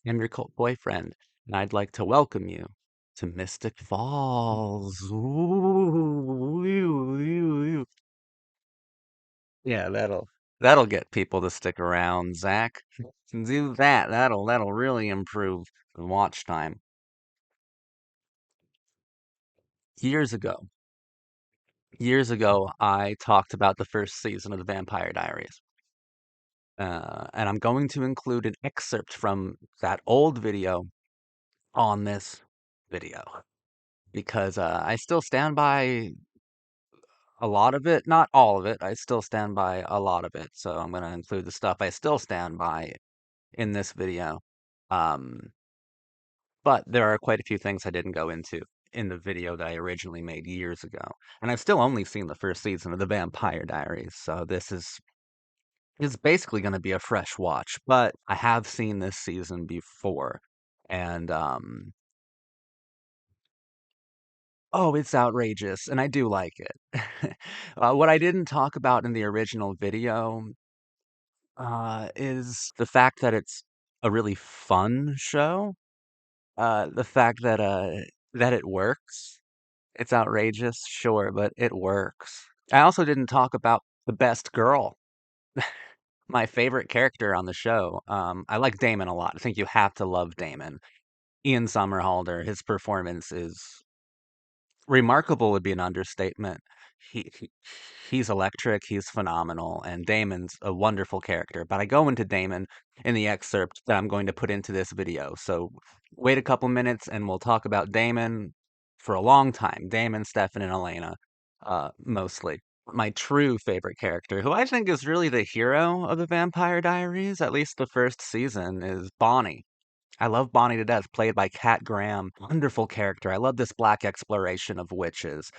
I'm your cult boyfriend, and I'd like to welcome you to Mystic Falls. Ooh, ew, ew, ew. Yeah, that'll get people to stick around, Zach. Do that. That'll really improve the watch time. Years ago, years ago, I talked about the first season of the Vampire Diaries. And I'm going to include an excerpt from that old video on this video because I still stand by a lot of it, not all of it. I still stand by a lot of it. So I'm going to include the stuff I still stand by in this video. Um, but there are quite a few things I didn't go into in the video that I originally made years ago. And I've still only seen the first season of the Vampire Diaries. So this is basically going to be a fresh watch, but I have seen this season before. And oh, it's outrageous, and I do like it. What I didn't talk about in the original video is the fact that it's a really fun show. The fact that it works. It's outrageous, sure, but it works. I also didn't talk about the best girl, my favorite character on the show. I like Damon a lot. I think you have to love Damon. Ian Somerhalder, his performance is remarkable would be an understatement. He, he he's electric, he's phenomenal, and Damon's a wonderful character. But I go into Damon in the excerpt that I'm going to put into this video. So wait a couple minutes and we'll talk about Damon for a long time. Damon, Stefan, and Elena, mostly. My true favorite character, who I think is really the hero of the Vampire Diaries, at least the first season, is Bonnie. I love Bonnie to death, played by Kat Graham. Wonderful character. I love this black exploration of witches.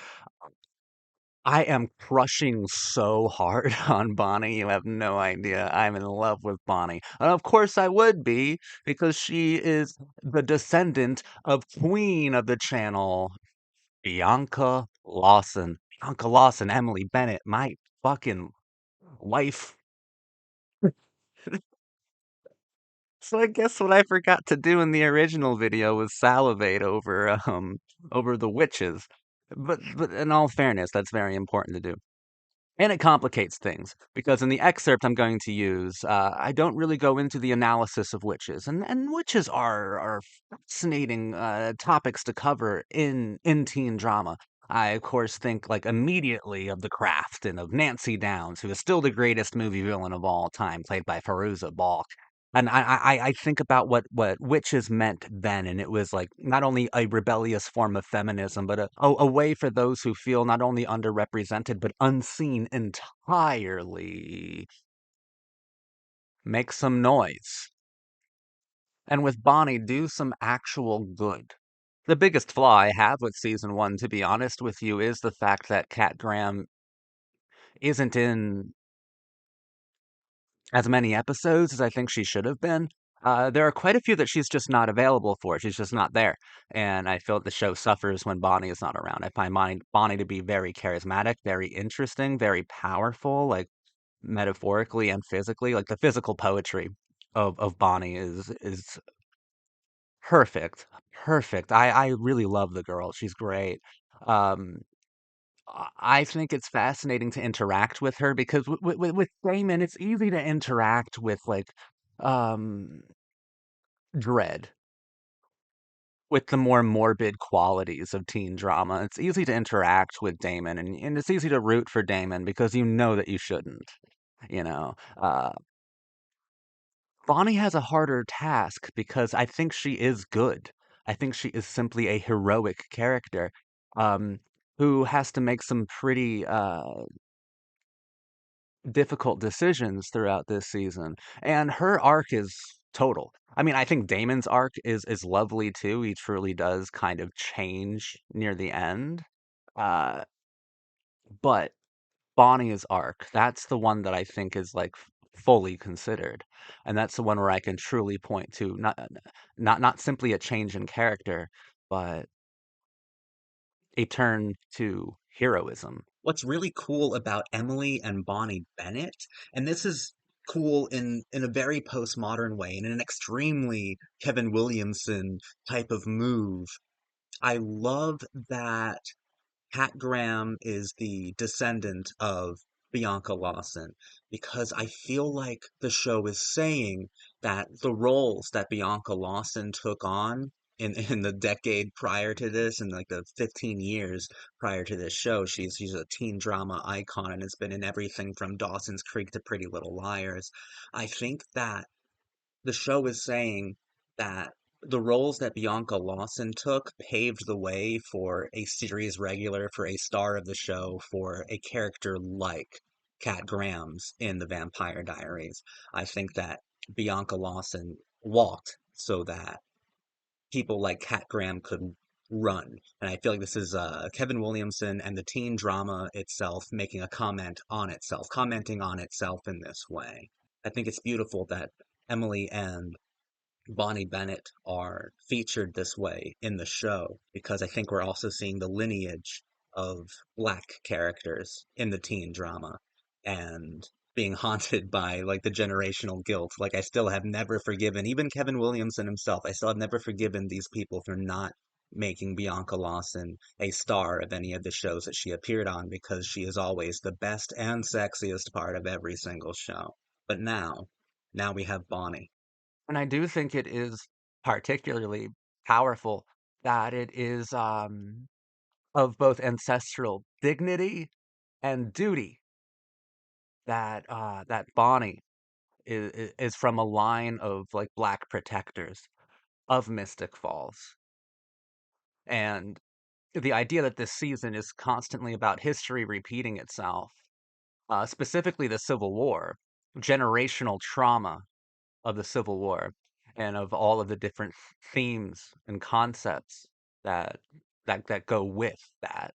I am crushing so hard on Bonnie. You have no idea. I'm in love with Bonnie. And of course I would be, because she is the descendant of Queen of the Channel, Bianca Lawson. Bianca Lawson, Emily Bennett, my fucking wife. So I guess what I forgot to do in the original video was salivate over the witches. But in all fairness, that's very important to do. And it complicates things because in the excerpt I'm going to use, I don't really go into the analysis of witches, and witches are fascinating topics to cover in teen drama. I of course think like immediately of The Craft and of Nancy Downs, who is still the greatest movie villain of all time, played by Fairuza Balk. And I think about what witches meant then, and it was like not only a rebellious form of feminism, but a way for those who feel not only underrepresented but unseen entirely. Make some noise. And with Bonnie, do some actual good. The biggest flaw I have with season one, to be honest with you, is the fact that Kat Graham isn't in as many episodes as I think she should have been. There are quite a few that she's just not available for. She's just not there. And I feel the show suffers when Bonnie is not around. I find Bonnie to be very charismatic, very interesting, very powerful, like metaphorically and physically. Like the physical poetry of Bonnie is perfect. Perfect. I really love the girl. She's great. Um, I think it's fascinating to interact with her because with Damon, it's easy to interact with like um dread, with the more morbid qualities of teen drama. It's easy to interact with Damon, and it's easy to root for Damon because you know that you shouldn't. You know, Bonnie has a harder task because I think she is good. I think she is simply a heroic character, um, who has to make some pretty difficult decisions throughout this season, and her arc is total. I mean, I think Damon's arc is lovely too. He truly does kind of change near the end. Uh, but Bonnie's arc, that's the one that I think is like fully considered. And that's the one where I can truly point to not simply a change in character, but a turn to heroism. What's really cool about Emily and Bonnie Bennett, and this is cool in a very postmodern way, in an extremely Kevin Williamson type of move. I love that Pat Graham is the descendant of Bianca Lawson because I feel like the show is saying that the roles that Bianca Lawson took on in the decade prior to this, and like the 15 years prior to this show, she's a teen drama icon and has been in everything from Dawson's Creek to Pretty Little Liars. I think that the show is saying that the roles that Bianca Lawson took paved the way for a series regular, for a star of the show, for a character like Kat Graham's in the Vampire Diaries. I think that Bianca Lawson walked so that people like Kat Graham could run. And I feel like this is Kevin Williamson and the teen drama itself making a comment on itself, commenting on itself in this way. I think it's beautiful that Emily and Bonnie Bennett are featured this way in the show because I think we're also seeing the lineage of black characters in the teen drama and being haunted by like the generational guilt. Like I still have never forgiven even Kevin Williamson himself. I still have never forgiven these people for not making Bianca Lawson a star of any of the shows that she appeared on because she is always the best and sexiest part of every single show. But now we have Bonnie. And I do think it is particularly powerful that it is of both ancestral dignity and duty that Bonnie is from a line of like black protectors of Mystic Falls. And the idea that this season is constantly about history repeating itself, specifically the Civil War, generational trauma of the Civil War, and of all of the different themes and concepts that that go with that.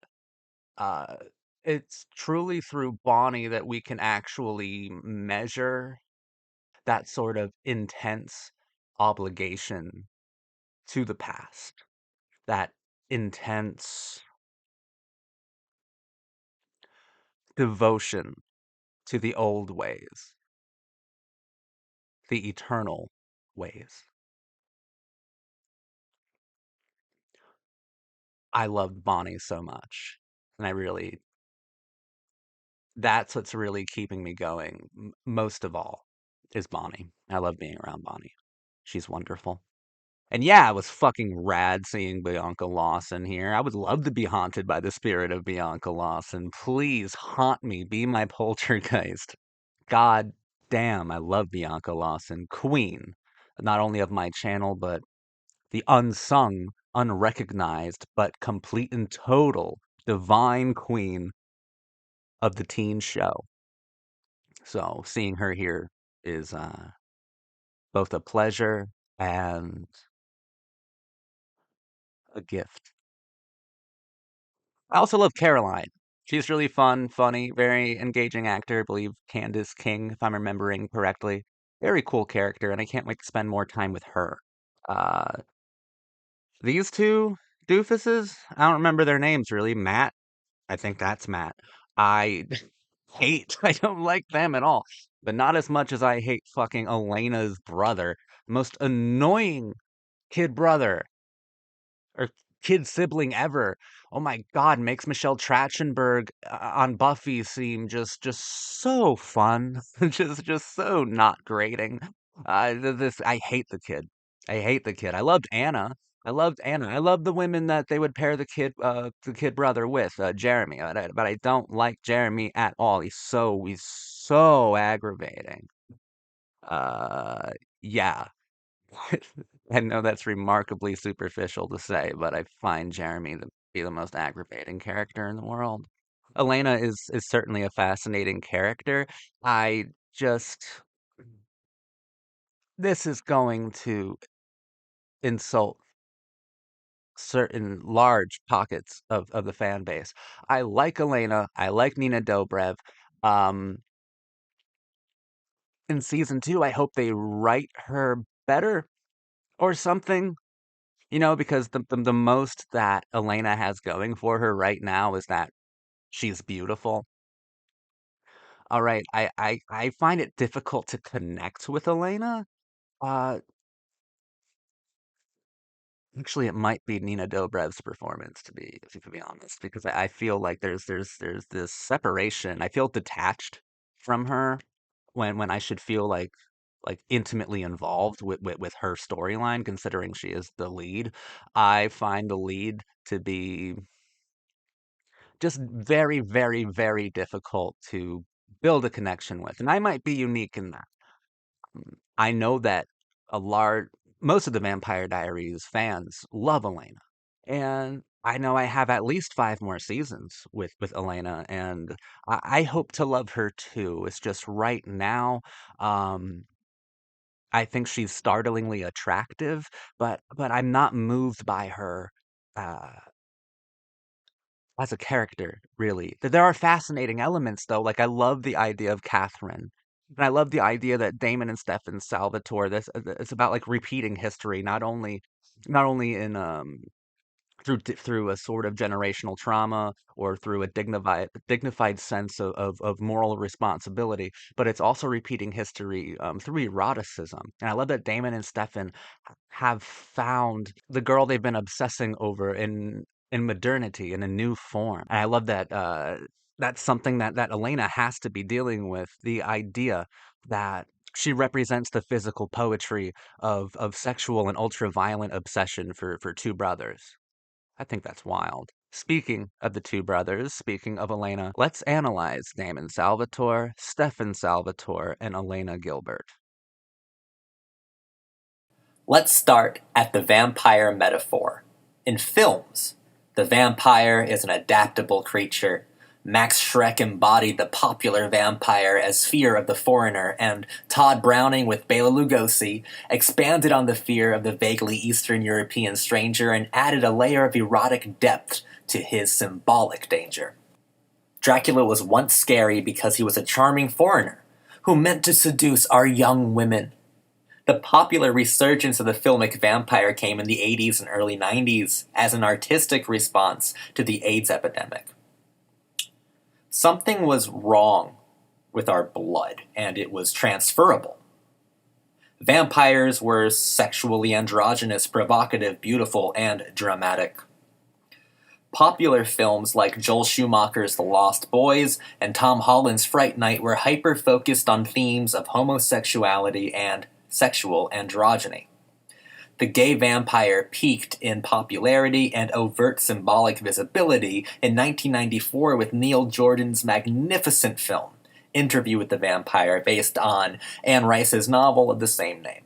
Uh, it's truly through Bonnie that we can actually measure that sort of intense obligation to the past, that intense devotion to the old ways, the eternal ways. I loved Bonnie so much. And I really, that's what's really keeping me going most of all is Bonnie. I love being around Bonnie. She's wonderful. And yeah, it was fucking rad seeing Bianca Lawson here. I would love to be haunted by the spirit of Bianca Lawson. Please haunt me. Be my poltergeist. God damn, I love Bianca Lawson. Queen. Not only of my channel, but the unsung, unrecognized, but complete and total divine queen of the teen show. So seeing her here is both a pleasure and a gift. I also love Caroline. She's really fun, funny, very engaging actor. I believe Candace King, if I'm remembering correctly. Very cool character, and I can't wait to spend more time with her. Uh, these two doofuses, I don't remember their names really. Matt, I think that's Matt. I I don't like them at all. But not as much as I hate fucking Elena's brother. Most annoying kid brother or kid sibling ever. Oh my God, makes Michelle Trachtenberg on Buffy seem just so fun, just so not grating. This I hate the kid. I hate the kid. I loved Anna. I loved Anna. I loved the women that they would pair the kid brother with, Jeremy. But I don't like Jeremy at all. He's so aggravating. Yeah. I know that's remarkably superficial to say, but I find Jeremy to be the most aggravating character in the world. Elena is certainly a fascinating character. I just this is going to insult certain large pockets of the fan base. I like Elena. I like Nina Dobrev. Um, in season two, I hope they write her better or something. Because the most that Elena has going for her right now is that she's beautiful. All right, I find it difficult to connect with Elena. Uh, Actually, it might be Nina Dobrev's performance, to be honest, because I feel like there's this separation. I feel detached from her when I should feel like intimately involved with her storyline, considering she is the lead. I find the lead to be just very, very, very difficult to build a connection with, and I might be unique in that. I know that a large most of the Vampire Diaries fans love Elena. And I know I have at least 5 more seasons with Elena, and I hope to love her too. It's just right now, um, I think she's startlingly attractive, but I'm not moved by her uh, as a character, really. There are fascinating elements, though. Like I love the idea of Catherine. And I love the idea that Damon and Stefan Salvatore, this it's about like repeating history, not only in through a sort of generational trauma or through a dignified sense of moral responsibility, but it's also repeating history through eroticism. And I love that Damon and Stefan have found the girl they've been obsessing over in modernity in a new form. And I love that that's something that Elena has to be dealing with, the idea that she represents the physical poetry of sexual and ultra violent obsession for two brothers. I think that's wild. Speaking of the two brothers, speaking of Elena, let's analyze Damon Salvatore, Stefan Salvatore, and Elena Gilbert. Let's start at the vampire metaphor. In films, the vampire is an adaptable creature. Max Schreck embodied the popular vampire as fear of the foreigner, and Todd Browning with Bela Lugosi expanded on the fear of the vaguely Eastern European stranger and added a layer of erotic depth to his symbolic danger. Dracula was once scary because he was a charming foreigner who meant to seduce our young women. The popular resurgence of the filmic vampire came in the 80s and early 90s as an artistic response to the AIDS epidemic. Something was wrong with our blood, and it was transferable. Vampires were sexually androgynous, provocative, beautiful, and dramatic. Popular films like Joel Schumacher's The Lost Boys and Tom Holland's Fright Night were hyper-focused on themes of homosexuality and sexual androgyny. The gay vampire peaked in popularity and overt symbolic visibility in 1994 with Neil Jordan's magnificent film, Interview with the Vampire, based on Anne Rice's novel of the same name.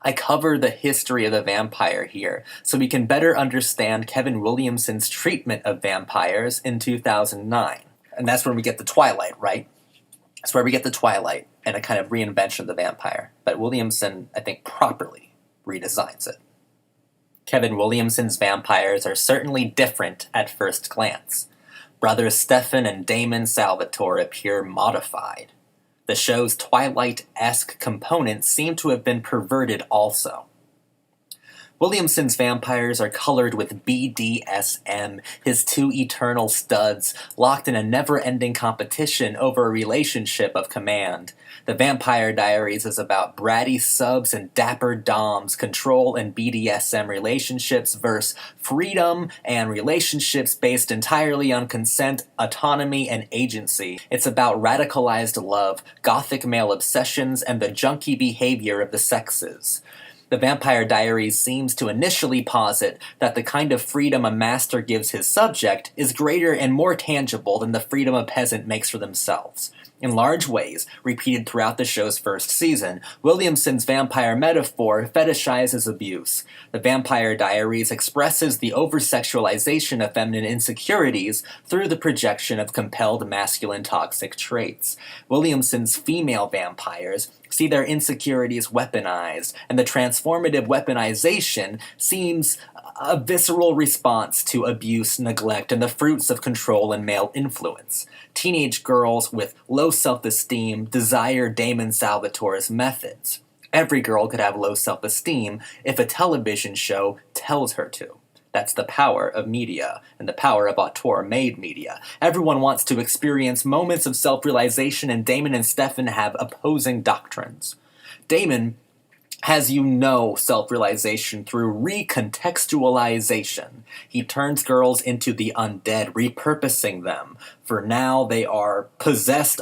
I cover the history of the vampire here so we can better understand Kevin Williamson's treatment of vampires in 2009. And that's when we get the Twilight, right? That's where we get the Twilight and a kind of reinvention of the vampire. But Williamson, I think, properly redesigns it. Kevin Williamson's vampires are certainly different at first glance. Brothers Stefan and Damon Salvatore appear modified. The show's Twilight-esque components seem to have been perverted also. Williamson's vampires are colored with BDSM, his two eternal studs, locked in a never-ending competition over a relationship of command. The Vampire Diaries is about bratty subs and dapper doms, control and BDSM relationships versus freedom and relationships based entirely on consent, autonomy, and agency. It's about radicalized love, gothic male obsessions, and the junky behavior of the sexes. The Vampire Diaries seems to initially posit that the kind of freedom a master gives his subject is greater and more tangible than the freedom a peasant makes for themselves. In large ways, repeated throughout the show's first season, Williamson's vampire metaphor fetishizes abuse. The Vampire Diaries expresses the over-sexualization of feminine insecurities through the projection of compelled masculine toxic traits. Williamson's female vampires see their insecurities weaponized, and the transformative weaponization seems a visceral response to abuse, neglect, and the fruits of control and male influence. Teenage girls with low self-esteem desire Damon Salvatore's methods. Every girl could have low self-esteem if a television show tells her to. That's the power of media, and the power of auteur-made media. Everyone wants to experience moments of self-realization, and Damon and Stefan have opposing doctrines. Damon has self-realization through recontextualization. He turns girls into the undead, repurposing them. For now, they are possessed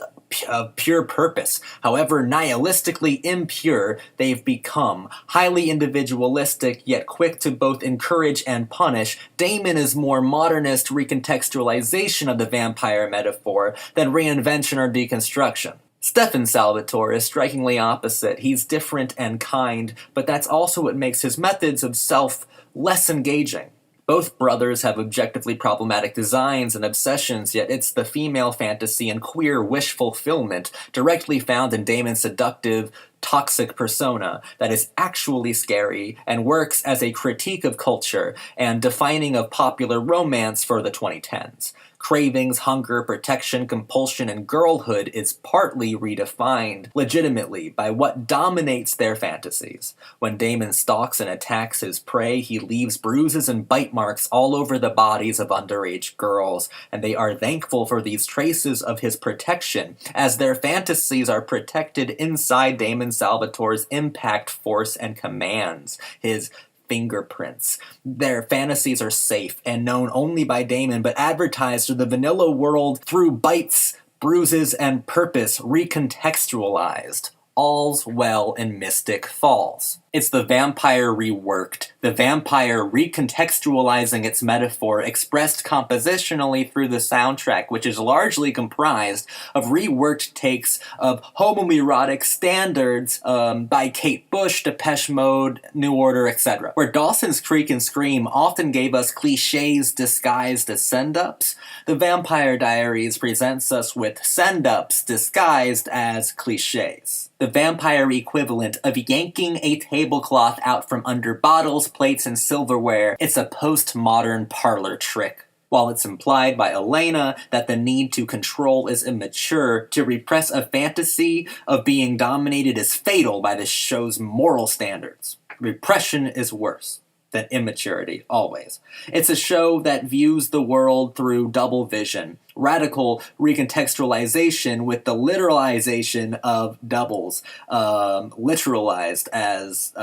of pure purpose. However nihilistically impure they've become, highly individualistic yet quick to both encourage and punish, Damon is more modernist recontextualization of the vampire metaphor than reinvention or deconstruction. Stefan Salvatore is strikingly opposite. He's different and kind, but that's also what makes his methods of self less engaging. Both brothers have objectively problematic designs and obsessions, yet it's the female fantasy and queer wish fulfillment directly found in Damon's seductive, toxic persona that is actually scary and works as a critique of culture and defining of popular romance for the 2010s. Cravings, hunger, protection, compulsion, and girlhood is partly redefined legitimately by what dominates their fantasies. When Damon stalks and attacks his prey, he leaves bruises and bite marks all over the bodies of underage girls, and they are thankful for these traces of his protection, as their fantasies are protected inside Damon Salvatore's impact, force, and commands, his fingerprints. Their fantasies are safe and known only by Damon, but advertised to the vanilla world through bites, bruises, and purpose recontextualized. All's well in Mystic Falls. It's the vampire reworked, the vampire recontextualizing its metaphor expressed compositionally through the soundtrack, which is largely comprised of reworked takes of homoerotic standards by Kate Bush, Depeche Mode, New Order, etc. Where Dawson's Creek and Scream often gave us cliches disguised as send-ups, the Vampire Diaries presents us with send-ups disguised as cliches. The vampire equivalent of yanking a tablecloth out from under bottles, plates, and silverware. It's a postmodern parlor trick. While it's implied by Elena that the need to control is immature, to repress a fantasy of being dominated is fatal by the show's moral standards. Repression is worse than immaturity, always. It's a show that views the world through double vision, radical recontextualization with the literalization of doubles, literalized as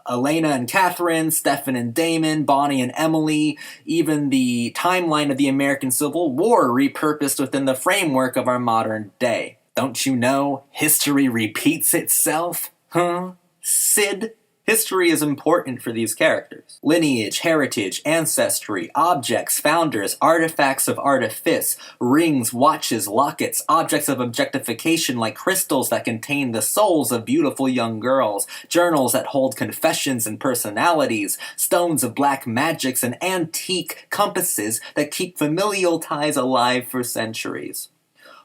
Elena and Katherine, Stefan and Damon, Bonnie and Emily, even the timeline of the American Civil War repurposed within the framework of our modern day. Don't you know history repeats itself? Huh? Sid? History is important for these characters. Lineage, heritage, ancestry, objects, founders, artifacts of artifice, rings, watches, lockets, objects of objectification like crystals that contain the souls of beautiful young girls, journals that hold confessions and personalities, stones of black magics, and antique compasses that keep familial ties alive for centuries.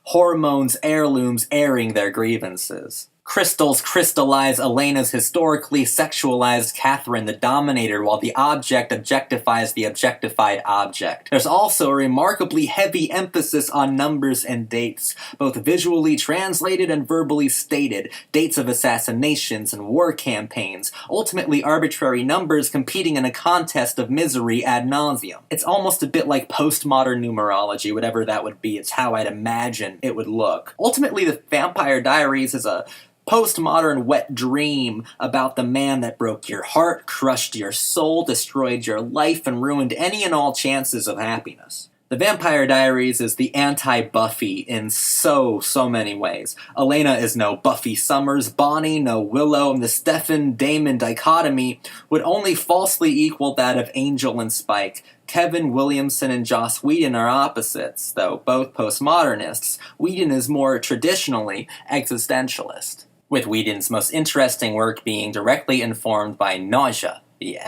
Hormones, heirlooms airing their grievances. Crystals crystallize Elena's historically sexualized Katherine, the dominator, while the object objectifies the objectified object. There's also a remarkably heavy emphasis on numbers and dates, both visually translated and verbally stated, dates of assassinations and war campaigns, ultimately arbitrary numbers competing in a contest of misery ad nauseum. It's almost a bit like postmodern numerology, whatever that would be. It's how I'd imagine it would look. Ultimately, the Vampire Diaries is a postmodern wet dream about the man that broke your heart, crushed your soul, destroyed your life, and ruined any and all chances of happiness. The Vampire Diaries is the anti-Buffy in so many ways. Elena is no Buffy Summers, Bonnie no Willow, and the Stefan-Damon dichotomy would only falsely equal that of Angel and Spike. Kevin Williamson and Joss Whedon are opposites, though both postmodernists. Whedon is more traditionally existentialist, with Whedon's most interesting work being directly informed by Nausea, the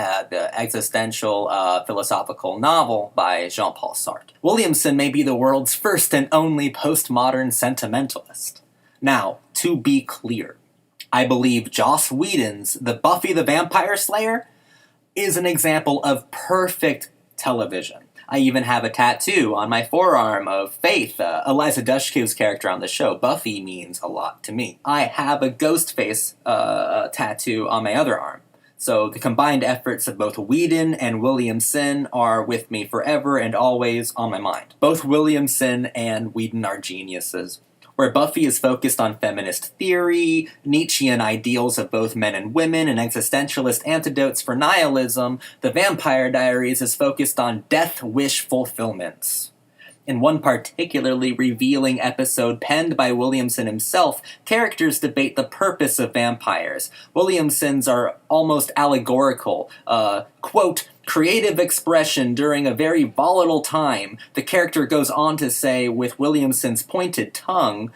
existential philosophical novel by Jean-Paul Sartre. Williamson may be the world's first and only postmodern sentimentalist. Now, to be clear, I believe Joss Whedon's The Buffy the Vampire Slayer is an example of perfect television. I even have a tattoo on my forearm of Faith, Eliza Dushku's character on the show. Buffy means a lot to me. I have a ghost face tattoo on my other arm. So the combined efforts of both Whedon and Williamson are with me forever and always on my mind. Both Williamson and Whedon are geniuses. Where Buffy is focused on feminist theory, Nietzschean ideals of both men and women, and existentialist antidotes for nihilism, The Vampire Diaries is focused on death wish fulfillments. In one particularly revealing episode penned by Williamson himself, characters debate the purpose of vampires. Williamson's are almost allegorical. Quote, creative expression during a very volatile time. The character goes on to say, with Williamson's pointed tongue,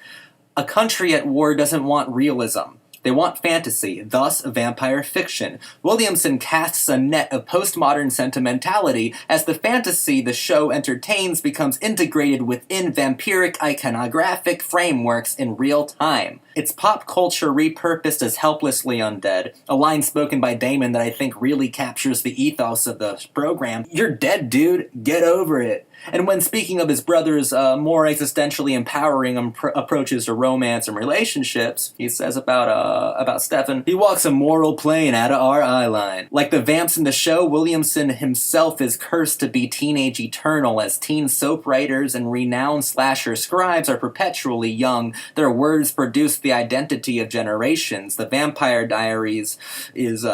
a country at war doesn't want realism. They want fantasy, thus vampire fiction. Williamson casts a net of postmodern sentimentality as the fantasy the show entertains becomes integrated within vampiric iconographic frameworks in real time. It's pop culture repurposed as helplessly undead, a line spoken by Damon that I think really captures the ethos of the program. You're dead, dude. Get over it. And when speaking of his brother's more existentially empowering approaches to romance and relationships, he says about Stefan, he walks a moral plane out of our eye line. Like the vamps in the show, Williamson himself is cursed to be teenage eternal, as teen soap writers and renowned slasher scribes are perpetually young. Their words produce the identity of generations. The Vampire Diaries is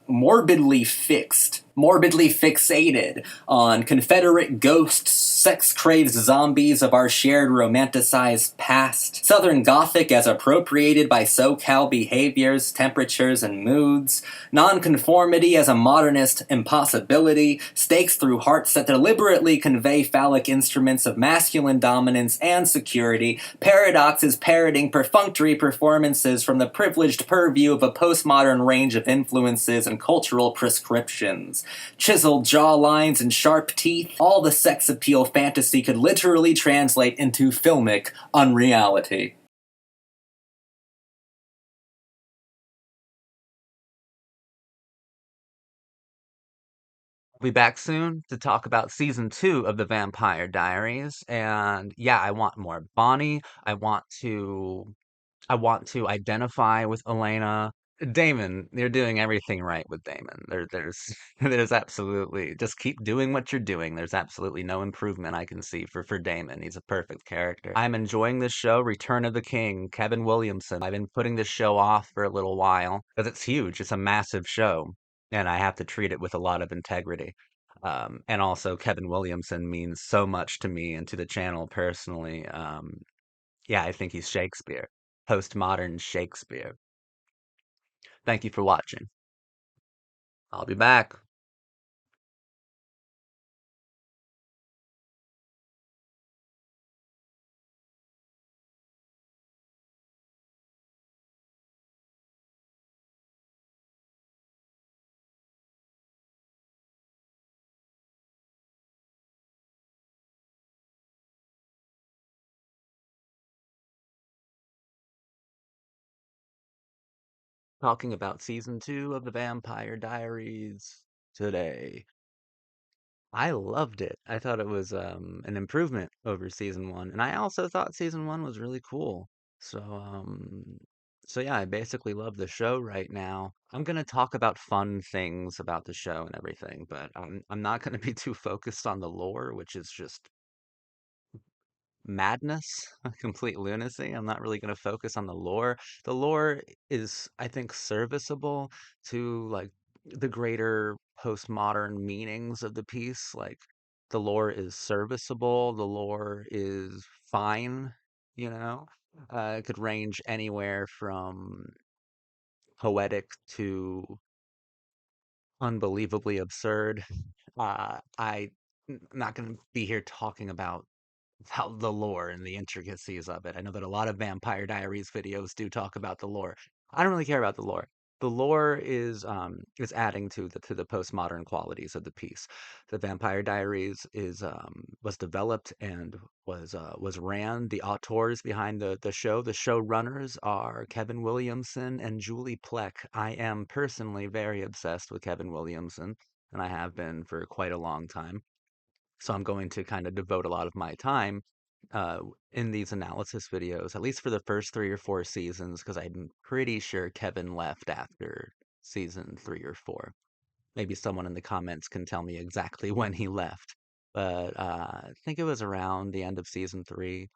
morbidly fixated on Confederate ghosts, sex-crazed zombies of our shared romanticized past, Southern Gothic as appropriated by SoCal behaviors, temperatures, and moods, nonconformity as a modernist impossibility, stakes through hearts that deliberately convey phallic instruments of masculine dominance and security, paradoxes parroting perfunctory performances from the privileged purview of a postmodern range of influences and cultural prescriptions. Chiseled jawlines and sharp teeth, all the sex appeal fantasy could literally translate into filmic unreality. I'll be back soon to talk about season 2 of The Vampire Diaries. And yeah, I want more Bonnie. I want to identify with Elena. Damon, you're doing everything right with Damon. There's there's absolutely just keep doing what you're doing. There's absolutely no improvement I can see for Damon. He's a perfect character. I'm enjoying this show, Return of the King, Kevin Williamson. I've been putting this show off for a little while because it's huge. It's a massive show, and I have to treat it with a lot of integrity. And also, Kevin Williamson means so much to me and to the channel personally. Yeah, I think he's Shakespeare, postmodern Shakespeare. Thank you for watching. I'll be back. Talking about season 2 of The Vampire Diaries today. I loved it. I thought it was an improvement over season 1, and I also thought season 1 was really cool. So yeah, I basically love the show right now. I'm gonna talk about fun things about the show and everything, but I'm not gonna be too focused on the lore, which is just madness, complete lunacy. I'm not really going to focus on the lore. The lore is, I think, serviceable to like the greater postmodern meanings of the piece. Like the lore is serviceable, the lore is fine, you know. It could range anywhere from poetic to unbelievably absurd. I'm not going to be here talking about the lore and the intricacies of it. I know that a lot of Vampire Diaries videos do talk about the lore. I don't really care about the lore. The lore is adding to the postmodern qualities of the piece. The Vampire Diaries is was developed and was ran. The auteurs behind the show, the showrunners are Kevin Williamson and Julie Plec. I am personally very obsessed with Kevin Williamson, and I have been for quite a long time. So I'm going to kind of devote a lot of my time uh, in these analysis videos, at least for the first 3 or 4 seasons, because I'm pretty sure Kevin left after season 3 or 4. Maybe someone in the comments can tell me exactly when he left. But I think it was around the end of season 3.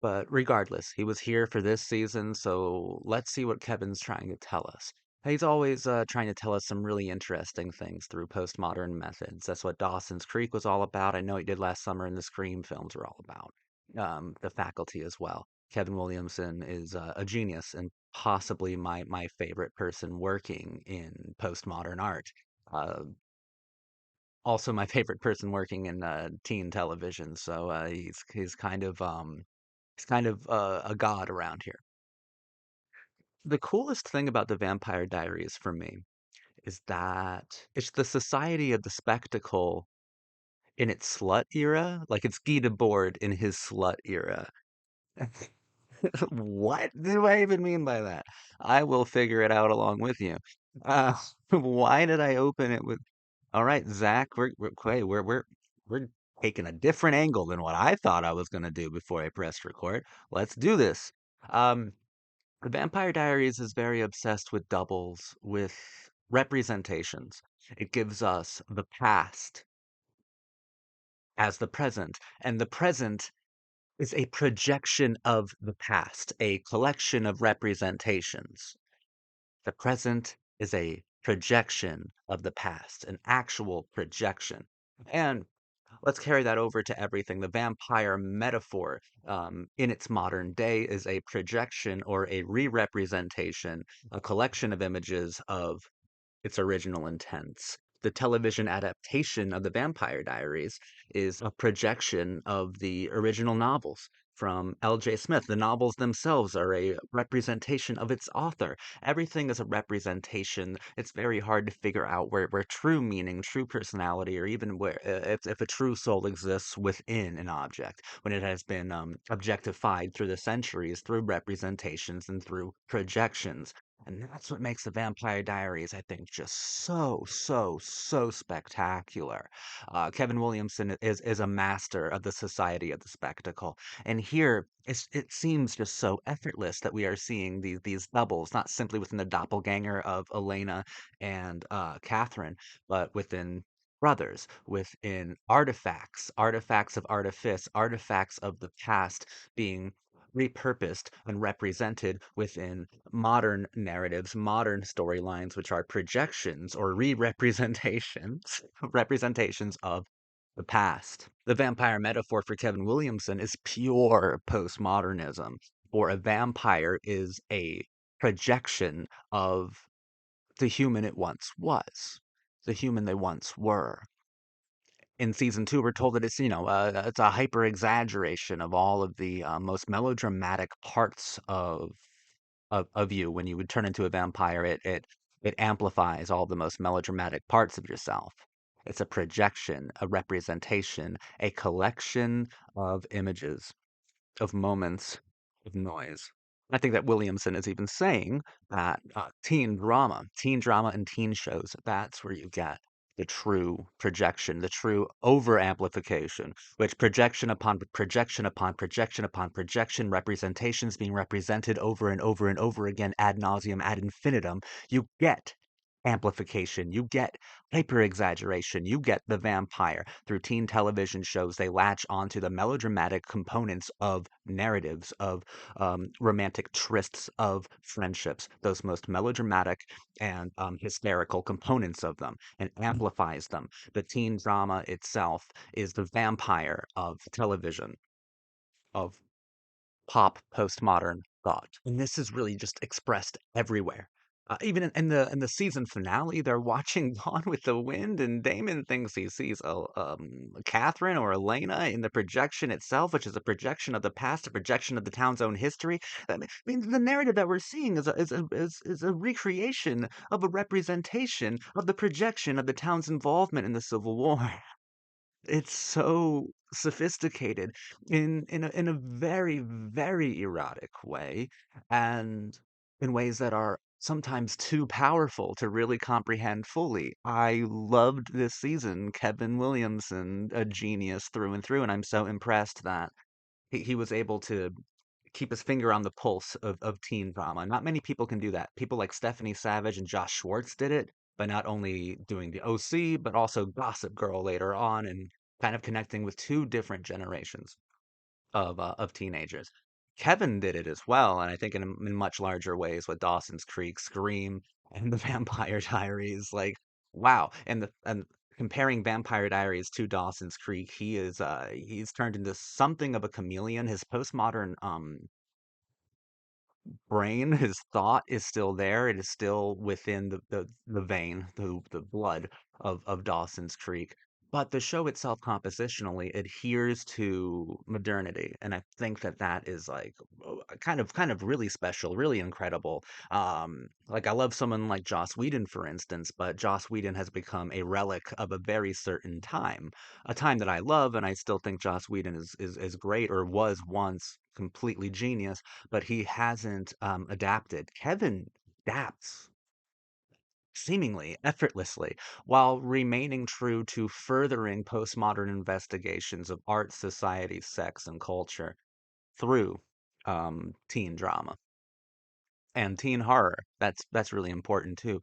But regardless, he was here for this season, so let's see what Kevin's trying to tell us. He's always trying to tell us some really interesting things through postmodern methods. That's what Dawson's Creek was all about. I know he did last summer, and the Scream films were all about. The Faculty as well. Kevin Williamson is a genius and possibly my favorite person working in postmodern art. Uh, Also, my favorite person working in teen television. So he's kind of a god around here. The coolest thing about the Vampire Diaries for me is that it's the Society of the Spectacle in its slut era. Like it's Guy Debord in his slut era. What do I even mean by that? I will figure it out along with you. Uh, why did I open it with? All right, Zach, okay, we're taking a different angle than what I thought I was gonna do before I pressed record. Let's do this. Um, The Vampire Diaries is very obsessed with doubles, with representations. It gives us the past as the present, and the present is a projection of the past, a collection of representations. The present is a projection of the past, an actual projection. And let's carry that over to everything. The vampire metaphor in its modern day is a projection or a re representation, a collection of images of its original intents. The television adaptation of the Vampire Diaries is a projection of the original novels from L.J. Smith. The novels themselves are a representation of its author. Everything is a representation. It's very hard to figure out where true meaning, true personality, or even where if a true soul exists within an object when it has been objectified through the centuries, through representations and through projections. And that's what makes the Vampire Diaries, I think, just so, so, so spectacular. Kevin Williamson is a master of the Society of the Spectacle, and here it seems just so effortless that we are seeing these doubles, not simply within the doppelganger of Elena and Katherine, but within brothers, within artifacts of artifice, artifacts of the past being repurposed and represented within modern narratives, modern storylines, which are projections or re-representations, representations of the past. The vampire metaphor for Kevin Williamson is pure postmodernism, or a vampire is a projection of the human it once was, the human they once were. In season 2, we're told that it's a hyper exaggeration of all of the most melodramatic parts of you. When you would turn into a vampire, it amplifies all the most melodramatic parts of yourself. It's a projection, a representation, a collection of images, of moments, of noise. I think that Williamson is even saying that teen drama and teen shows, that's where you get the true projection, the true over amplification, which projection upon projection upon projection upon projection, representations being represented over and over and over again ad nauseum, ad infinitum, you get amplification, you get hyper exaggeration, you get the vampire. Through teen television shows, they latch onto the melodramatic components of narratives, of romantic trysts, of friendships, those most melodramatic and hysterical components of them, and amplifies them. The teen drama itself is the vampire of television, of pop postmodern thought. And this is really just expressed everywhere. Even in the season finale, they're watching Gone with the Wind, and Damon thinks he sees Catherine or Elena in the projection itself, which is a projection of the past, a projection of the town's own history. I mean, the narrative that we're seeing is a recreation of a representation of the projection of the town's involvement in the Civil War. It's so sophisticated in a very, very erotic way, and in ways that are sometimes too powerful to really comprehend fully. I loved this season. Kevin Williamson, a genius through and through, and I'm so impressed that he was able to keep his finger on the pulse of teen drama. Not many people can do that. People like Stephanie Savage and Josh Schwartz did it by not only doing the OC, but also Gossip Girl later on and kind of connecting with two different generations of teenagers. Kevin did it as well, and I think in much larger ways with Dawson's Creek, Scream, and the Vampire Diaries. Like, wow! And comparing Vampire Diaries to Dawson's Creek, he's turned into something of a chameleon. His postmodern brain, his thought is still there. It is still within the vein, the blood of Dawson's Creek. But the show itself compositionally adheres to modernity, and I think that that is like kind of really special, really incredible. Like I love someone like Joss Whedon, for instance, but Joss Whedon has become a relic of a very certain time, a time that I love, and I still think Joss Whedon is great or was once completely genius, but he hasn't adapted. Kevin adapts seemingly effortlessly while remaining true to furthering postmodern investigations of art, society, sex, and culture through teen drama and teen horror. That's really important too.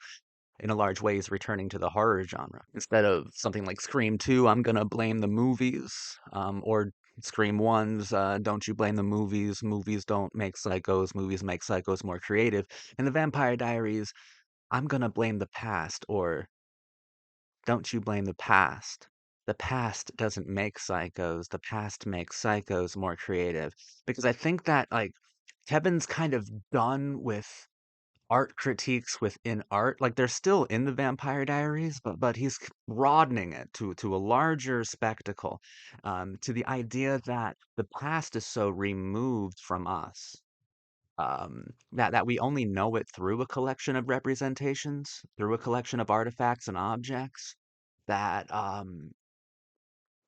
In a large way, is returning to the horror genre instead of something like Scream 2. I'm gonna blame the movies, or Scream 1's Don't you blame the movies? Movies don't make psychos. Movies make psychos more creative. In the Vampire Diaries, I'm gonna blame the past, or don't you blame the past? The past doesn't make psychos. The past makes psychos more creative. Because I think that like Kevin's kind of done with art critiques within art. Like they're still in the Vampire Diaries, but he's broadening it to a larger spectacle, to the idea that the past is so removed from us, that we only know it through a collection of representations, through a collection of artifacts and objects. That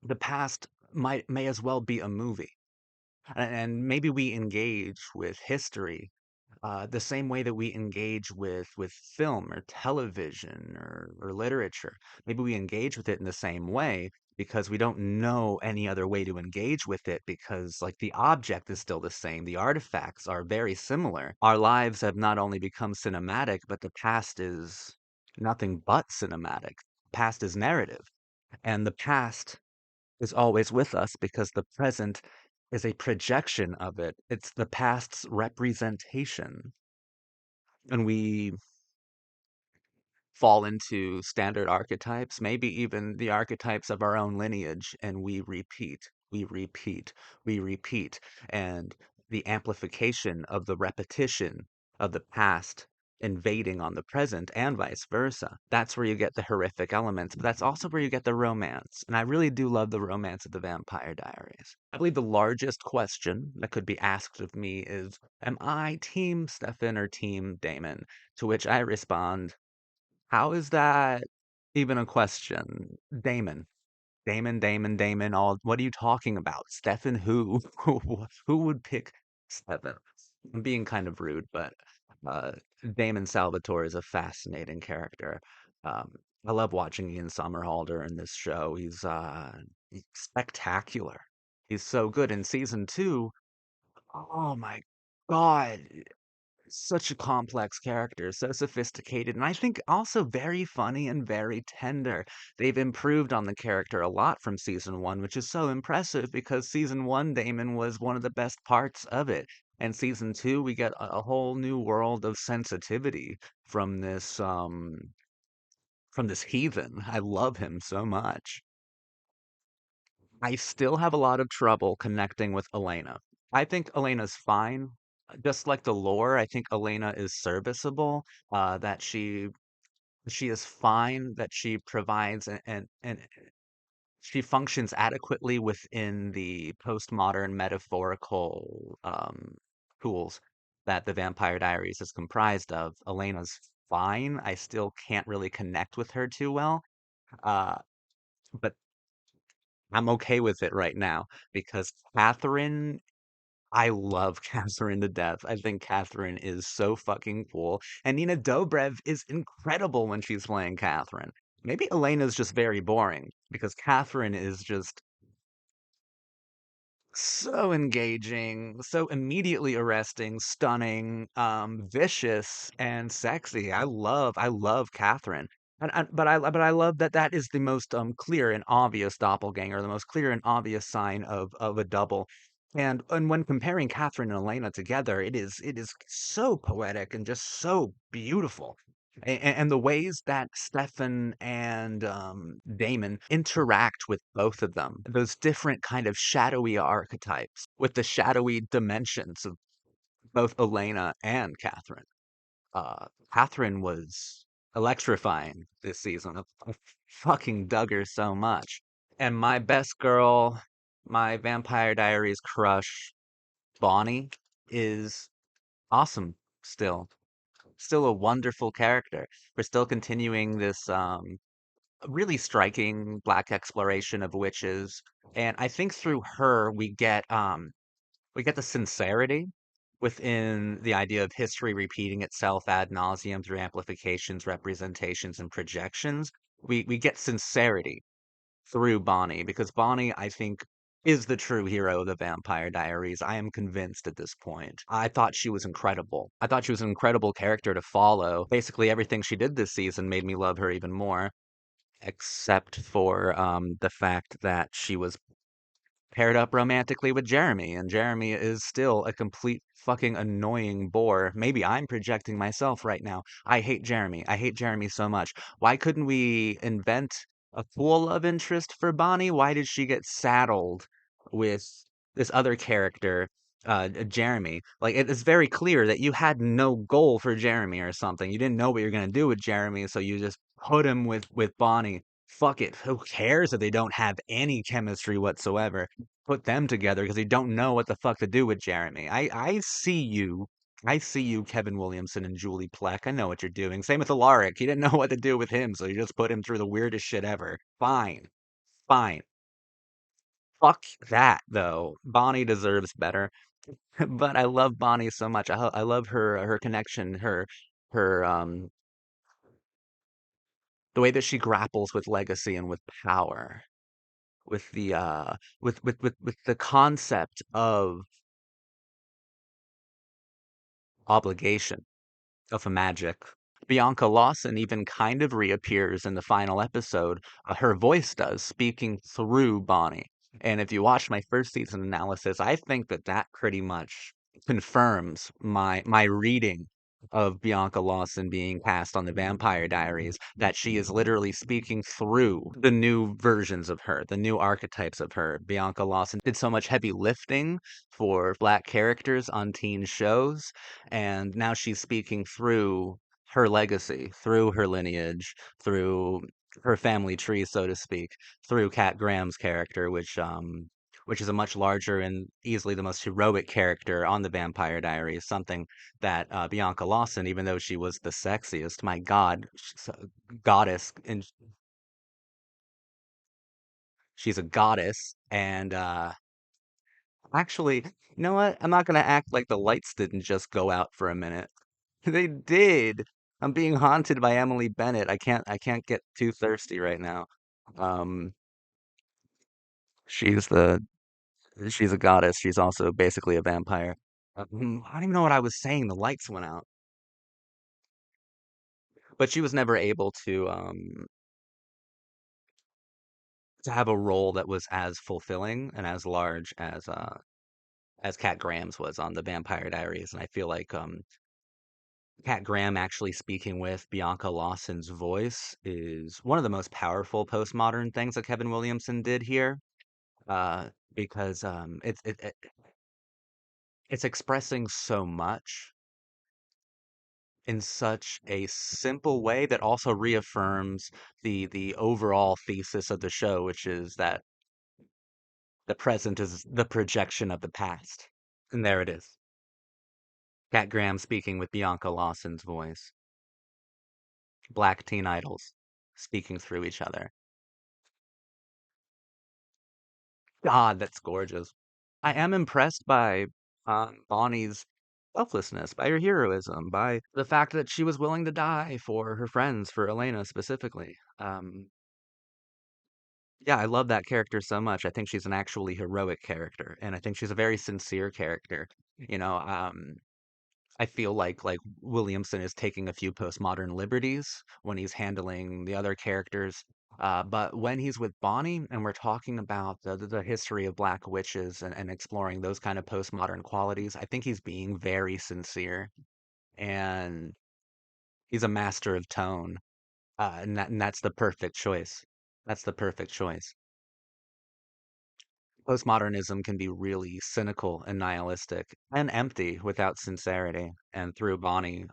the past may as well be a movie, and maybe we engage with history the same way that we engage with film or television or literature. Maybe we engage with it in the same way because we don't know any other way to engage with it because like the object is still the same. The artifacts are very similar. Our lives have not only become cinematic, but the past is nothing but cinematic. Past is narrative, and the past is always with us because the present is a projection of it. It's the past's representation. And we fall into standard archetypes, maybe even the archetypes of our own lineage, and we repeat, we repeat. And the amplification of the repetition of the past invading on the present and vice versa. That's where you get the horrific elements, but that's also where you get the romance. And I really do love the romance of the Vampire Diaries. I believe the largest question that could be asked of me is, am I team Stefan or team Damon? To which I respond, how is that even a question? Damon. Damon, Damon, Damon, all what are you talking about? Stefan who? Who would pick Stefan? I'm being kind of rude, but uh Damon Salvatore is a fascinating character. Um I love watching Ian Somerhalder in this show. He's spectacular. He's so good in season two. Oh my God, such a complex character, so sophisticated, and I think also very funny and very tender. They've improved on the character a lot from season one, which is so impressive because season one, Damon was one of the best parts of it. And season two, we get a whole new world of sensitivity from this heathen. I love him so much. I still have a lot of trouble connecting with Elena. I think Elena's fine. Just like the lore, I think Elena is serviceable, that she is fine, that she provides and she functions adequately within the postmodern metaphorical tools that the Vampire Diaries is comprised of. Elena's fine. I still can't really connect with her too well. Uh, but I'm okay with it right now because Catherine, I love Catherine to death. I think Catherine is so fucking cool. And Nina Dobrev is incredible when she's playing Catherine. Maybe Elena's just very boring because Catherine is just So engaging, so immediately arresting, stunning, vicious and sexy. I love Catherine. But I love that that is the most clear and obvious doppelganger, the most clear and obvious sign of a double. And when comparing Catherine and Elena together, it is so poetic and just so beautiful. And the ways that Stefan and Damon interact with both of them, those different kind of shadowy archetypes with the shadowy dimensions of both Elena and Catherine. Catherine was electrifying this season. I fucking dug her so much. And my best girl, my Vampire Diaries crush, Bonnie, is awesome still. Still a wonderful character. We're still continuing this really striking black exploration of witches. And I think through her we get the sincerity within the idea of history repeating itself ad nauseum through amplifications, representations, and projections. We get sincerity through Bonnie because Bonnie, I think, is the true hero of the Vampire Diaries. I am convinced at this point. I thought she was incredible. I thought she was an incredible character to follow. Basically, everything she did this season made me love her even more, except for the fact that she was paired up romantically with Jeremy, and Jeremy is still a complete fucking annoying bore. Maybe I'm projecting myself right now. I hate Jeremy. I hate Jeremy so much. Why couldn't we invent a cool love interest for Bonnie? Why did she get saddled with this other character, Jeremy? Like, it is very clear that you had no goal for Jeremy or something. You didn't know what you're gonna do with Jeremy, so you just put him with Bonnie. Fuck it. Who cares if they don't have any chemistry whatsoever? Put them together because they don't know what the fuck to do with Jeremy. I see you. I see you, Kevin Williamson and Julie Plec. I know what you're doing. Same with Alaric. You didn't know what to do with him, so you just put him through the weirdest shit ever. Fine. Fine. Fuck that, though. Bonnie deserves better. But I love Bonnie so much. I love her connection, her the way that she grapples with legacy and with power, with the with the concept of obligation of a magic. Bianca Lawson even kind of reappears in the final episode. Her voice does, speaking through Bonnie. And if you watch my first season analysis, I think that that pretty much confirms my reading of Bianca Lawson being cast on the Vampire Diaries, that she is literally speaking through the new versions of her, the new archetypes of her. Bianca Lawson did so much heavy lifting for black characters on teen shows, and now she's speaking through her legacy, through her lineage, through her family tree, so to speak, through Kat Graham's character, which is a much larger and easily the most heroic character on the Vampire Diaries, something that Bianca Lawson, even though she was the sexiest, my God, she's a goddess, and she's a goddess, and actually, you know what? I'm not gonna act like the lights didn't just go out for a minute. They did. I'm being haunted by Emily Bennett. I can't get too thirsty right now. Um, she's the she's a goddess. She's also basically a vampire. I don't even know what I was saying. The lights went out. But she was never able to have a role that was as fulfilling and as large as Kat Graham's was on the Vampire Diaries. And I feel like Kat Graham actually speaking with Bianca Lawson's voice is one of the most powerful postmodern things that Kevin Williamson did here. Because it's expressing so much in such a simple way that also reaffirms the overall thesis of the show, which is that the present is the projection of the past. And there it is. Kat Graham speaking with Bianca Lawson's voice. Black teen idols speaking through each other. God, that's gorgeous. I am impressed by Bonnie's selflessness, by her heroism, by the fact that she was willing to die for her friends, for Elena specifically. Yeah, I love that character so much. I think she's an actually heroic character, and I think she's a very sincere character. You know, I feel like Williamson is taking a few postmodern liberties when he's handling the other characters. But when he's with Bonnie and we're talking about the history of black witches and exploring those kind of postmodern qualities, I think he's being very sincere and he's a master of tone. And that's the perfect choice. That's the perfect choice. Postmodernism can be really cynical and nihilistic and empty without sincerity. And through Bonnie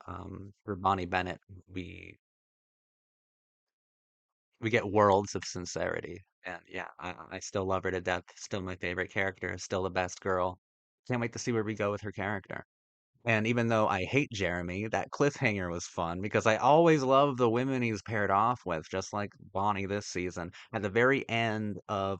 Bennett, we we get worlds of sincerity. And yeah, I still love her to death. Still my favorite character. Still the best girl. Can't wait to see where we go with her character. And even though I hate Jeremy, that cliffhanger was fun because I always love the women he's paired off with, just like Bonnie this season. At the very end of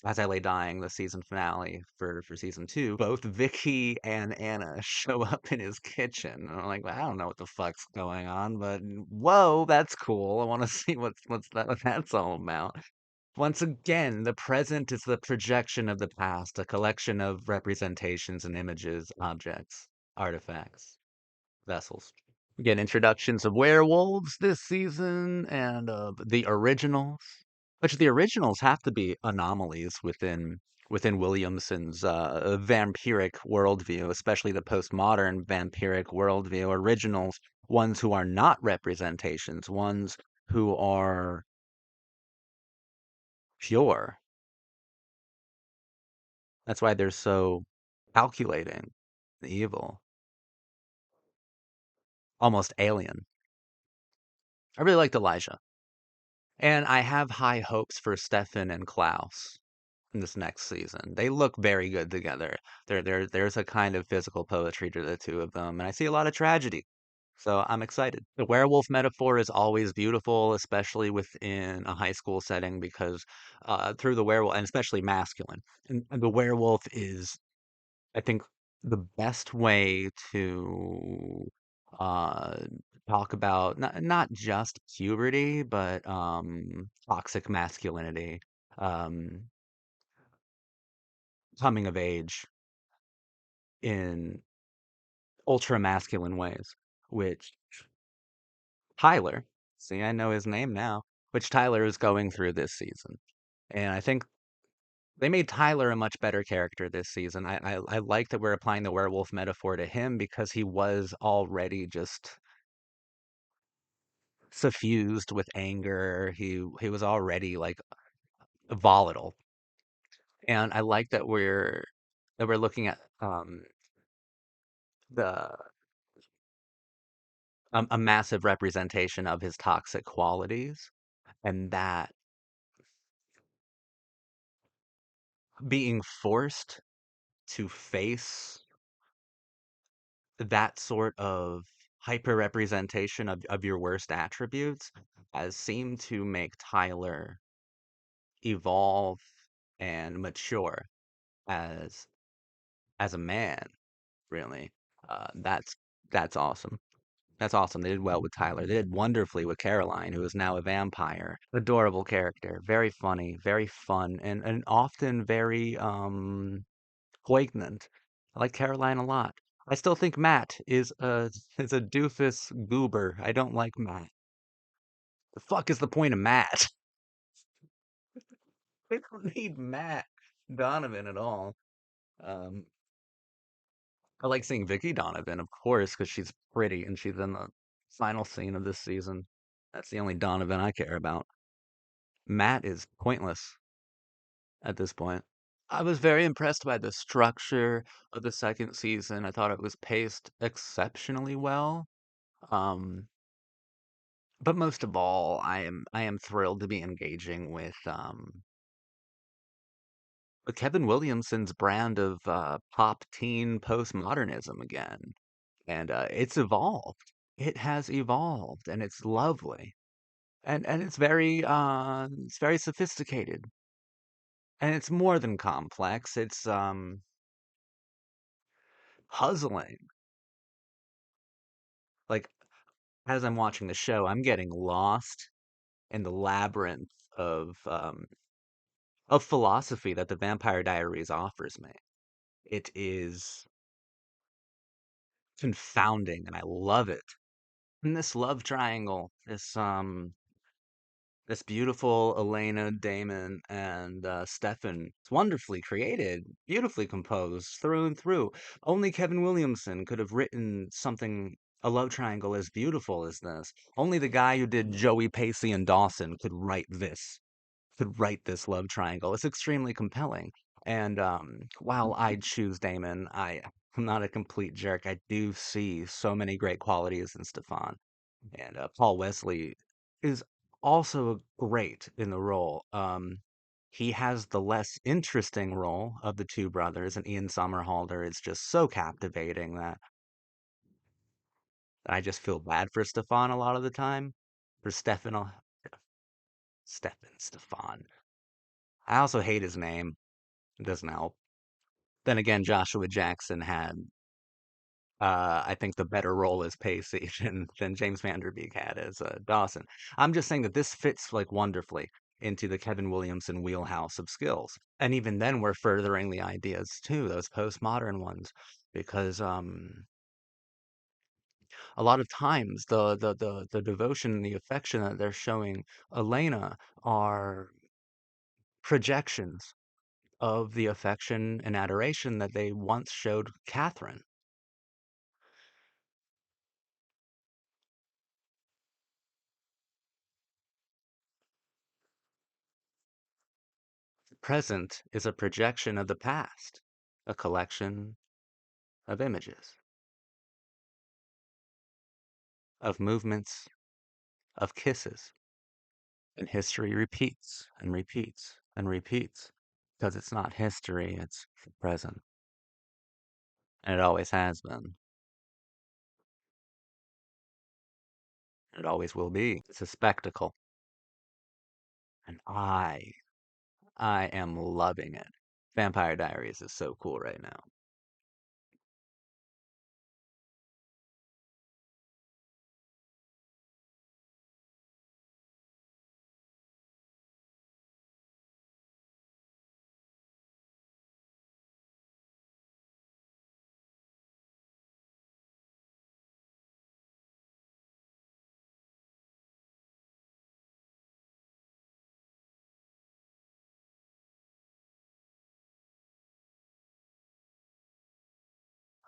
As I Lay Dying, the season finale for season two, both Vicky and Anna show up in his kitchen. And I'm like, well, I don't know what the fuck's going on, but whoa, that's cool. I want to see what that's all about. Once again, the present is the projection of the past, a collection of representations and images, objects, artifacts, vessels. We get introductions of werewolves this season and of the originals, which the originals have to be anomalies within Williamson's vampiric worldview, especially the postmodern vampiric worldview. Originals, ones who are not representations, ones who are pure. That's why they're so calculating, evil, almost alien. I really liked Elijah. And I have high hopes for Stefan and Klaus in this next season. They look very good together. There's a kind of physical poetry to the two of them, and I see a lot of tragedy. So I'm excited. The werewolf metaphor is always beautiful, especially within a high school setting, because through the werewolf, and especially masculine, and the werewolf is I think the best way to uh talk about not just puberty, but toxic masculinity, um coming of age in ultra masculine ways, which Tyler, see, I know his name now, which Tyler is going through this season. And I think they made Tyler a much better character this season. I like that we're applying the werewolf metaphor to him because he was already just suffused with anger. He was already like volatile. And I like that we're looking at the a massive representation of his toxic qualities and that being forced to face that sort of hyper representation of your worst attributes has seemed to make Tyler evolve and mature as as a man, really. That's awesome. That's awesome. They did well with Tyler. They did wonderfully with Caroline, who is now a vampire. Adorable character, very funny, very fun, and often very poignant. I like Caroline a lot. I still think Matt is a doofus goober. I don't like Matt. The fuck is the point of Matt? We don't need Matt Donovan at all. Um, I like seeing Vicky Donovan, of course, because she's pretty and she's in the final scene of this season. That's the only Donovan I care about. Matt is pointless at this point. I was very impressed by the structure of the second season. I thought it was paced exceptionally well. Um, but most of all, I am thrilled to be engaging with Kevin Williamson's brand of pop teen postmodernism again. And it's evolved. It has evolved, and it's lovely, and it's very sophisticated, and it's more than complex. It's puzzling. Like as I'm watching the show, I'm getting lost in the labyrinth of of philosophy that the Vampire Diaries offers me. It is confounding and I love it. And this love triangle, this beautiful Elena, Damon, and Stefan. It's wonderfully created, beautifully composed through and through. Only Kevin Williamson could have written something, a love triangle as beautiful as this. Only the guy who did Joey Pacey and Dawson could write this love triangle. It's extremely compelling. And while I'd choose Damon, I'm not a complete jerk. I do see so many great qualities in Stefan. And Paul Wesley is also great in the role. He has the less interesting role of the two brothers, and Ian Somerhalder is just so captivating that I just feel bad for Stefan a lot of the time. For Stefan. I also hate his name. It doesn't help. Then again, Joshua Jackson had, I think, the better role as Pacey than James Van Der Beek had as Dawson. I'm just saying that this fits like wonderfully into the Kevin Williamson wheelhouse of skills. And even then, we're furthering the ideas too, those postmodern ones, because a lot of times the devotion and the affection that they're showing Elena are projections of the affection and adoration that they once showed Katherine. The present is a projection of the past, a collection of images, of movements, of kisses. And history repeats and repeats and repeats because it's not history, it's the present. And it always has been. And it always will be. It's a spectacle. And I am loving it. Vampire Diaries is so cool right now.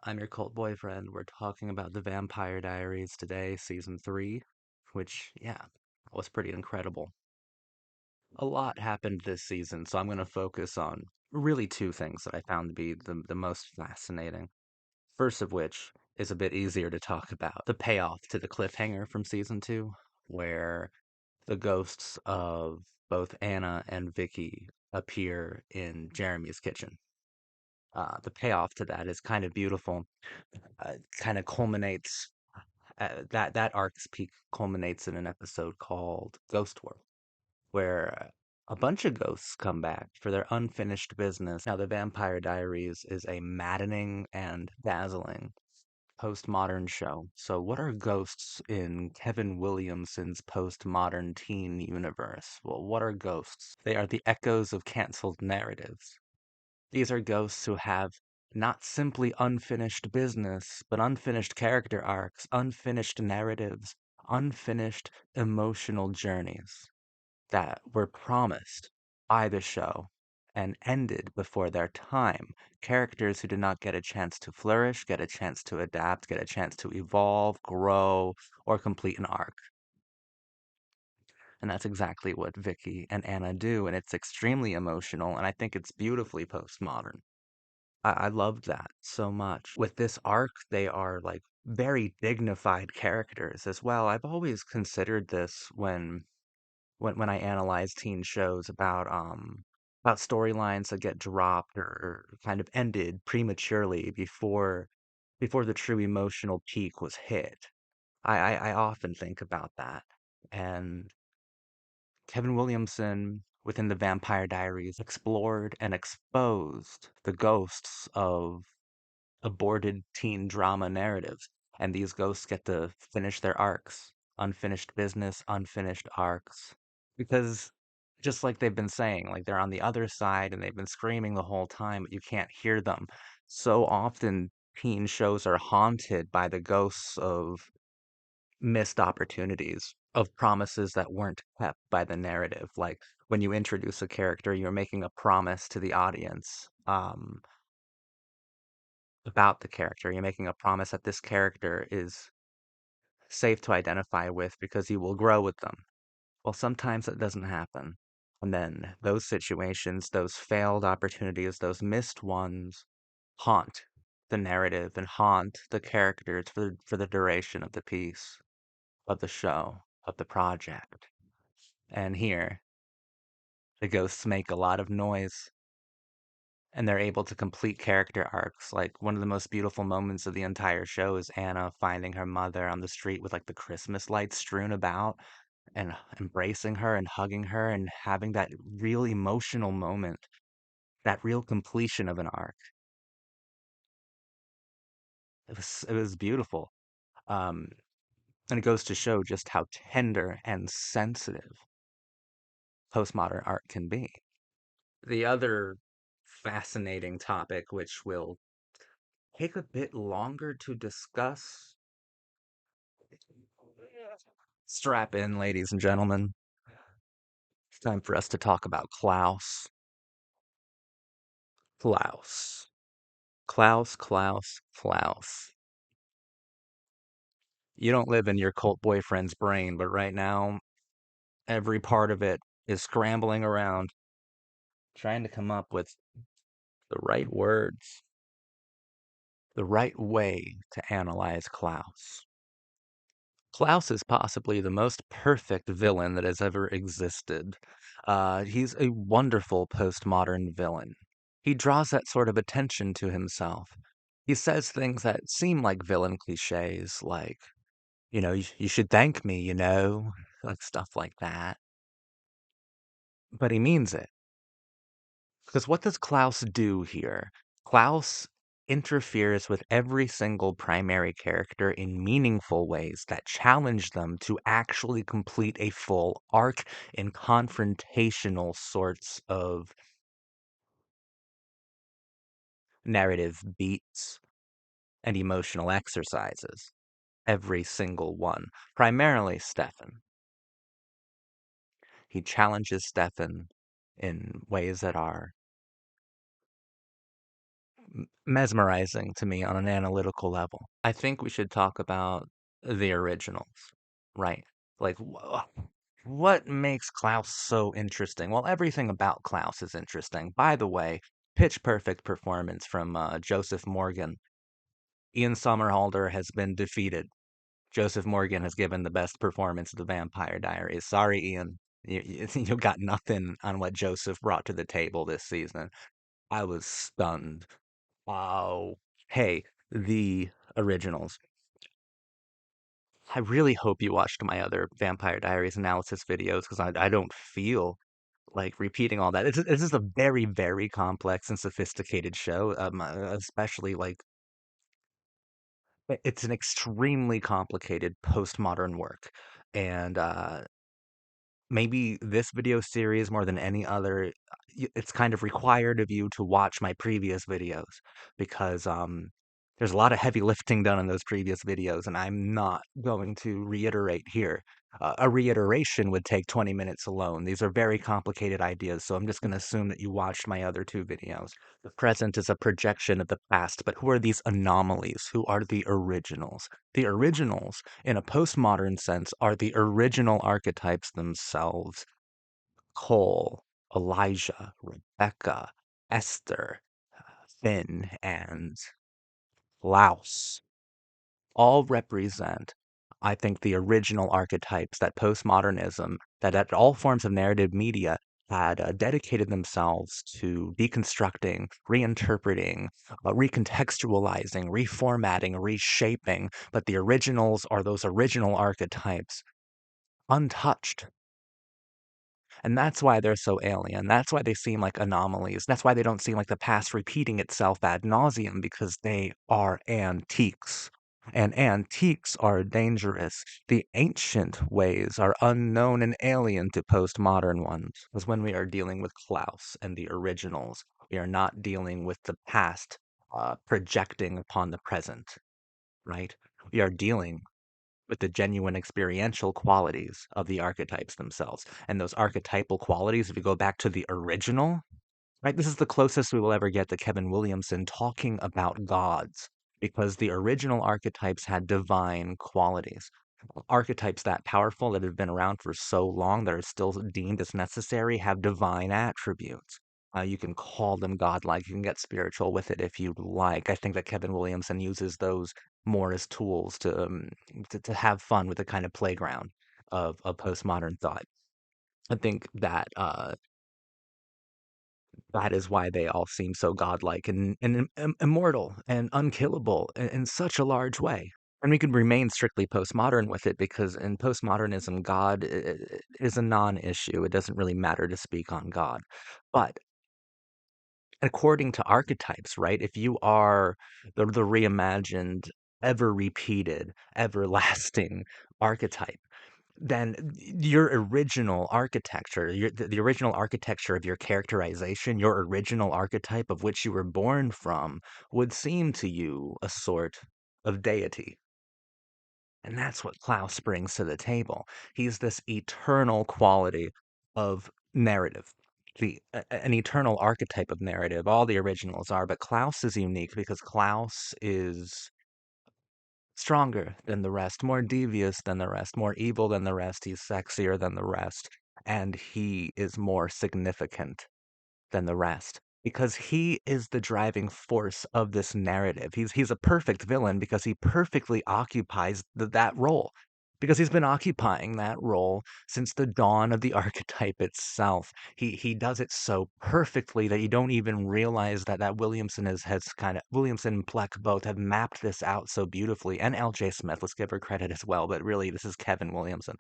I'm your cult boyfriend. We're talking about the Vampire Diaries today, season 3, which, yeah, was pretty incredible. A lot happened this season, so I'm going to focus on really two things that I found to be the most fascinating. First of which is a bit easier to talk about the payoff to the cliffhanger from season 2, where the ghosts of both Anna and Vicky appear in Jeremy's kitchen. The payoff to that is kind of beautiful. Kind of culminates that arc's peak culminates in an episode called Ghost World, where a bunch of ghosts come back for their unfinished business. Now, the Vampire Diaries is a maddening and dazzling postmodern show. So, what are ghosts in Kevin Williamson's postmodern teen universe? Well, what are ghosts? They are the echoes of canceled narratives. These are ghosts who have not simply unfinished business, but unfinished character arcs, unfinished narratives, unfinished emotional journeys that were promised by the show and ended before their time. Characters who did not get a chance to flourish, get a chance to adapt, get a chance to evolve, grow, or complete an arc. And that's exactly what Vicky and Anna do, and it's extremely emotional, and I think it's beautifully postmodern. I loved that so much. With this arc, they are like very dignified characters as well. I've always considered this when I analyze teen shows about storylines that get dropped or kind of ended prematurely before the true emotional peak was hit. I often think about that. And Kevin Williamson within the Vampire Diaries explored and exposed the ghosts of aborted teen drama narratives. And these ghosts get to finish their arcs. Unfinished business, unfinished arcs. Because just like they've been saying, like they're on the other side and they've been screaming the whole time, but you can't hear them. So often, teen shows are haunted by the ghosts of missed opportunities, of promises that weren't kept by the narrative. Like when you introduce a character, you're making a promise to the audience about the character. You're making a promise that this character is safe to identify with because you will grow with them. Well, sometimes that doesn't happen. And then those situations, those failed opportunities, those missed ones haunt the narrative and haunt the characters for the duration of the piece, of the show, of the project. And here, the ghosts make a lot of noise and they're able to complete character arcs. Like one of the most beautiful moments of the entire show is Anna finding her mother on the street with like the Christmas lights strewn about and embracing her and hugging her and having that real emotional moment, that real completion of an arc. It was beautiful. Um, and it goes to show just how tender and sensitive postmodern art can be. The other fascinating topic, which will take a bit longer to discuss. Strap in, ladies and gentlemen. It's time for us to talk about Klaus. Klaus. Klaus, Klaus, Klaus. You don't live in your cult boyfriend's brain, but right now, every part of it is scrambling around, trying to come up with the right words, the right way to analyze Klaus. Klaus is possibly the most perfect villain that has ever existed. He's a wonderful postmodern villain. He draws that sort of attention to himself. He says things that seem like villain cliches, like, you should thank me, like stuff like that. But he means it. Because what does Klaus do here? Klaus interferes with every single primary character in meaningful ways that challenge them to actually complete a full arc in confrontational sorts of narrative beats and emotional exercises. Every single one. Primarily Stefan. He challenges Stefan in ways that are mesmerizing to me on an analytical level. I think we should talk about the originals, right? Like, what makes Klaus so interesting? Well, everything about Klaus is interesting. By the way, pitch perfect performance from Joseph Morgan. Ian Somerhalder has been defeated. Joseph Morgan has given the best performance of the Vampire Diaries. Sorry, Ian. You got nothing on what Joseph brought to the table this season. I was stunned. Oh, hey, the originals. I really hope you watched my other Vampire Diaries analysis videos because I don't feel like repeating all that. This is a very, very complex and sophisticated show, especially like it's an extremely complicated postmodern work. And maybe this video series more than any other, it's kind of required of you to watch my previous videos because there's a lot of heavy lifting done in those previous videos, and I'm not going to reiterate here. A reiteration would take 20 minutes alone. These are very complicated ideas, so I'm just going to assume that you watched my other two videos. The present is a projection of the past, but who are these anomalies? Who are the originals? The originals, in a postmodern sense, are the original archetypes themselves. Cole, Elijah, Rebecca, Esther, Finn, and Laos all represent, I think, the original archetypes that postmodernism, that all forms of narrative media had dedicated themselves to deconstructing, reinterpreting, recontextualizing, reformatting, reshaping. But the originals are those original archetypes untouched. And that's why they're so alien. That's why they seem like anomalies. That's why they don't seem like the past repeating itself ad nauseum because they are antiques. And antiques are dangerous. The ancient ways are unknown and alien to postmodern ones. Because when we are dealing with Klaus and the originals, we are not dealing with the past projecting upon the present, right? We are dealing with the genuine experiential qualities of the archetypes themselves. And those archetypal qualities, if you go back to the original, right, this is the closest we will ever get to Kevin Williamson talking about gods, because the original archetypes had divine qualities. Archetypes that powerful that have been around for so long that are still deemed as necessary have divine attributes. You can call them godlike. You can get spiritual with it if you like. I think that Kevin Williamson uses those more as tools to have fun with the kind of playground of postmodern thought. I think that that is why they all seem so godlike and immortal and unkillable in such a large way. And we could remain strictly postmodern with it because in postmodernism, God is a non issue. It doesn't really matter to speak on God. But according to archetypes, right, if you are the reimagined, ever repeated, everlasting archetype, then your original architecture, the original architecture of your characterization, your original archetype of which you were born from, would seem to you a sort of deity. And that's what Klaus brings to the table. He's this eternal quality of narrative. An eternal archetype of narrative. All the originals are, but Klaus is unique because Klaus is stronger than the rest, more devious than the rest, more evil than the rest. He's sexier than the rest, and he is more significant than the rest because he is the driving force of this narrative. He's a perfect villain because he perfectly occupies that role. Because he's been occupying that role since the dawn of the archetype itself. He does it so perfectly that you don't even realize that Williamson has kind of Williamson and Pleck both have mapped this out so beautifully, and L.J. Smith. Let's give her credit as well. But really, this is Kevin Williamson.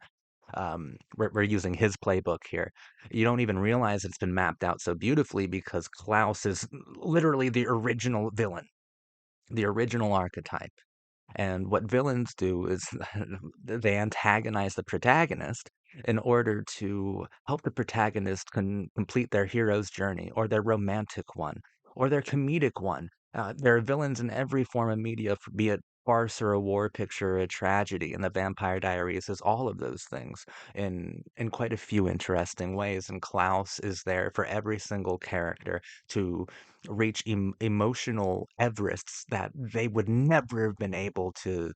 We're using his playbook here. You don't even realize it's been mapped out so beautifully because Klaus is literally the original villain, the original archetype. And what villains do is they antagonize the protagonist in order to help the protagonist complete their hero's journey or their romantic one or their comedic one. There are villains in every form of media, be it farce or a war picture or a tragedy, and the Vampire Diaries is all of those things in quite a few interesting ways. And Klaus is there for every single character to reach emotional Everests that they would never have been able to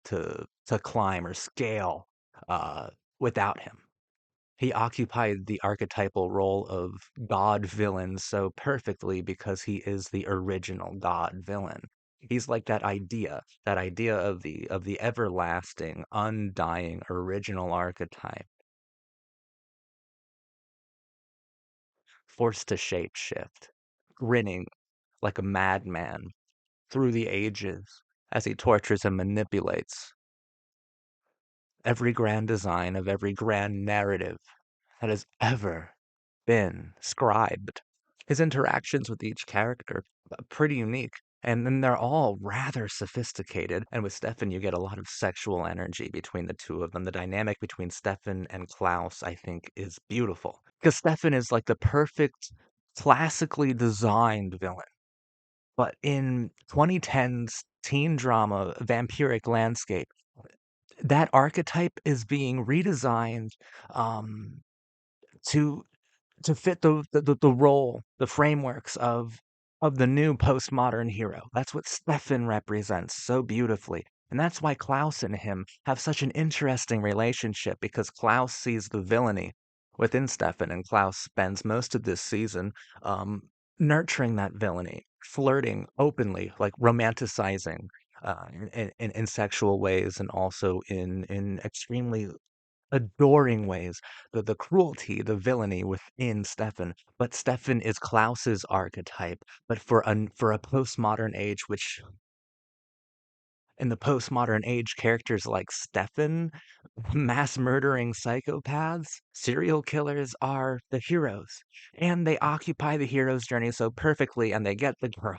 climb or scale uh, without him. He occupied the archetypal role of God villain so perfectly because he is the original God villain. He's like that idea of the everlasting, undying, original archetype, forced to shapeshift, grinning like a madman through the ages as he tortures and manipulates every grand design of every grand narrative that has ever been scribed. His interactions with each character are pretty unique. And then they're all rather sophisticated. And with Stefan, you get a lot of sexual energy between the two of them. The dynamic between Stefan and Klaus, I think, is beautiful. Because Stefan is like the perfect, classically designed villain. But in 2010's teen drama Vampiric Landscape, that archetype is being redesigned um, to to fit the role, the frameworks of the new postmodern hero. That's what Stefan represents so beautifully. And that's why Klaus and him have such an interesting relationship because Klaus sees the villainy within Stefan, and Klaus spends most of this season um, nurturing that villainy, flirting openly, like romanticizing in sexual ways and also in extremely adoring ways, the cruelty, the villainy within Stefan. But Stefan is Klaus's archetype, but for a postmodern age, which in the postmodern age, characters like Stefan, mass murdering psychopaths, serial killers are the heroes. And they occupy the hero's journey so perfectly and they get the girl.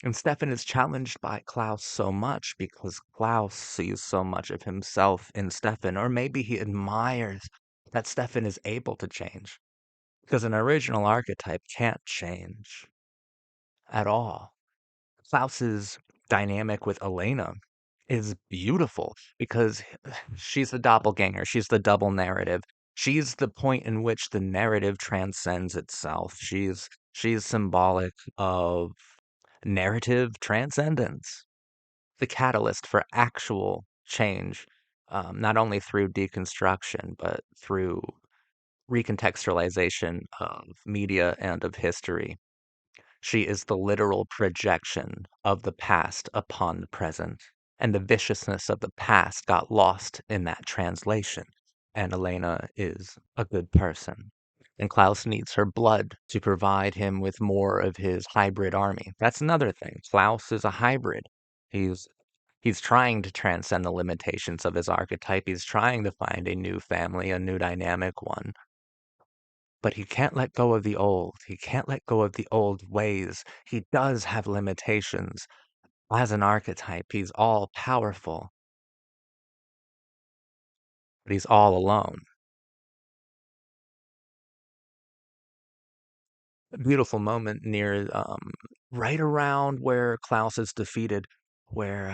And Stefan is challenged by Klaus so much because Klaus sees so much of himself in Stefan, or maybe he admires that Stefan is able to change because an original archetype can't change at all. Klaus's dynamic with Elena is beautiful because she's the doppelganger, she's the double narrative. She's the point in which the narrative transcends itself. She's symbolic of narrative transcendence, the catalyst for actual change, not only through deconstruction, but through recontextualization of media and of history. She is the literal projection of the past upon the present, and the viciousness of the past got lost in that translation. And Elena is a good person. And Klaus needs her blood to provide him with more of his hybrid army. That's another thing. Klaus is a hybrid. He's he's trying to transcend the limitations of his archetype. He's trying to find a new family, a new dynamic one. But he can't let go of the old. He can't let go of the old ways. He does have limitations. As an archetype, he's all powerful, but he's all alone. A beautiful moment near, right around where Klaus is defeated, where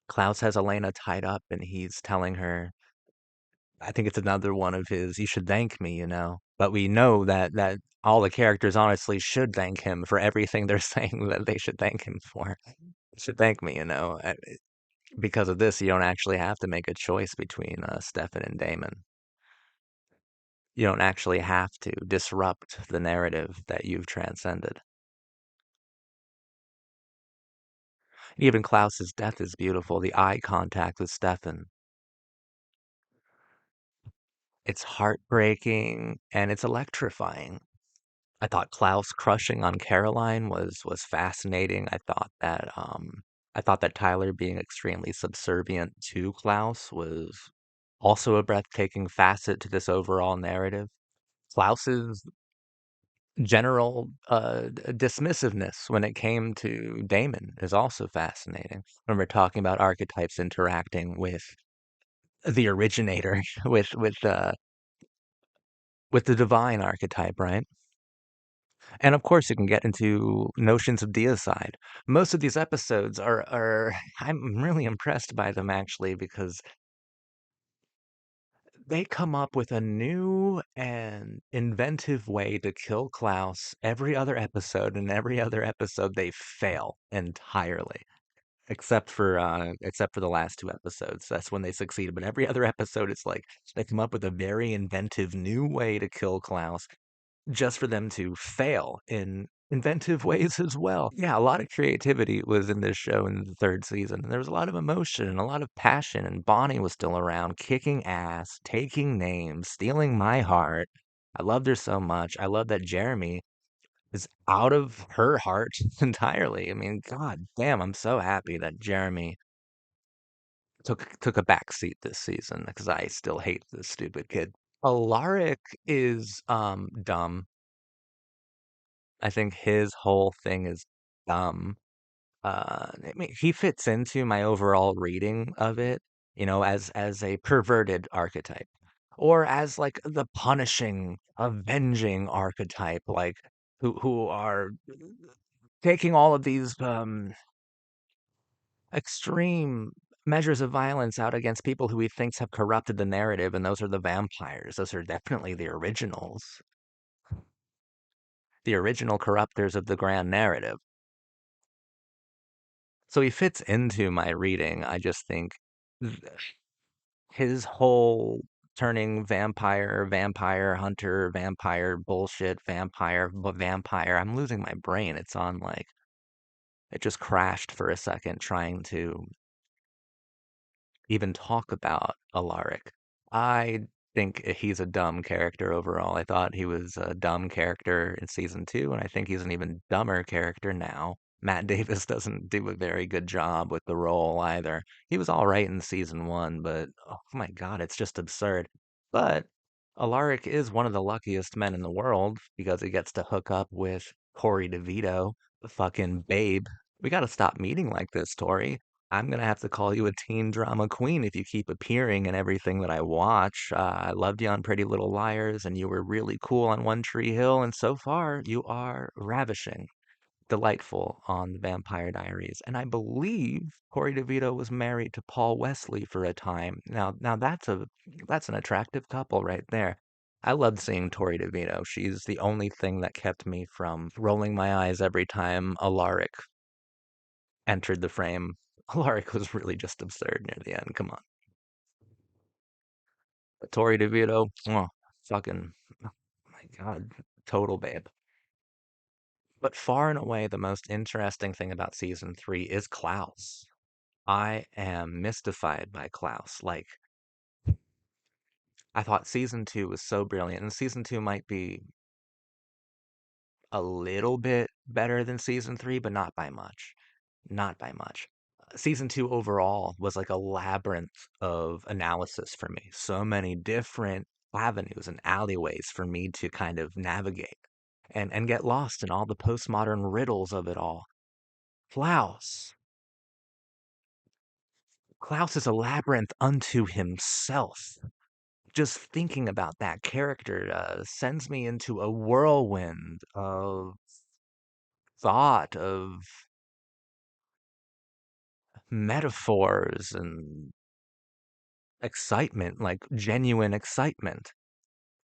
Klaus has Elena tied up and he's telling her, I think it's another one of his, you should thank me, you know. But we know that all the characters honestly should thank him for everything they're saying that they should thank him for. Should thank me, you know. Because of this, you don't actually have to make a choice between Stefan and Damon. You don't actually have to disrupt the narrative that you've transcended. Even Klaus's death is beautiful. The eye contact with Stefan. It's heartbreaking and it's electrifying. I thought Klaus crushing on Caroline was fascinating. I thought that Tyler being extremely subservient to Klaus was also a breathtaking facet to this overall narrative. Klaus's general dismissiveness when it came to Damon is also fascinating. When we're talking about archetypes interacting with the originator, with the divine archetype, right? And of course, you can get into notions of deicide. Most of these episodes are I'm really impressed by them actually because they come up with a new and inventive way to kill Klaus every other episode, and every other episode they fail entirely. Except for the last two episodes. That's when they succeeded. But every other episode it's like they come up with a very inventive new way to kill Klaus just for them to fail in inventive ways as well. Yeah, a lot of creativity was in this show in the third season. There was a lot of emotion and a lot of passion, and Bonnie was still around, kicking ass, taking names, stealing my heart. I loved her so much. I love that Jeremy is out of her heart entirely. I mean, god damn, I'm so happy that Jeremy took a back seat this season because I still hate this stupid kid. Alaric is dumb. I think his whole thing is dumb. I mean, he fits into my overall reading of it, as a perverted archetype, or as like the punishing, avenging archetype, like who are taking all of these extreme measures of violence out against people who he thinks have corrupted the narrative, and those are the vampires. Those are definitely the original corruptors of the grand narrative. So he fits into my reading. I just think th- his whole turning vampire hunter, vampire bullshit, vampire. I'm losing my brain. It just crashed for a second trying to even talk about Alaric. I think he's a dumb character overall. I thought he was a dumb character in season two, and I think he's an even dumber character now. Matt Davis doesn't do a very good job with the role either. He was all right in season one, but oh my God, it's just absurd. But Alaric is one of the luckiest men in the world because he gets to hook up with Corey DeVito, Fucking babe. We gotta stop meeting like this, Tori. I'm gonna have to call you a teen drama queen if you keep appearing in everything that I watch. I loved you on Pretty Little Liars, and you were really cool on One Tree Hill, and so far you are ravishing, delightful on Vampire Diaries. And I believe Corey DeVito was married to Paul Wesley for a time. Now that's an attractive couple right there. I loved seeing Tori DeVito. She's the only thing that kept me from rolling my eyes every time Alaric entered the frame. Alaric was really just absurd near the end. Come on. But Tori DeVito, oh, fucking, oh my God, total babe. But far and away, the most interesting thing about season three is Klaus. I am mystified by Klaus. Like, I thought season two was so brilliant, and season two might be a little bit better than season three, but not by much. Not by much. Season two overall was like a labyrinth of analysis for me. So many different avenues and alleyways for me to kind of navigate and get lost in all the postmodern riddles of it all. Klaus. Klaus is a labyrinth unto himself. Just thinking about that character sends me into a whirlwind of thought, of metaphors and excitement, like genuine excitement.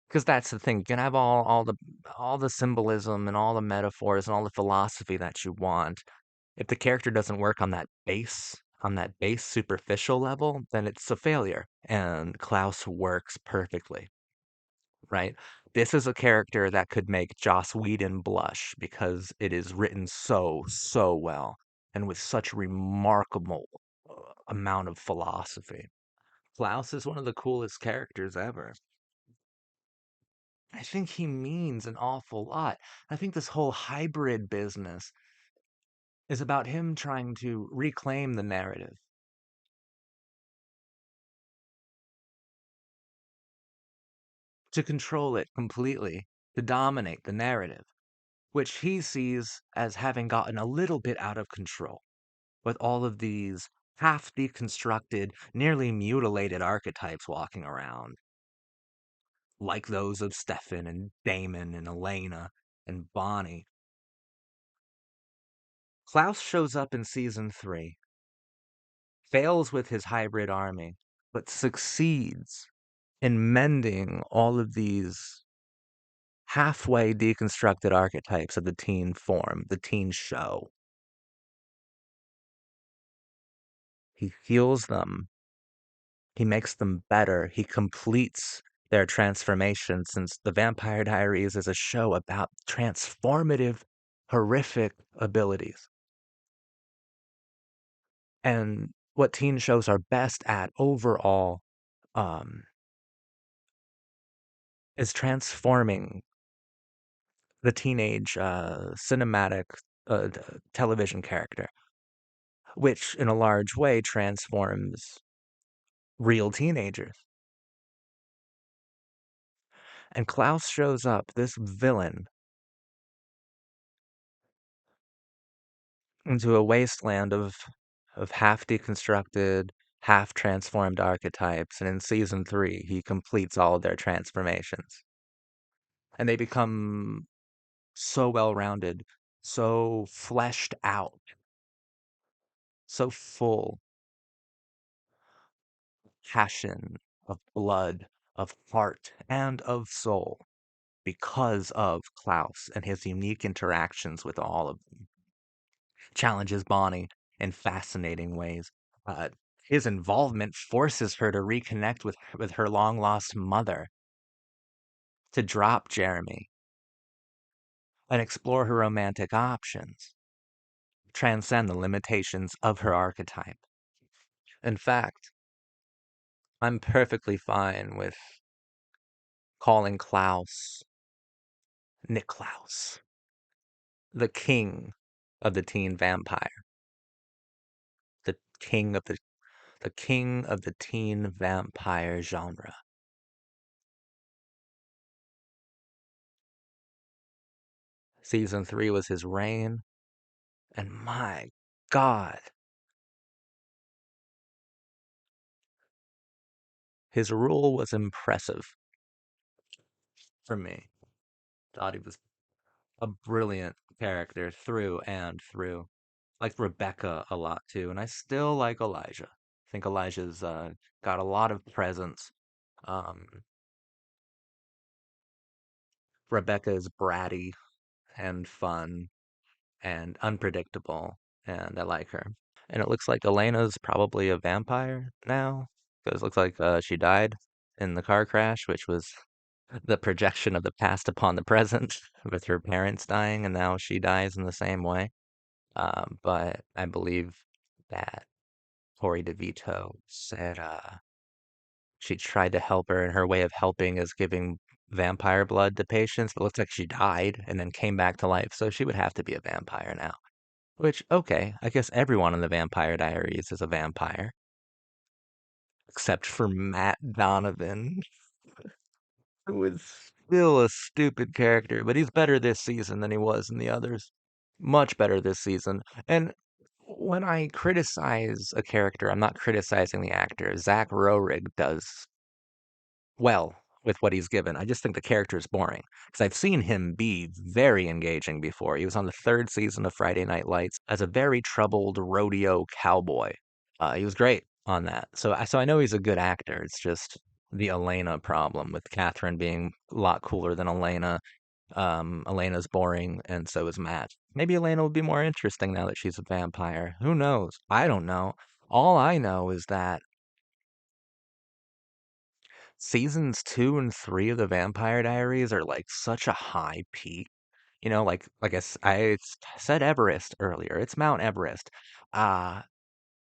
Because that's the thing. You can have all the symbolism and all the metaphors and all the philosophy that you want. If the character doesn't work on that base superficial level, then it's a failure. And Klaus works perfectly, right? This is a character that could make Joss Whedon blush because it is written so, so well and with such remarkable amount of philosophy. Klaus is one of the coolest characters ever. I think he means an awful lot. I think this whole hybrid business is about him trying to reclaim the narrative, to control it completely, to dominate the narrative, which he sees as having gotten a little bit out of control with all of these half deconstructed, nearly mutilated archetypes walking around, like those of Stefan and Damon and Elena and Bonnie. Klaus shows up in season 3, fails with his hybrid army, but succeeds in mending all of these halfway deconstructed archetypes of the teen form, the teen show. He heals them, he makes them better, he completes their transformation, since The Vampire Diaries is a show about transformative, horrific abilities. And what teen shows are best at overall um, is transforming the teenage cinematic television character, which in a large way transforms real teenagers. And Klaus shows up, this villain, into a wasteland of half deconstructed, half transformed archetypes, and in season 3 he completes all of their transformations. And they become so well rounded, so fleshed out, so full passion, of blood, of heart, and of soul because of Klaus and his unique interactions with all of them. Challenges Bonnie in fascinating ways. Uh, his involvement forces her to reconnect with her long lost mother, to drop Jeremy and explore her romantic options, transcend the limitations of her archetype. In fact, I'm perfectly fine with calling Klaus Nick Klaus, the king of the teen vampire, the king of the teen vampire genre. Season 3 was his reign. And my God, his rule was impressive for me. Thought he was a brilliant character through and through. Like Rebecca a lot too, and I still like Elijah. I think Elijah's got a lot of presence. Um, Rebecca is bratty and fun and unpredictable, and I like her. And it looks like Elena's probably a vampire now, because it looks like she died in the car crash, which was the projection of the past upon the present, with her parents dying, and now she dies in the same way. But I believe that Corey DeVito said she tried to help her, and her way of helping is giving vampire blood to patients. But it looks like she died and then came back to life, so she would have to be a vampire now. Which, okay, I guess everyone in the Vampire Diaries is a vampire, except for Matt Donovan, who is still a stupid character, but he's better this season than he was in the others. Much better this season. And when I criticize a character, I'm not criticizing the actor. Zach Rohrig does well with what he's given. I just think the character is boring because I've seen him be very engaging before. He was on the third season of Friday Night Lights as a very troubled rodeo cowboy. He was great on that. So I know he's a good actor. It's just the Elena problem with Katherine being a lot cooler than Elena. Elena's boring, and so is Matt. Maybe Elena will be more interesting now that she's a vampire. Who knows? I don't know. All I know is that seasons 2 and 3 of the Vampire Diaries are like such a high peak. You know, I said Everest earlier. It's Mount Everest. Uh,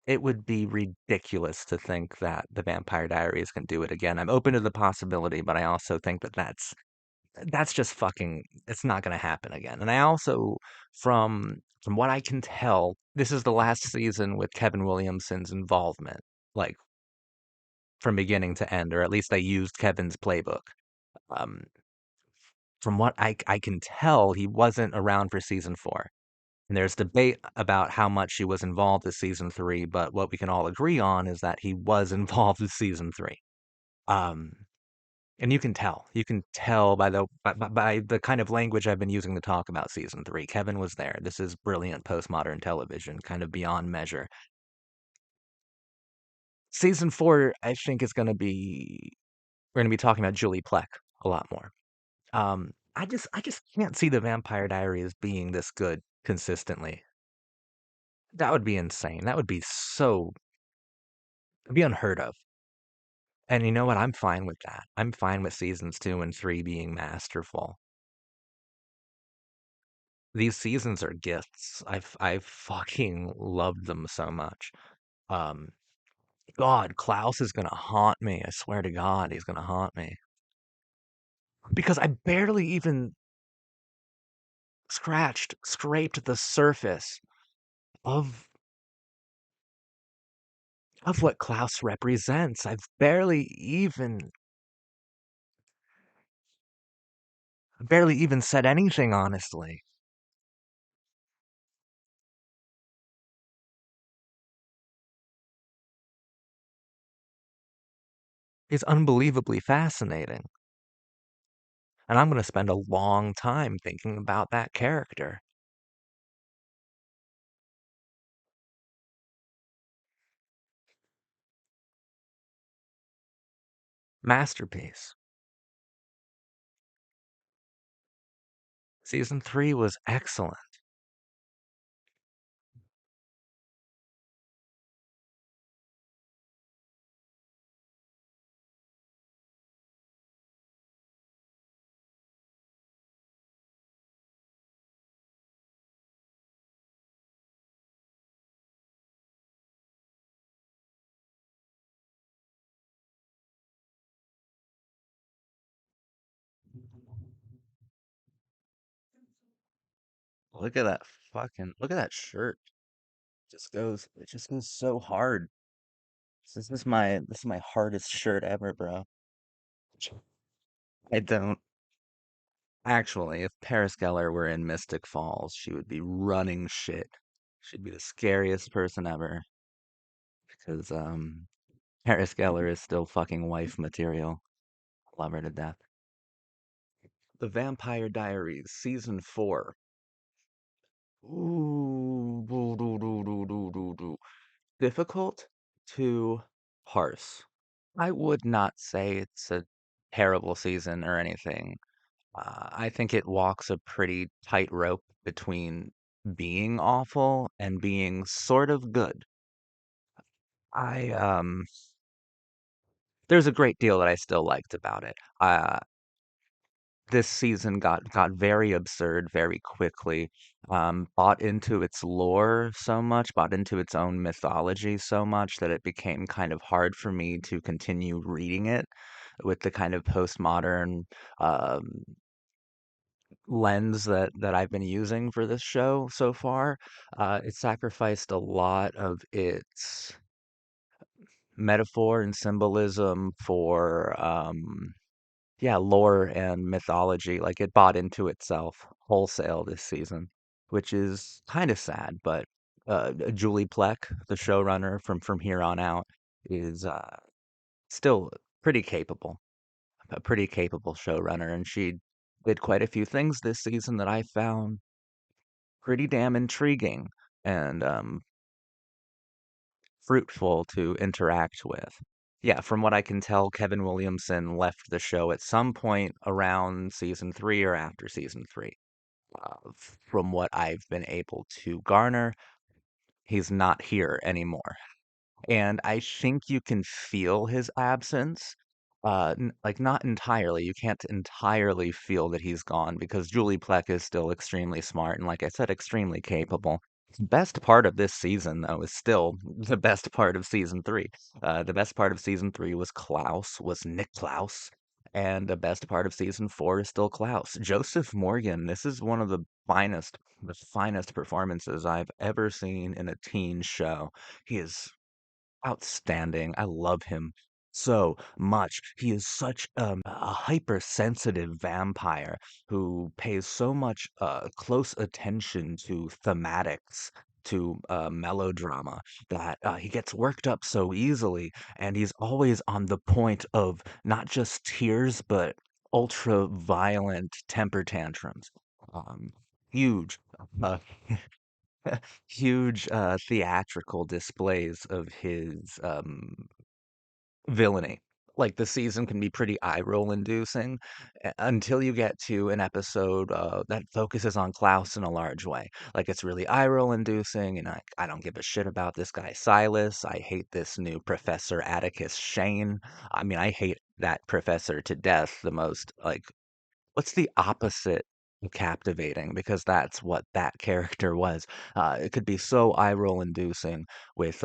it would be ridiculous to think that the Vampire Diaries can do it again. I'm open to the possibility, but I also think that that's just fucking. It's not going to happen again. And I also, from what I can tell, this is the last season with Kevin Williamson's involvement. Like from beginning to end, or at least they used Kevin's playbook. Um, from what I can tell, he wasn't around for season 4. And there's debate about how much he was involved with season 3, but what we can all agree on is that he was involved with season 3. Um, and you can tell by by the kind of language I've been using to talk about season 3. Kevin was there. This is brilliant postmodern television, kind of beyond measure. Season 4, I think is going to be we're going to be talking about Julie Plec a lot more. I just can't see the Vampire Diaries being this good consistently. That would be insane. That would be so it'd be unheard of. And you know what? I'm fine with that. I'm fine with seasons 2 and 3 being masterful. These seasons are gifts. I've fucking loved them so much. Um, God, Klaus is gonna haunt me. I swear to God, he's gonna haunt me because I barely even scraped the surface of what Klaus represents. I've barely even said anything, honestly. He's unbelievably fascinating. And I'm going to spend a long time thinking about that character. Masterpiece. Season 3 was excellent. Look at that shirt. It just goes so hard. This is my hardest shirt ever, bro. I don't. Actually, if Paris Geller were in Mystic Falls, she would be running shit. She'd be the scariest person ever because Paris Geller is still fucking wife material. Love her to death. The Vampire Diaries, season 4. Ooh, difficult to parse. I would not say it's a terrible season or anything. I think it walks a pretty tight rope between being awful and being sort of good. I There's a great deal that I still liked about it. This season got very absurd very quickly. Bought into its lore so much, bought into its own mythology so much that it became kind of hard for me to continue reading it with the kind of postmodern um, lens that I've been using for this show so far. It sacrificed a lot of its metaphor and symbolism for yeah, lore and mythology. Like it bought into itself wholesale this season, which is kind of sad. But Julie Plec, the showrunner from here on out, is still pretty capable, a pretty capable showrunner, and she did quite a few things this season that I found pretty damn intriguing and fruitful to interact with. Yeah, from what I can tell, Kevin Williamson left the show at some point around season 3 or after season 3. From what I've been able to garner, he's not here anymore. And I think you can feel his absence. Like not entirely. You can't entirely feel that he's gone because Julie Plec is still extremely smart and, like I said, extremely capable. Best part of this season, though, is still the best part of season 3. The best part of season 3 was Nick Klaus, and the best part of season 4 is still Klaus. Joseph Morgan, this is one of the finest performances I've ever seen in a teen show. He is outstanding. I love him so much. He is such a hypersensitive vampire who pays so much close attention to thematics, to melodrama, that he gets worked up so easily, and he's always on the point of not just tears, but ultra violent temper tantrums. Um, Huge. Uh, Huge theatrical displays of his villainy. Like the season can be pretty eye roll inducing until you get to an episode that focuses on Klaus in a large way. Like it's really eye roll inducing, and I don't give a shit about this guy Silas. I hate this new Professor Atticus Shane. I mean, I hate that professor to death. The most like what's the opposite of captivating? Because that's what that character was. It could be so eye roll inducing with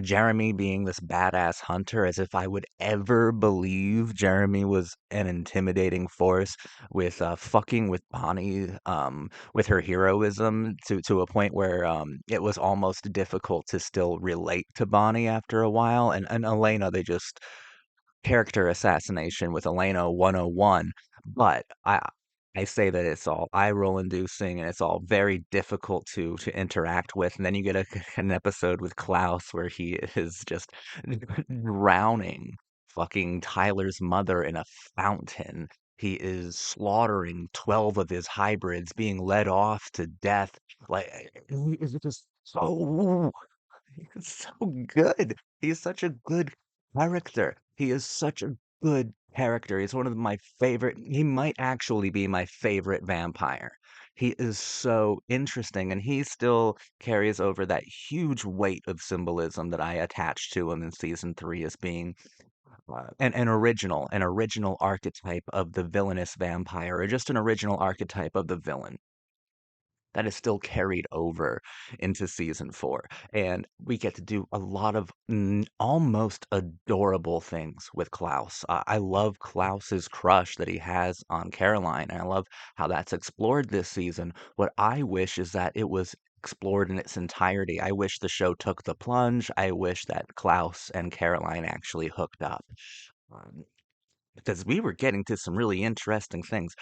Jeremy being this badass hunter, as if I would ever believe Jeremy was an intimidating force, with fucking with Bonnie with her heroism to a point where it was almost difficult to still relate to Bonnie after a while. And Elena, they just character assassination with Elena 101, but I say that it's all eye roll inducing and it's all very difficult to interact with. And then you get an episode with Klaus where he is just drowning fucking Tyler's mother in a fountain. He is slaughtering 12 of his hybrids, being led off to death. Like, he is just so He's so good. He's such a good character. He is such a good character. He's one of my favorite. He might actually be my favorite vampire. He is so interesting, and he still carries over that huge weight of symbolism that I attached to him in season 3 as being an original archetype of the villainous vampire, or just an original archetype of the villain that is still carried over into season 4. And we get to do a lot of almost adorable things with Klaus. I love Klaus's crush that he has on Caroline, and I love how that's explored this season. What I wish is that it was explored in its entirety. I wish the show took the plunge. I wish that Klaus and Caroline actually hooked up. Um, because we were getting to some really interesting things.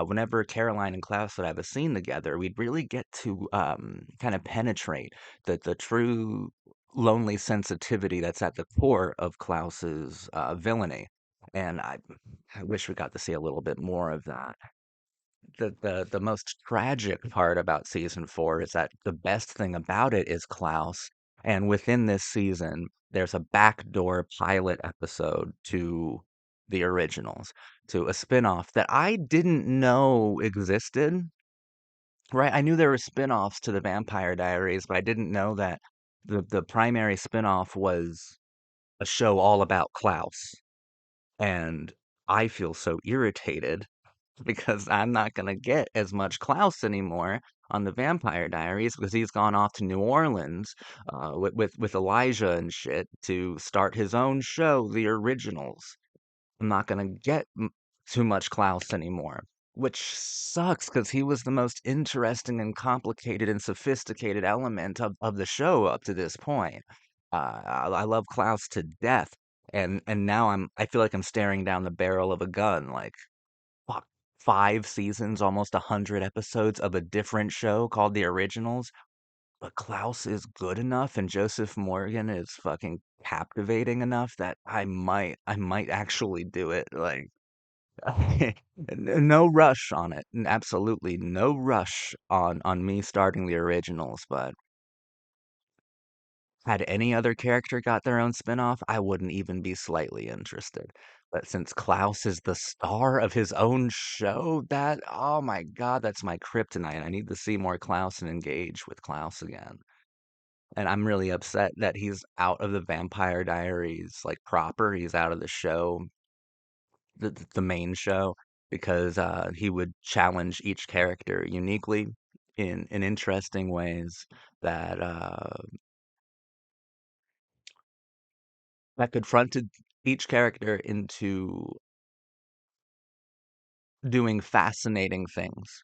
Whenever Caroline and Klaus would have a scene together, we'd really get to kind of penetrate the true lonely sensitivity that's at the core of Klaus's villainy. And I wish we got to see a little bit more of that. The most tragic part about season 4 is that the best thing about it is Klaus. And within this season, there's a backdoor pilot episode to the originals, to a spin-off that I didn't know existed. Right? I knew there were spin-offs to the Vampire Diaries, but I didn't know that the primary spin-off was a show all about Klaus. And I feel so irritated because I'm not gonna get as much Klaus anymore on the Vampire Diaries because he's gone off to New Orleans with Elijah and shit to start his own show, The Originals. I'm not gonna get too much Klaus anymore, which sucks because he was the most interesting and complicated and sophisticated element of the show up to this point. I love Klaus to death, and now I feel like I'm staring down the barrel of a gun, like fuck, 5 seasons, almost 100 episodes of a different show called The Originals. But Klaus is good enough and Joseph Morgan is fucking captivating enough that I might actually do it. Like, no rush on it. Absolutely no rush on me starting The Originals, but had any other character got their own spinoff, I wouldn't even be slightly interested. But since Klaus is the star of his own show, that, oh my God, that's my kryptonite. I need to see more Klaus and engage with Klaus again. And I'm really upset that he's out of the Vampire Diaries, like proper. He's out of the show, the main show, because he would challenge each character uniquely in interesting ways that that confronted each character into doing fascinating things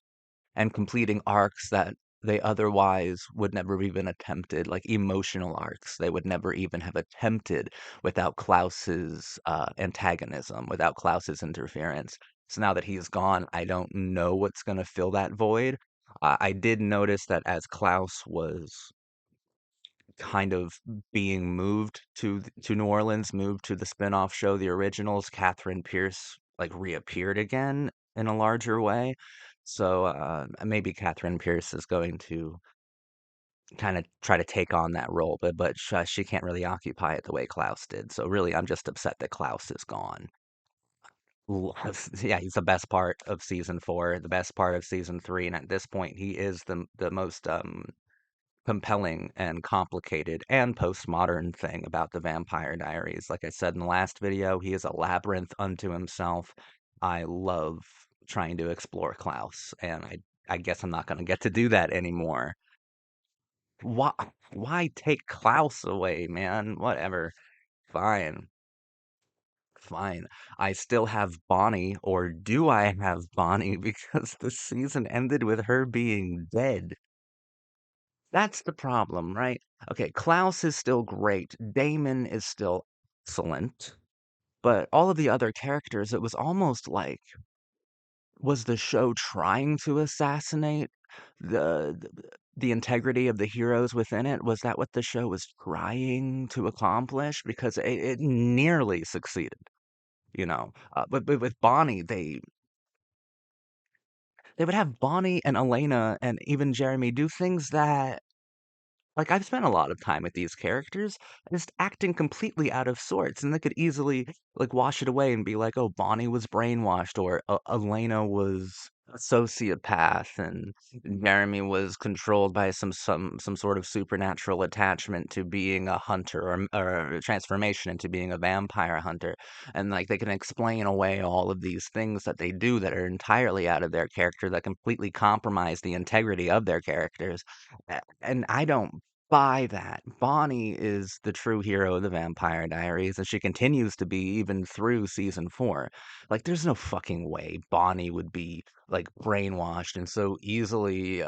and completing arcs that they otherwise would never even attempted, like emotional arcs they would never even have attempted without Klaus's antagonism, without Klaus's interference. So now that he's gone, I don't know what's going to fill that void. I did notice that as Klaus was kind of being moved to New Orleans, moved to the spin-off show, The Originals, Catherine Pierce like reappeared again in a larger way. So maybe Catherine Pierce is going to kind of try to take on that role, but she can't really occupy it the way Klaus did. So really, I'm just upset that Klaus is gone. Yeah, he's the best part of season 4, the best part of season 3, and at this point, he is the most compelling and complicated and postmodern thing about the Vampire Diaries. Like I said in the last video, he is a labyrinth unto himself. I love trying to explore Klaus, and I guess I'm not going to get to do that anymore. Why why take Klaus away, man? Whatever. Fine. Fine. I still have Bonnie, or do I have Bonnie? Because the season ended with her being dead. That's the problem, right? Okay, Klaus is still great. Damon is still excellent. But all of the other characters, it was almost like, was the show trying to assassinate the integrity of the heroes within it? Was that what the show was trying to accomplish? Because it nearly succeeded, you know. But with Bonnie, they would have Bonnie and Elena and even Jeremy do things that like, I've spent a lot of time with these characters just acting completely out of sorts, and they could easily, like, wash it away and be like, "Oh, Bonnie was brainwashed," or Elena was a sociopath, and Jeremy was controlled by some sort of supernatural attachment to being a hunter or transformation into being a vampire hunter. And, like, they can explain away all of these things that they do that are entirely out of their character, that completely compromise the integrity of their characters. And I don't buy that. Bonnie is the true hero of the Vampire Diaries, and she continues to be even through season 4. Like, there's no fucking way Bonnie would be like brainwashed and so easily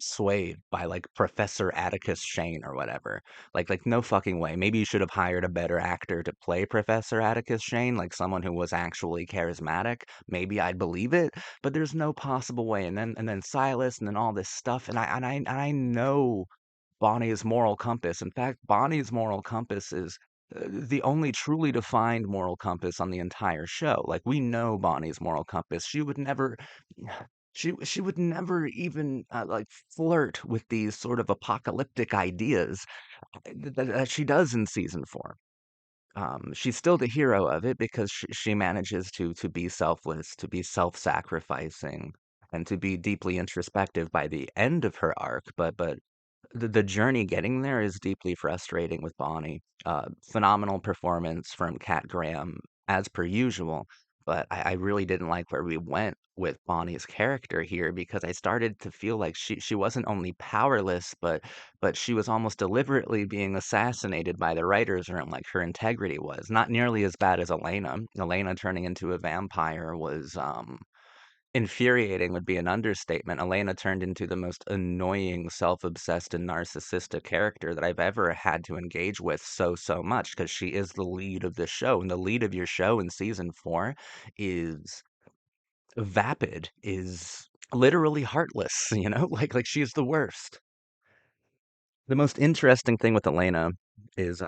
swayed by like Professor Atticus Shane or whatever. Like no fucking way. Maybe you should have hired a better actor to play Professor Atticus Shane, like someone who was actually charismatic. Maybe I'd believe it, but there's no possible way. And then Silas and then all this stuff, and I know Bonnie's moral compass. In fact, Bonnie's moral compass is the only truly defined moral compass on the entire show. Like, we know Bonnie's moral compass. She would never she would never even like flirt with these sort of apocalyptic ideas that she does in season 4. She's still the hero of it because she manages to be selfless, to be self-sacrificing, and to be deeply introspective by the end of her arc. But the journey getting there is deeply frustrating with Bonnie. Phenomenal performance from Kat Graham, as per usual, but I really didn't like where we went with Bonnie's character here because I started to feel like she wasn't only powerless, but she was almost deliberately being assassinated by the writers' room, like her integrity was. Not nearly as bad as Elena. Elena turning into a vampire was infuriating would be an understatement. Elena turned into the most annoying, self-obsessed, and narcissistic character that I've ever had to engage with so much because she is the lead of the show. And the lead of your show in season 4 is vapid, is literally heartless, like she's the worst. The most interesting thing with Elena is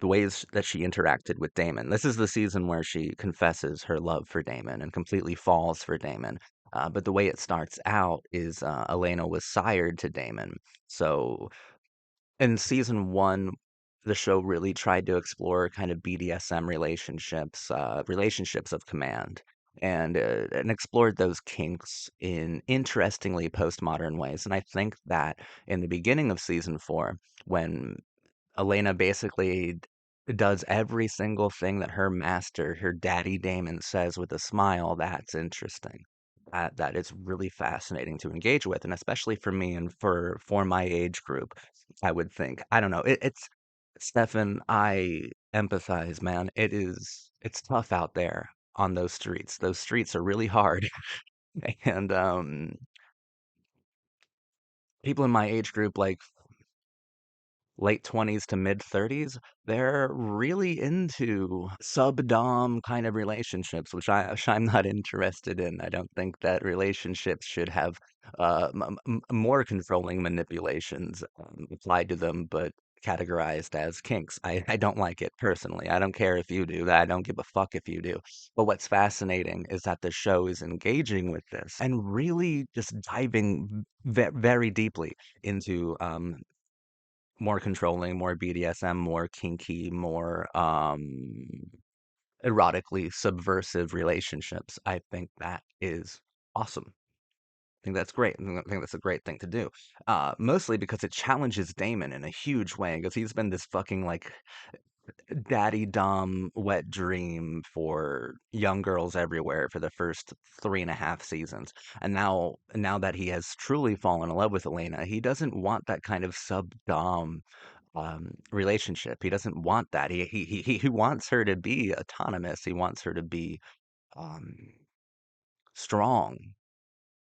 the ways that she interacted with Damon. This is the season where she confesses her love for Damon and completely falls for Damon. But the way it starts out is Elena was sired to Damon. So in season 1, the show really tried to explore kind of BDSM relationships, relationships of command, and explored those kinks in interestingly postmodern ways. And I think that in the beginning of season 4, when Elena basically does every single thing that her master, her daddy Damon, says with a smile, that's interesting. That is really fascinating to engage with, and especially for me and for my age group, I would think. I don't know. It's Stefan, I empathize, man. It's tough out there on those streets. Those streets are really hard, and people in my age group, like late 20s to mid 30s, they're really into sub-dom kind of relationships, which I'm not interested in. I don't think that relationships should have more controlling manipulations applied to them, but categorized as kinks. I don't like it personally. I don't care if you do. I don't give a fuck if you do. But what's fascinating is that the show is engaging with this and really just diving very deeply into more controlling, more BDSM, more kinky, more erotically subversive relationships. I think that is awesome. I think that's great. I think that's a great thing to do. Mostly because it challenges Damon in a huge way because he's been this fucking like daddy dom wet dream for young girls everywhere for the first 3.5 seasons. And now that he has truly fallen in love with Elena, he doesn't want that kind of sub dom relationship. He doesn't want that. He wants her to be autonomous. He wants her to be um strong.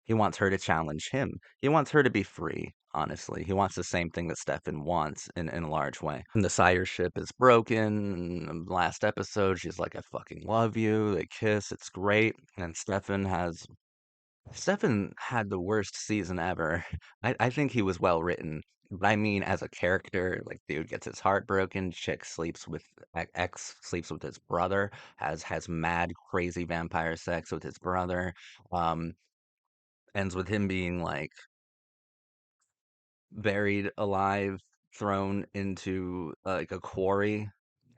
He wants her to challenge him. He wants her to be free, honestly. He wants the same thing that Stefan wants in a large way. And the sireship is broken. In the last episode, she's like, I fucking love you. They kiss. It's great. And Stefan had the worst season ever. I think he was well written. But I mean, as a character, like, dude gets his heart broken, chick sleeps with ex sleeps with his brother, has mad crazy vampire sex with his brother. Um, ends with him being like buried alive, thrown into like a quarry.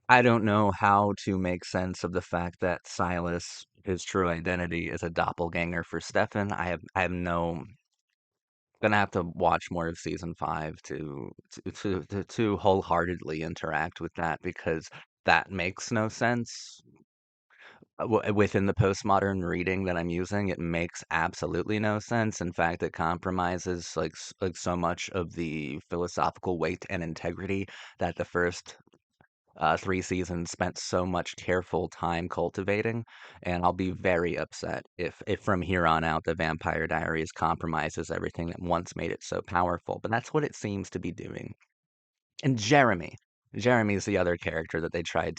I don't know how to make sense of the fact that Silas, his true identity, is a doppelganger for Stefan. I have no gonna have to watch more of season 5 to wholeheartedly interact with that because that makes no sense. within the postmodern reading that I'm using, it makes absolutely no sense. In fact, it compromises like so much of the philosophical weight and integrity that the first three seasons spent so much careful time cultivating. And I'll be very upset if from here on out the Vampire Diaries compromises everything that once made it so powerful. But that's what it seems to be doing. And Jeremy is the other character that it tried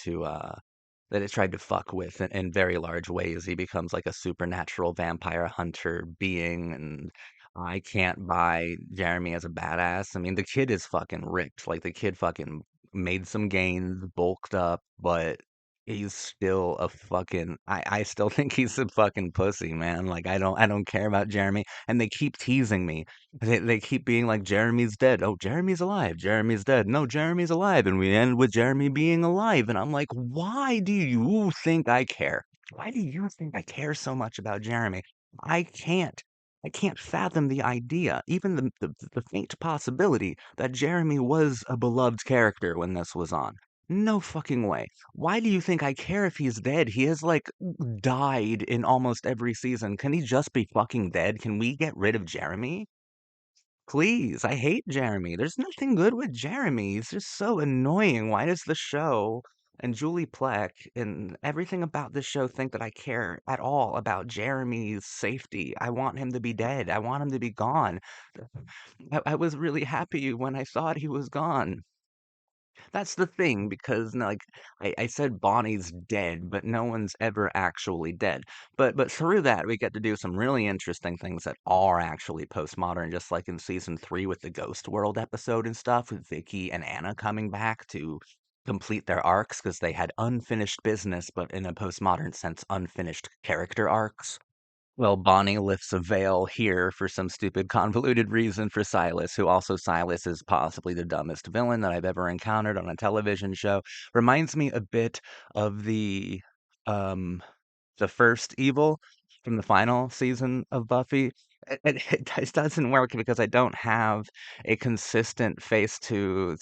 to fuck with in very large ways. He becomes like a supernatural vampire hunter being, and I can't buy Jeremy as a badass. I mean, the kid is fucking ripped. Like the kid fucking made some gains, bulked up, but he's still a fucking I still think he's a fucking pussy, man. Like I don't care about Jeremy. And they keep teasing me. They keep being like Jeremy's dead. Oh, Jeremy's alive. Jeremy's dead. No, Jeremy's alive. And we end with Jeremy being alive. And I'm like, why do you think I care? Why do you think I care so much about Jeremy? I can't. I can't fathom the idea, even the faint possibility that Jeremy was a beloved character when this was on. No fucking way. Why do you think I care if he's dead? He has like died in almost every season. Can he just be fucking dead? Can we get rid of Jeremy? Please, I hate Jeremy. There's nothing good with Jeremy. He's just so annoying. Why does the show and Julie Plec and everything about this show think that I care at all about Jeremy's safety? I want him to be dead. I want him to be gone. I was really happy when I thought he was gone. That's the thing, because like I said Bonnie's dead, but no one's ever actually dead. But through that we get to do some really interesting things that are actually postmodern, just like in season three with the Ghost World episode and stuff, with Vicky and Anna coming back to complete their arcs because they had unfinished business, but in a postmodern sense, unfinished character arcs. Well, Bonnie lifts a veil here for some stupid, convoluted reason for Silas, who also Silas is possibly the dumbest villain that I've ever encountered on a television show. Reminds me a bit of um the first evil from the final season of Buffy. It doesn't work because I don't have a consistent face to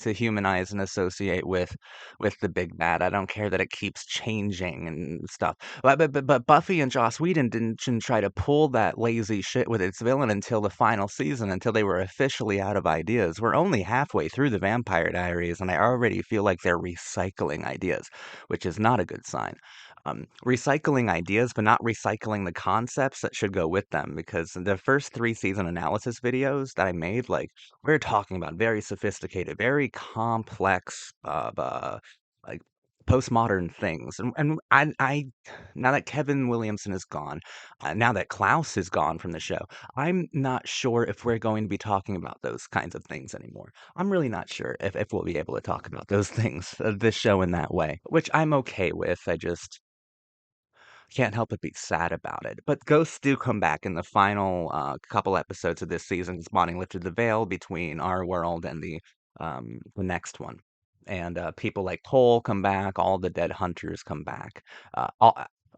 humanize and associate with the big bad. I don't care that it keeps changing and stuff. But Buffy and Joss Whedon didn't try to pull that lazy shit with its villain until the final season, until they were officially out of ideas. We're only halfway through the Vampire Diaries, and I already feel like they're recycling ideas, which is not a good sign. Recycling ideas, but not recycling the concepts that should go with them. Because the first three season analysis videos that I made, like, we're talking about very sophisticated, very complex, like postmodern things. And now that Kevin Williamson is gone, now that Klaus is gone from the show, I'm not sure if we're going to be talking about those kinds of things anymore. I'm really not sure if we'll be able to talk about those things, this show in that way, which I'm okay with. I just can't help but be sad about it. But ghosts do come back in the final couple episodes of this season. Bonnie lifted the veil between our world and the next one. And people like Cole come back. All the dead hunters come back.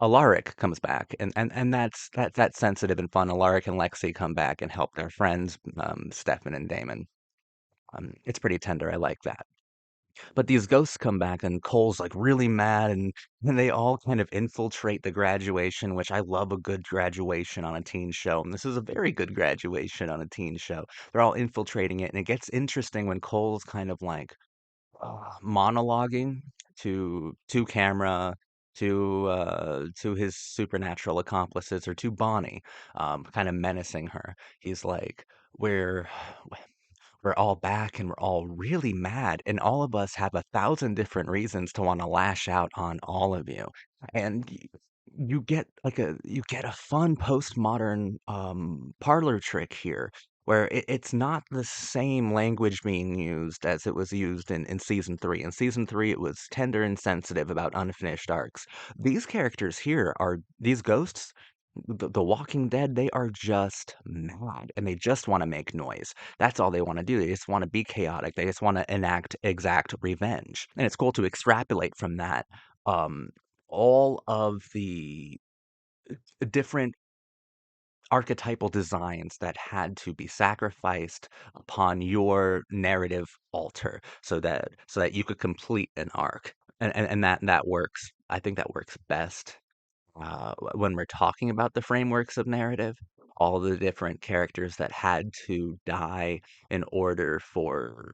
Alaric comes back, and that's sensitive and fun. Alaric and Lexi come back and help their friends, Stefan and Damon. It's pretty tender. I like that. But these ghosts come back and Cole's like really mad, and they all kind of infiltrate the graduation, which I love a good graduation on a teen show. And this is a very good graduation on a teen show. They're all infiltrating it, and it gets interesting when Cole's kind of like monologuing to camera, to his supernatural accomplices, or to Bonnie, kind of menacing her. He's like, we're all back and we're all really mad, and all of us have 1,000 different reasons to want to lash out on all of you. And you get a fun postmodern parlor trick here, where it's not the same language being used as it was used in season three. In season three, it was tender and sensitive about unfinished arcs. These characters here are these ghosts. The Walking Dead, they are just mad and they just want to make noise. That's all they want to do. They just want to be chaotic. They just want to enact exact revenge. And it's cool to extrapolate from that um, all of the different archetypal designs that had to be sacrificed upon your narrative altar so that you could complete an arc. And that works I think that works best when we're talking about the frameworks of narrative, all the different characters that had to die in order for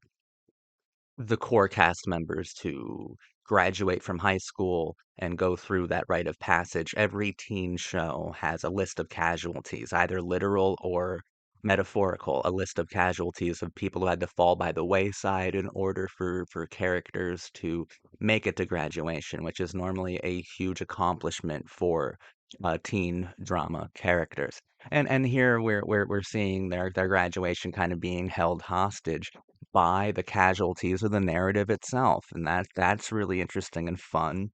the core cast members to graduate from high school and go through that rite of passage. Every teen show has a list of casualties, either literal or metaphorical, a list of casualties of people who had to fall by the wayside in order for characters to make it to graduation, which is normally a huge accomplishment for teen drama characters. And here we're seeing their graduation kind of being held hostage by the casualties of the narrative itself, and that's really interesting and fun.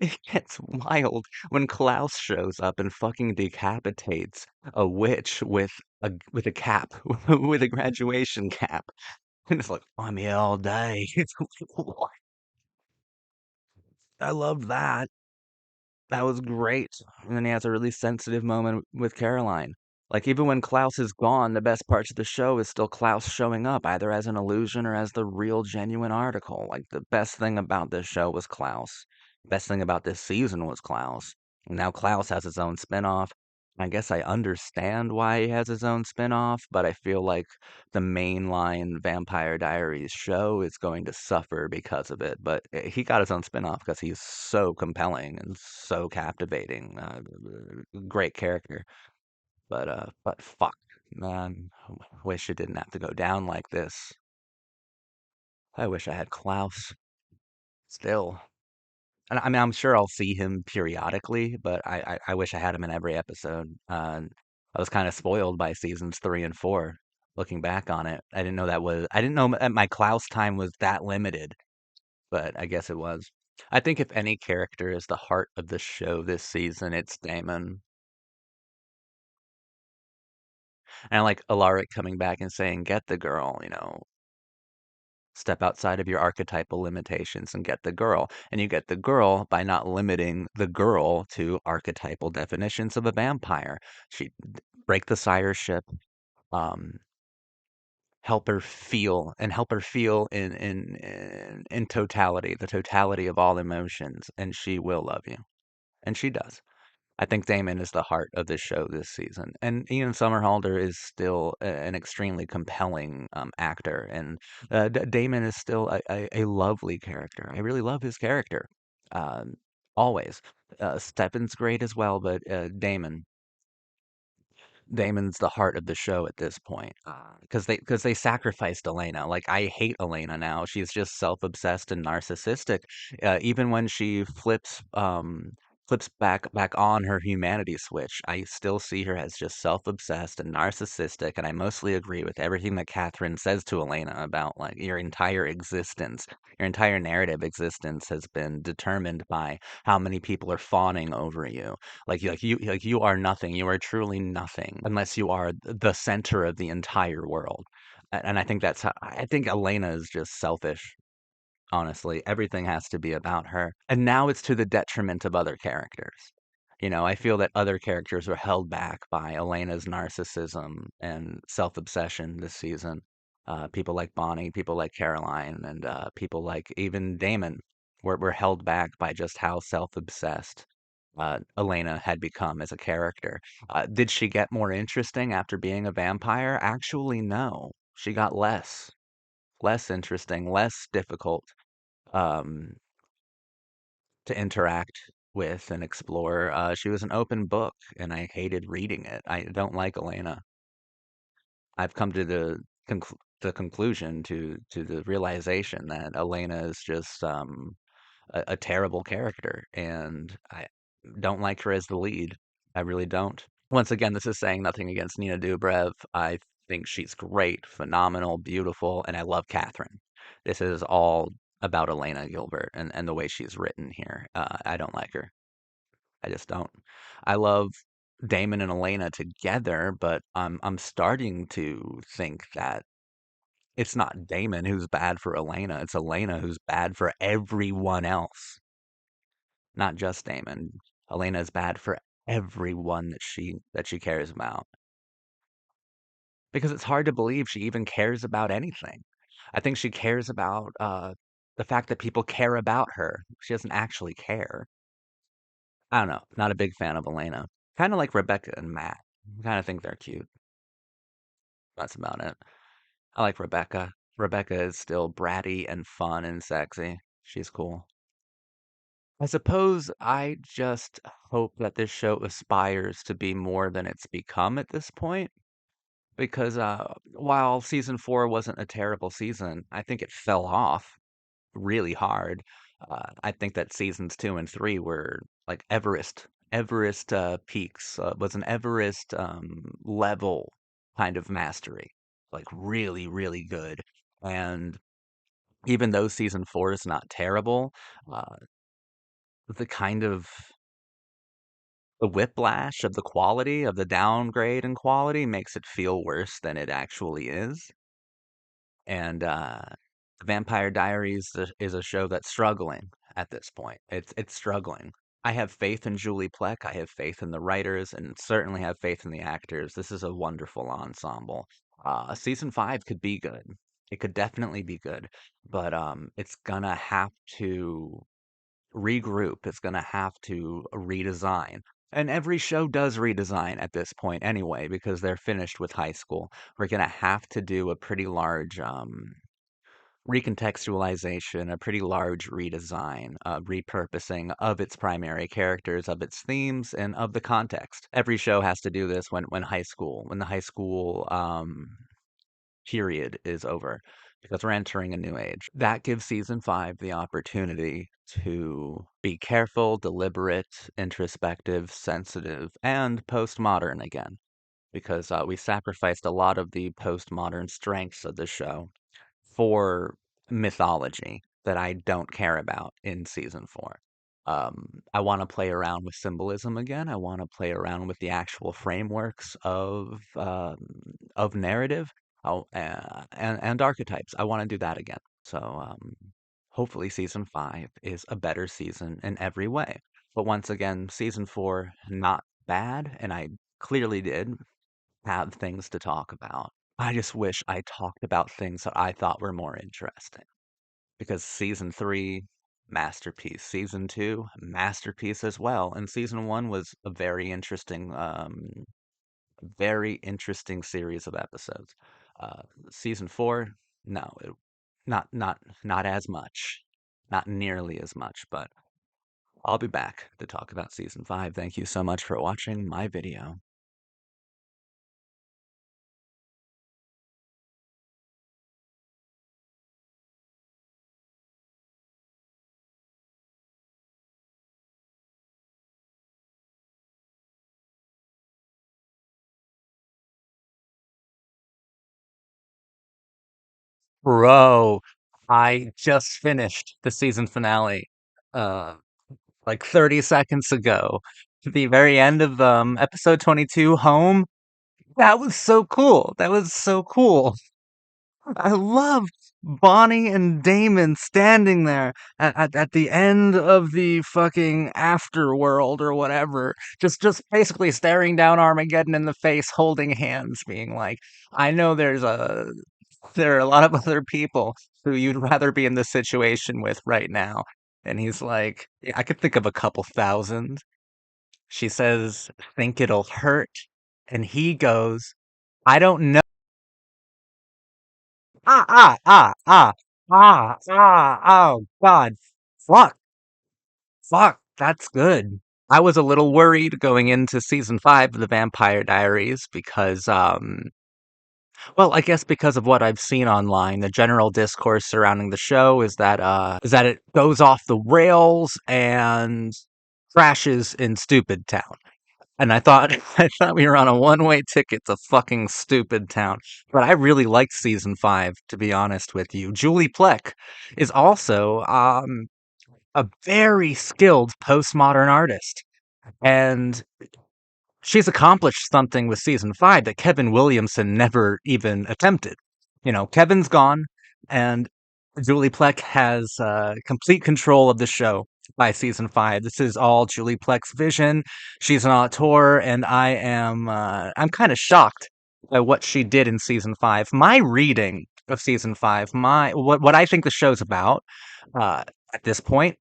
It gets wild when Klaus shows up and fucking decapitates a witch with a cap, with a graduation cap, and it's like I'm here all day. It's like, what? I love that. That was great. And then he has a really sensitive moment with Caroline. Like, even when Klaus is gone, the best parts of the show is still Klaus showing up, either as an illusion or as the real, genuine article. Like, the best thing about this show was Klaus. Best thing about this season was Klaus. And now Klaus has his own spinoff. I guess I understand why he has his own spinoff, but I feel like the mainline Vampire Diaries show is going to suffer because of it. But he got his own spinoff because he's so compelling and so captivating. Great character. But fuck, man, wish it didn't have to go down like this. I wish I had Klaus still. And I mean, I'm sure I'll see him periodically, but I wish I had him in every episode. I was kind of spoiled by seasons 3 and 4. Looking back on it, I didn't know that my Klaus time was that limited, but I guess it was. I think if any character is the heart of the show this season, it's Damon. And I like Alaric coming back and saying, "Get the girl," step outside of your archetypal limitations and get the girl. And you get the girl by not limiting the girl to archetypal definitions of a vampire. She break the sireship, um, help her feel in totality, the totality of all emotions, and she will love you. And she does. I think Damon is the heart of this show this season, and Ian Somerhalder is still an extremely compelling actor, and Damon is still a lovely character. I really love his character, um, always. Stefan's great as well, but Damon's the heart of the show at this point, because they sacrificed Elena. Like, I hate Elena now. She's just self-obsessed and narcissistic. Even when she flips back on her humanity switch, I still see her as just self-obsessed and narcissistic. And I mostly agree with everything that Katherine says to Elena about like your entire existence, your entire narrative existence has been determined by how many people are fawning over you. Like you are nothing. You are truly nothing unless you are the center of the entire world. And I think that's how I think Elena is just selfish. Honestly, everything has to be about her. And now it's to the detriment of other characters. I feel that other characters were held back by Elena's narcissism and self-obsession this season. People like Bonnie, people like Caroline, and people like even Damon were held back by just how self-obsessed Elena had become as a character. Did she get more interesting after being a vampire? Actually, no. She got less interesting, less difficult um, to interact with and explore. She was an open book, and I hated reading it. I don't like Elena. I've come to the conclusion to the realization that Elena is just a terrible character, and I don't like her as the lead. I really don't. Once again, this is saying nothing against Nina Dobrev. I think she's great, phenomenal, beautiful, and I love Catherine. This is all about Elena Gilbert and the way she's written here. I don't like her. I just don't. I love Damon and Elena together, but I'm starting to think that it's not Damon who's bad for Elena. It's Elena who's bad for everyone else, not just Damon. Elena is bad for everyone that she cares about because it's hard to believe she even cares about anything. I think she cares about the fact that people care about her. She doesn't actually care. I don't know. Not a big fan of Elena. Kind of like Rebecca and Matt. Kind of think they're cute. That's about it. I like Rebecca. Rebecca is still bratty and fun and sexy. She's cool. I suppose I just hope that this show aspires to be more than it's become at this point. Because while season 4 wasn't a terrible season, I think it fell off really hard. I think that seasons 2 and 3 were like Everest peaks. Was an Everest level kind of mastery, like really, really good. And even though season 4 is not terrible, uh, the kind of the whiplash of the quality of the downgrade in quality makes it feel worse than it actually is. And Vampire Diaries is a show that's struggling at this point. It's struggling. I have faith in Julie Plec. I have faith in the writers, and certainly have faith in the actors. This is a wonderful ensemble. Season 5 could be good. It could definitely be good, but it's gonna have to regroup. It's gonna have to redesign. And every show does redesign at this point anyway, because they're finished with high school. We're gonna have to do a pretty large recontextualization, a pretty large redesign, repurposing of its primary characters, of its themes, and of the context. Every show has to do this when the high school period is over, because we're entering a new age. That gives season 5 the opportunity to be careful, deliberate, introspective, sensitive, and postmodern again, because we sacrificed a lot of the postmodern strengths of the show for mythology that I don't care about in season 4. I want to play around with symbolism again. I want to play around with the actual frameworks of narrative, and archetypes. I want to do that again. So hopefully season 5 is a better season in every way. But once again, season 4 not bad, and I clearly did have things to talk about. I just wish I talked about things that I thought were more interesting. Because season 3, masterpiece. Season 2, masterpiece as well. And season 1 was a very interesting series of episodes. Season 4, no, not as much. Not nearly as much, but I'll be back to talk about season 5. Thank you so much for watching my video. Bro, I just finished the season finale uh like 30 seconds ago. The very end of episode 22, Home. That was so cool. That was so cool. I loved Bonnie and Damon standing there at the end of the fucking afterworld or whatever, just basically staring down Armageddon in the face, holding hands, being like, I know there are a lot of other people who you'd rather be in this situation with right now. And he's like, "Yeah, I could think of a couple thousand." She says, "Think it'll hurt?" And he goes, "I don't know." Ah, ah, ah, ah, oh, God. Fuck, fuck, that's good. I was a little worried going into season 5 of The Vampire Diaries because, well, I guess because of what I've seen online, the general discourse surrounding the show is that it goes off the rails and crashes in Stupid Town. And I thought I thought we were on a one-way ticket to fucking Stupid Town. But I really liked season 5, to be honest with you. Julie Plec is also a very skilled postmodern artist. And she's accomplished something with season 5 that Kevin Williamson never even attempted. You know, Kevin's gone, and Julie Plec has complete control of the show by season 5. This is all Julie Plec's vision. She's an auteur, and I'm kind of shocked by what she did in season 5. My reading of season 5. What I think the show's about uh, at this point,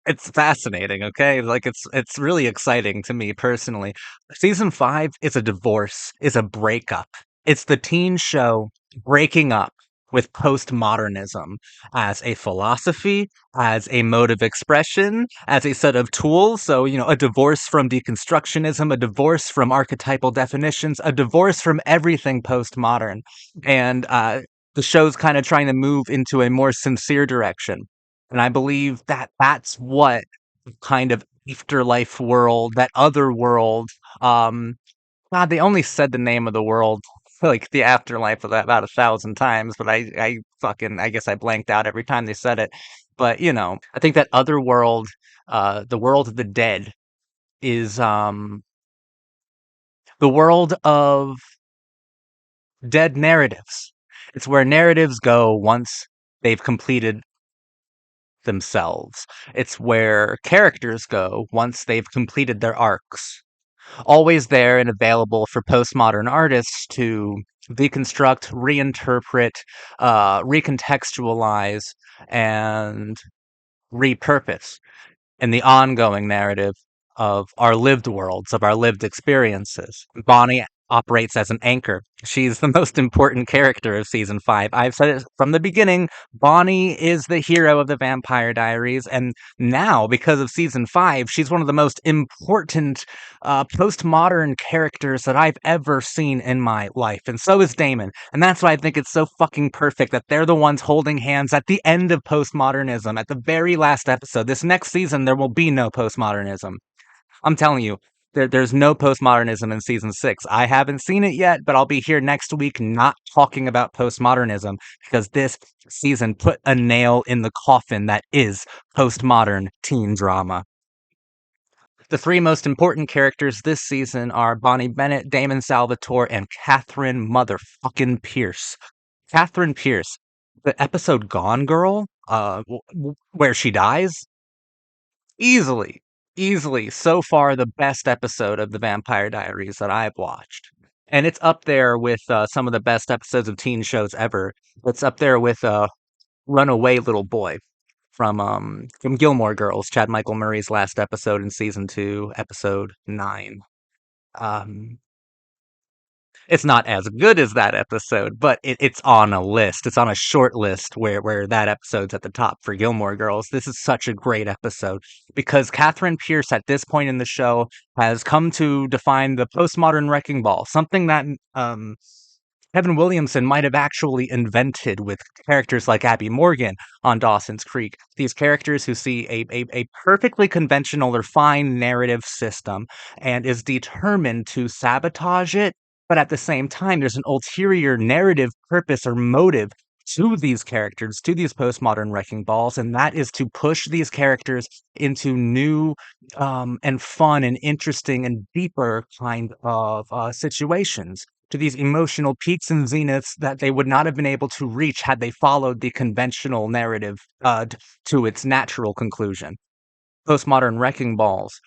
it's fascinating, okay? Like it's really exciting to me personally. Season 5 is a divorce, is a breakup. It's the teen show breaking up with postmodernism as a philosophy, as a mode of expression, as a set of tools. So, a divorce from deconstructionism, a divorce from archetypal definitions, a divorce from everything postmodern. And the show's kind of trying to move into a more sincere direction. And I believe that that's what kind of afterlife world, that other world, um, God, they only said the name of the world, like the afterlife about 1,000 times, but I guess I blanked out every time they said it. But, I think that other world, the world of the dead is, the world of dead narratives. It's where narratives go once they've completed themselves. It's where characters go once they've completed their arcs. Always there and available for postmodern artists to deconstruct, reinterpret, recontextualize, and repurpose in the ongoing narrative of our lived worlds, of our lived experiences. Bonnie operates as an anchor. She's the most important character of season 5. I've said it from the beginning. Bonnie is the hero of the Vampire Diaries, and now, because of season 5, she's one of the most important postmodern characters that I've ever seen in my life. And so is Damon. And that's why I think it's so fucking perfect that they're the ones holding hands at the end of postmodernism, at the very last episode. This next season, there will be no postmodernism. I'm telling you, there's no postmodernism in season 6. I haven't seen it yet, but I'll be here next week not talking about postmodernism because this season put a nail in the coffin that is postmodern teen drama. The three most important characters this season are Bonnie Bennett, Damon Salvatore, and Katherine motherfucking Pierce. Katherine Pierce, the episode Gone Girl, where she dies, easily, easily, so far the best episode of the Vampire Diaries that I've watched. And it's up there with some of the best episodes of teen shows ever. It's up there with Runaway Little Boy from Gilmore Girls, Chad Michael Murray's last episode in season 2, episode 9. Um, it's not as good as that episode, but it's on a list. It's on a short list where that episode's at the top for Gilmore Girls. This is such a great episode because Katherine Pierce at this point in the show has come to define the postmodern wrecking ball, something that Kevin Williamson might have actually invented with characters like Abby Morgan on Dawson's Creek. These characters who see a perfectly conventional or fine narrative system and is determined to sabotage it, but at the same time, there's an ulterior narrative purpose or motive to these characters, to these postmodern wrecking balls, and that is to push these characters into new and fun and interesting and deeper kind of situations, to these emotional peaks and zeniths that they would not have been able to reach had they followed the conventional narrative to its natural conclusion. Postmodern wrecking balls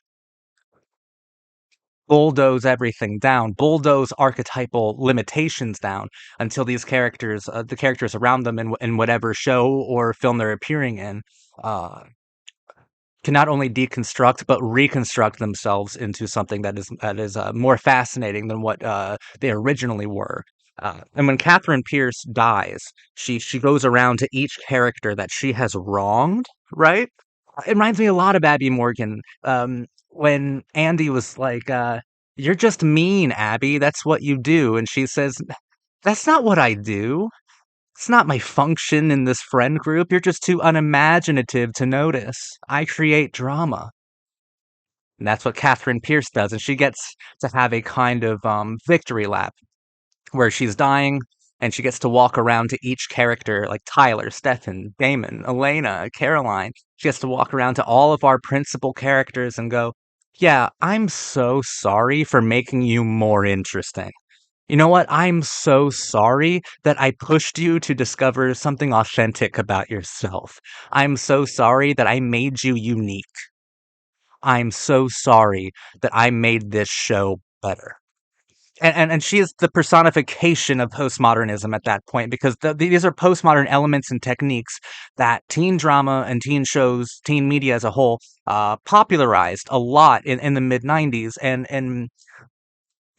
bulldoze everything down, bulldoze archetypal limitations down until these characters, the characters around them in whatever show or film they're appearing in, uh, can not only deconstruct but reconstruct themselves into something that is more fascinating than what they originally were. And when Katherine Pierce dies, she goes around to each character that she has wronged. Right? It reminds me a lot of Abby Morgan. When Andy was like, "You're just mean, Abby. That's what you do," and she says, "That's not what I do. It's not my function in this friend group. You're just too unimaginative to notice. I create drama." And that's what Katherine Pierce does, and she gets to have a kind of victory lap where she's dying and she gets to walk around to each character like Tyler, Stefan, Damon, Elena, Caroline. She gets to walk around to all of our principal characters and go, "Yeah, I'm so sorry for making you more interesting. You know what? I'm so sorry that I pushed you to discover something authentic about yourself. I'm so sorry that I made you unique. I'm so sorry that I made this show better." and she is the personification of postmodernism at that point, because these are postmodern elements and techniques that teen drama and teen shows, teen media as a whole, popularized a lot in the mid 90s, and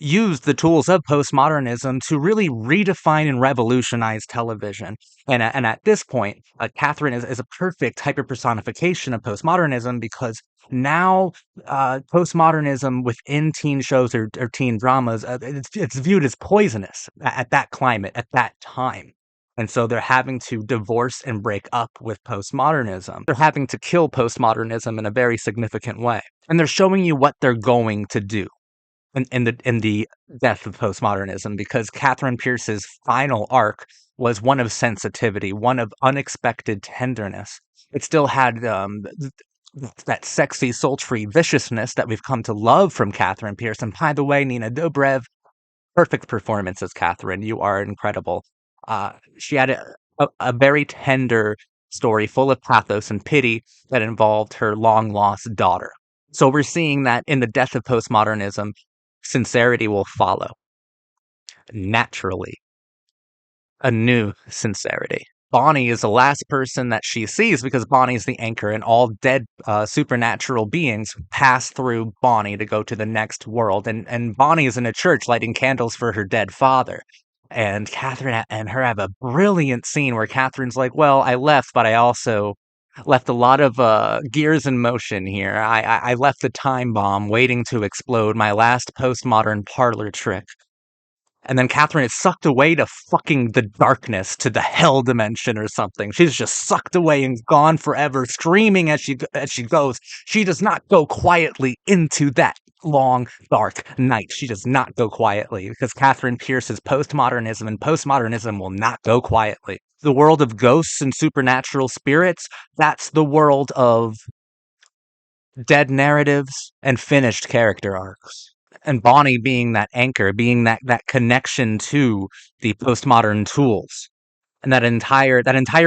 used the tools of postmodernism to really redefine and revolutionize television. And at this point, Catherine is a perfect hyperpersonification of postmodernism, because now postmodernism within teen shows or teen dramas, it's viewed as poisonous at that climate, at that time. And so they're having to divorce and break up with postmodernism. They're having to kill postmodernism in a very significant way. And they're showing you what they're going to do in the death of postmodernism, because Catherine Pierce's final arc was one of sensitivity, one of unexpected tenderness. It still had that sexy, sultry viciousness that we've come to love from Catherine Pierce. And by the way, Nina Dobrev, perfect performance as Catherine. You are incredible. She had a very tender story full of pathos and pity that involved her long lost daughter. So we're seeing that in the death of postmodernism, sincerity will follow naturally, a new sincerity. Bonnie is the last person that she sees, because Bonnie is the anchor, and all dead supernatural beings pass through Bonnie to go to the next world. And Bonnie is in a church lighting candles for her dead father. And Catherine and her have a brilliant scene where Catherine's like, "Well, I left, but I also left a lot of gears in motion here. I left the time bomb waiting to explode, my last postmodern parlor trick." And then Catherine is sucked away to fucking the darkness, to the hell dimension or something. She's just sucked away and gone forever, screaming as she goes. She does not go quietly into that long, dark night. She does not go quietly, because Catherine Pierce is postmodernism, and postmodernism will not go quietly. The world of ghosts and supernatural spirits, that's the world of dead narratives and finished character arcs. And Bonnie being that anchor, being that connection to the postmodern tools. And that entire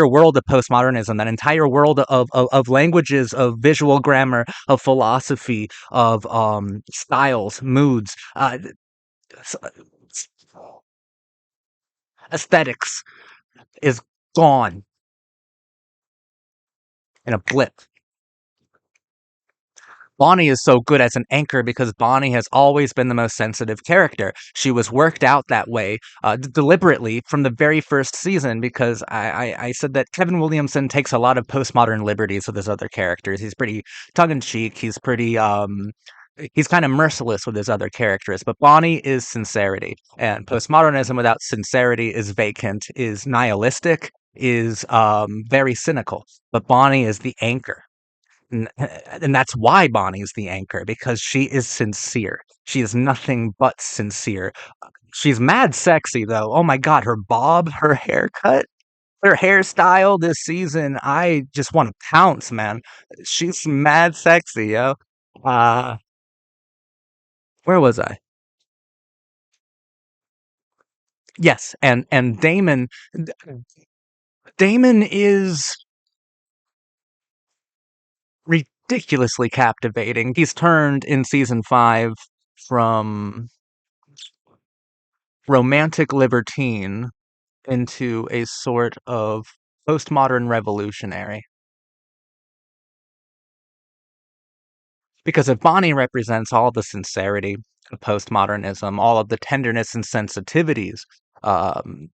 world of postmodernism, that entire world of languages, of visual grammar, of philosophy, of styles, moods, s- aesthetics, is gone in a blip. Bonnie is so good as an anchor because Bonnie has always been the most sensitive character. She was worked out that way deliberately from the very first season, because I said that Kevin Williamson takes a lot of postmodern liberties with his other characters. He's pretty tongue-in-cheek. He's kind of merciless with his other characters, but Bonnie is sincerity. And postmodernism without sincerity is vacant, is nihilistic, is very cynical. But Bonnie is the anchor. And that's why Bonnie's the anchor, because she is sincere. She is nothing but sincere. She's mad sexy, though. Oh my god, her bob, her haircut, her hairstyle this season. I just want to pounce, man. She's mad sexy, yo. Uh, where was I? Yes, and Damon is ridiculously captivating. He's turned in season 5 from romantic libertine into a sort of postmodern revolutionary. Because if Bonnie represents all the sincerity of postmodernism, all of the tenderness and sensitivities um,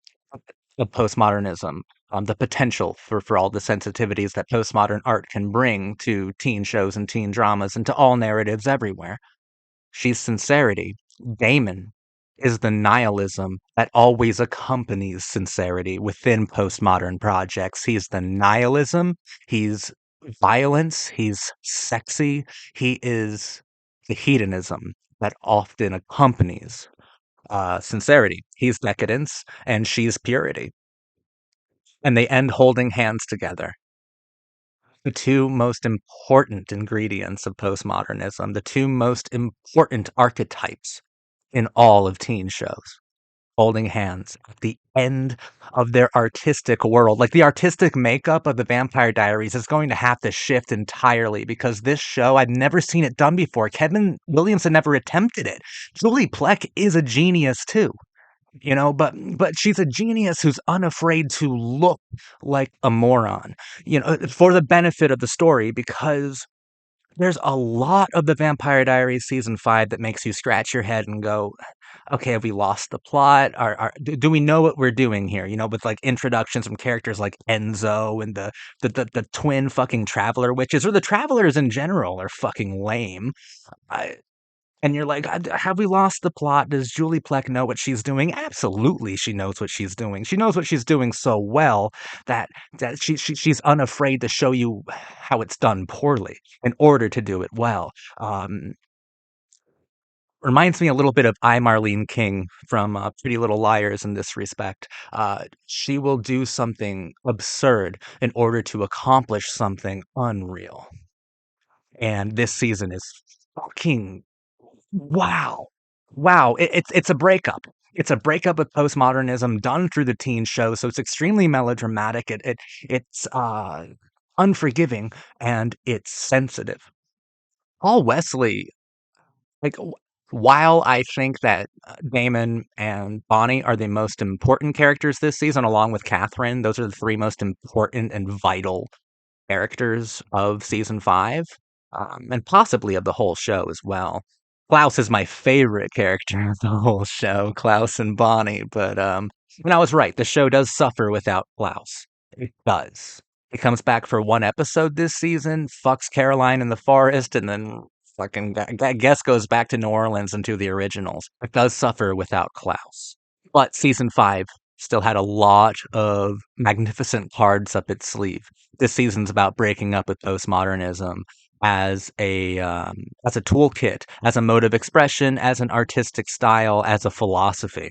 of postmodernism, the potential for all the sensitivities that postmodern art can bring to teen shows and teen dramas and to all narratives everywhere. She's sincerity. Damon is the nihilism that always accompanies sincerity within postmodern projects. He's the nihilism, he's violence, he's sexy, he is the hedonism that often accompanies sincerity. He's decadence, and she's purity. And they end holding hands together. The two most important ingredients of postmodernism, the two most important archetypes in all of teen shows. holding hands at the end of their artistic world. Like the artistic makeup of the Vampire Diaries is going to have to shift entirely because this show, I've never seen it done before. Kevin Williamson never attempted it. Julie Plec is a genius too, but she's a genius who's unafraid to look like a moron, for the benefit of the story, because there's a lot of the Vampire Diaries season 5 that makes you scratch your head and go, okay, have we lost the plot? Do we know what we're doing here? With like introductions from characters like Enzo and the twin fucking traveler witches, or the travelers in general are fucking lame. I, and you're like, have we lost the plot? Does Julie Plec know what she's doing? Absolutely, she knows what she's doing. She knows what she's doing so well that she's unafraid to show you how it's done poorly in order to do it well. Reminds me a little bit of I, Marlene King from Pretty Little Liars in this respect. She will do something absurd in order to accomplish something unreal. And this season is fucking wow. Wow. It's a breakup. It's a breakup with postmodernism done through the teen show. So it's extremely melodramatic. It's unforgiving, and it's sensitive. Paul Wesley, like, while I think that Damon and Bonnie are the most important characters this season, along with Katherine, those are the three most important and vital characters of season 5, and possibly of the whole show as well. Klaus is my favorite character of the whole show, Klaus and Bonnie. But and I was right. The show does suffer without Klaus. It does. He comes back for one episode this season, fucks Caroline in the forest, and then fucking I guess goes back to New Orleans and to the originals. It does suffer without Klaus. But season 5 still had a lot of magnificent cards up its sleeve. This season's about breaking up with postmodernism as a toolkit, as a mode of expression, as an artistic style, as a philosophy.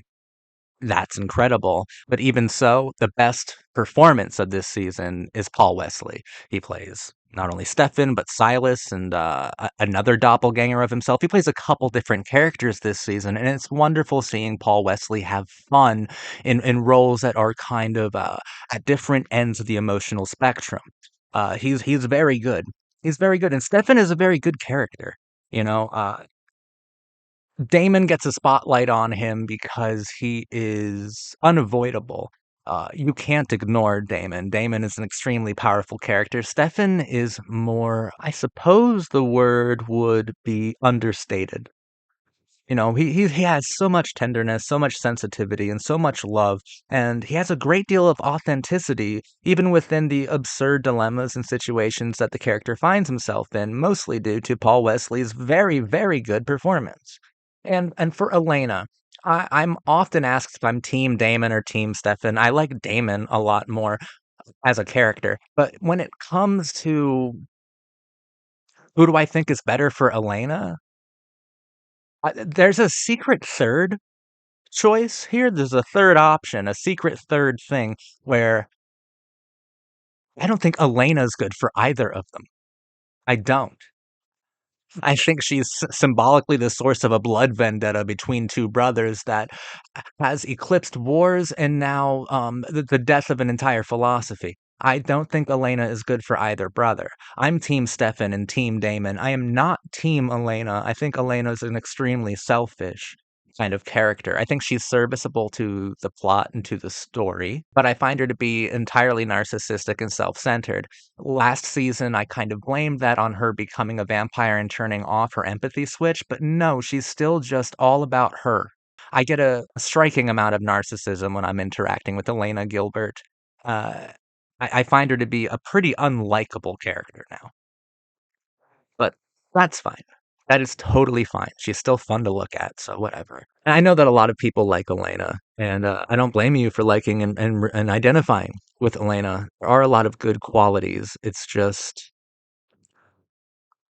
That's incredible. But even so, the best performance of this season is Paul Wesley. He plays not only Stefan, but Silas and another doppelganger of himself. He plays a couple different characters this season, and it's wonderful seeing Paul Wesley have fun in roles that are kind of at different ends of the emotional spectrum. He's very good. He's very good, and Stefan is a very good character. You know, uh, Damon gets a spotlight on him because he is unavoidable. You can't ignore Damon. Damon is an extremely powerful character. Stefan is more, I suppose the word would be understated. He has so much tenderness, so much sensitivity, and so much love, and he has a great deal of authenticity, even within the absurd dilemmas and situations that the character finds himself in, mostly due to Paul Wesley's very, very good performance. And for Elena, I'm often asked if I'm Team Damon or Team Stefan. I like Damon a lot more as a character, but when it comes to who do I think is better for Elena, there's a secret third choice here. There's a third option, a secret third thing where I don't think Elena's good for either of them. I don't. I think she's symbolically the source of a blood vendetta between two brothers that has eclipsed wars and now the death of an entire philosophy. I don't think Elena is good for either brother. I'm Team Stefan and Team Damon. I am not Team Elena. I think Elena is an extremely selfish kind of character. I think she's serviceable to the plot and to the story, but I find her to be entirely narcissistic and self-centered. Last season, I kind of blamed that on her becoming a vampire and turning off her empathy switch, but no, she's still just all about her. I get a striking amount of narcissism when I'm interacting with Elena Gilbert. Uh, I find her to be a pretty unlikable character now, but that's fine. That is totally fine. She's still fun to look at, so whatever. And I know that a lot of people like Elena, and I don't blame you for liking and identifying with Elena. There are a lot of good qualities. It's just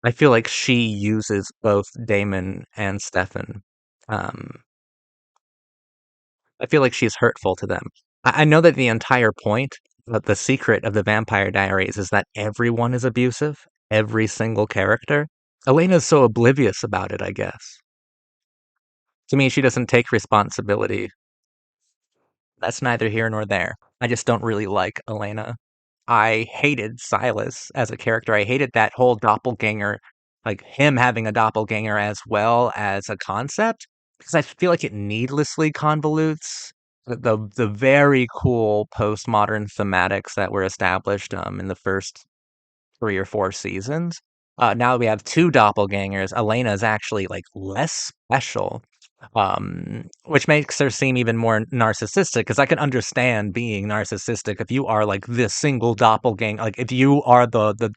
I feel like she uses both Damon and Stefan. Um, I feel like she's hurtful to them. I know that the entire point, the secret of the Vampire Diaries is that everyone is abusive, every single character. Elena's so oblivious about it, I guess. To me, she doesn't take responsibility That's neither here nor there. I just don't really like Elena. I hated Silas as a character. I hated that whole doppelganger, like him having a doppelganger as well as a concept, because I feel like it needlessly convolutes the very cool postmodern thematics that were established in the first 3 or 4 seasons. Now we have two doppelgangers. Elena is actually like less special, which makes her seem even more narcissistic. Because I can understand being narcissistic if you are like this single doppelganger, like if you are the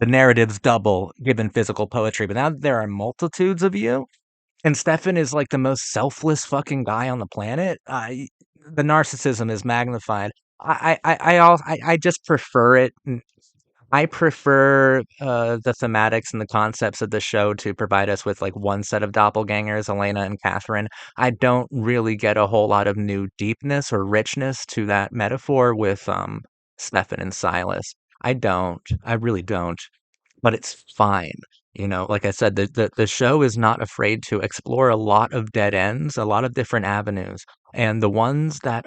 narrative's double given physical poetry. But now there are multitudes of you, and Stefan is like the most selfless fucking guy on the planet. The narcissism is magnified. I just prefer it. I prefer the thematics and the concepts of the show to provide us with like one set of doppelgangers, Elena and Katherine. I don't really get a whole lot of new deepness or richness to that metaphor with Stefan and Silas. I don't. I really don't. But it's fine. Like I said, the show is not afraid to explore a lot of dead ends, a lot of different avenues. And the ones that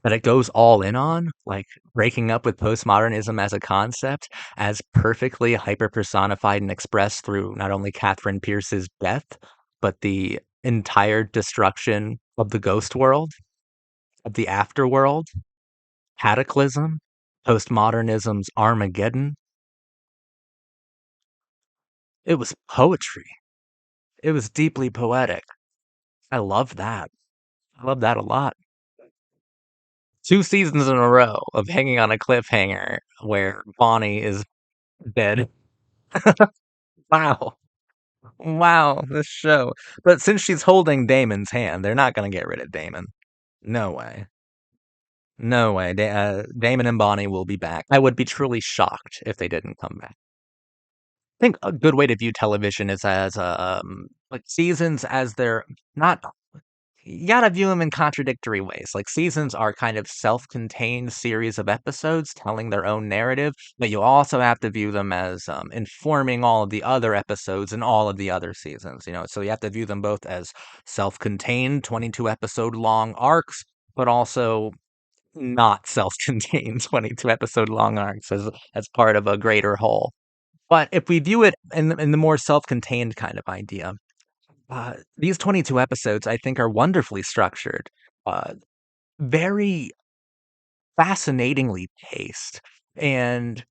it goes all in on, like breaking up with postmodernism as a concept, as perfectly hyper personified and expressed through not only Catherine Pierce's death, but the entire destruction of the ghost world, of the afterworld, cataclysm, postmodernism's Armageddon. It was poetry. It was deeply poetic. I love that. I love that a lot. 2 seasons in a row of hanging on a cliffhanger where Bonnie is dead. Wow. Wow, this show. But since she's holding Damon's hand, they're not going to get rid of Damon. No way. No way. Damon and Bonnie will be back. I would be truly shocked if they didn't come back. I think a good way to view television is as like seasons as they're not. You gotta view them in contradictory ways. Like seasons are kind of self-contained series of episodes telling their own narrative, but you also have to view them as informing all of the other episodes and all of the other seasons. So you have to view them both as self-contained, 22 episode long arcs, but also not self-contained 22 episode long arcs as part of a greater whole. But if we view it in the more self-contained kind of idea, these 22 episodes, I think, are wonderfully structured, uh, very fascinatingly paced, and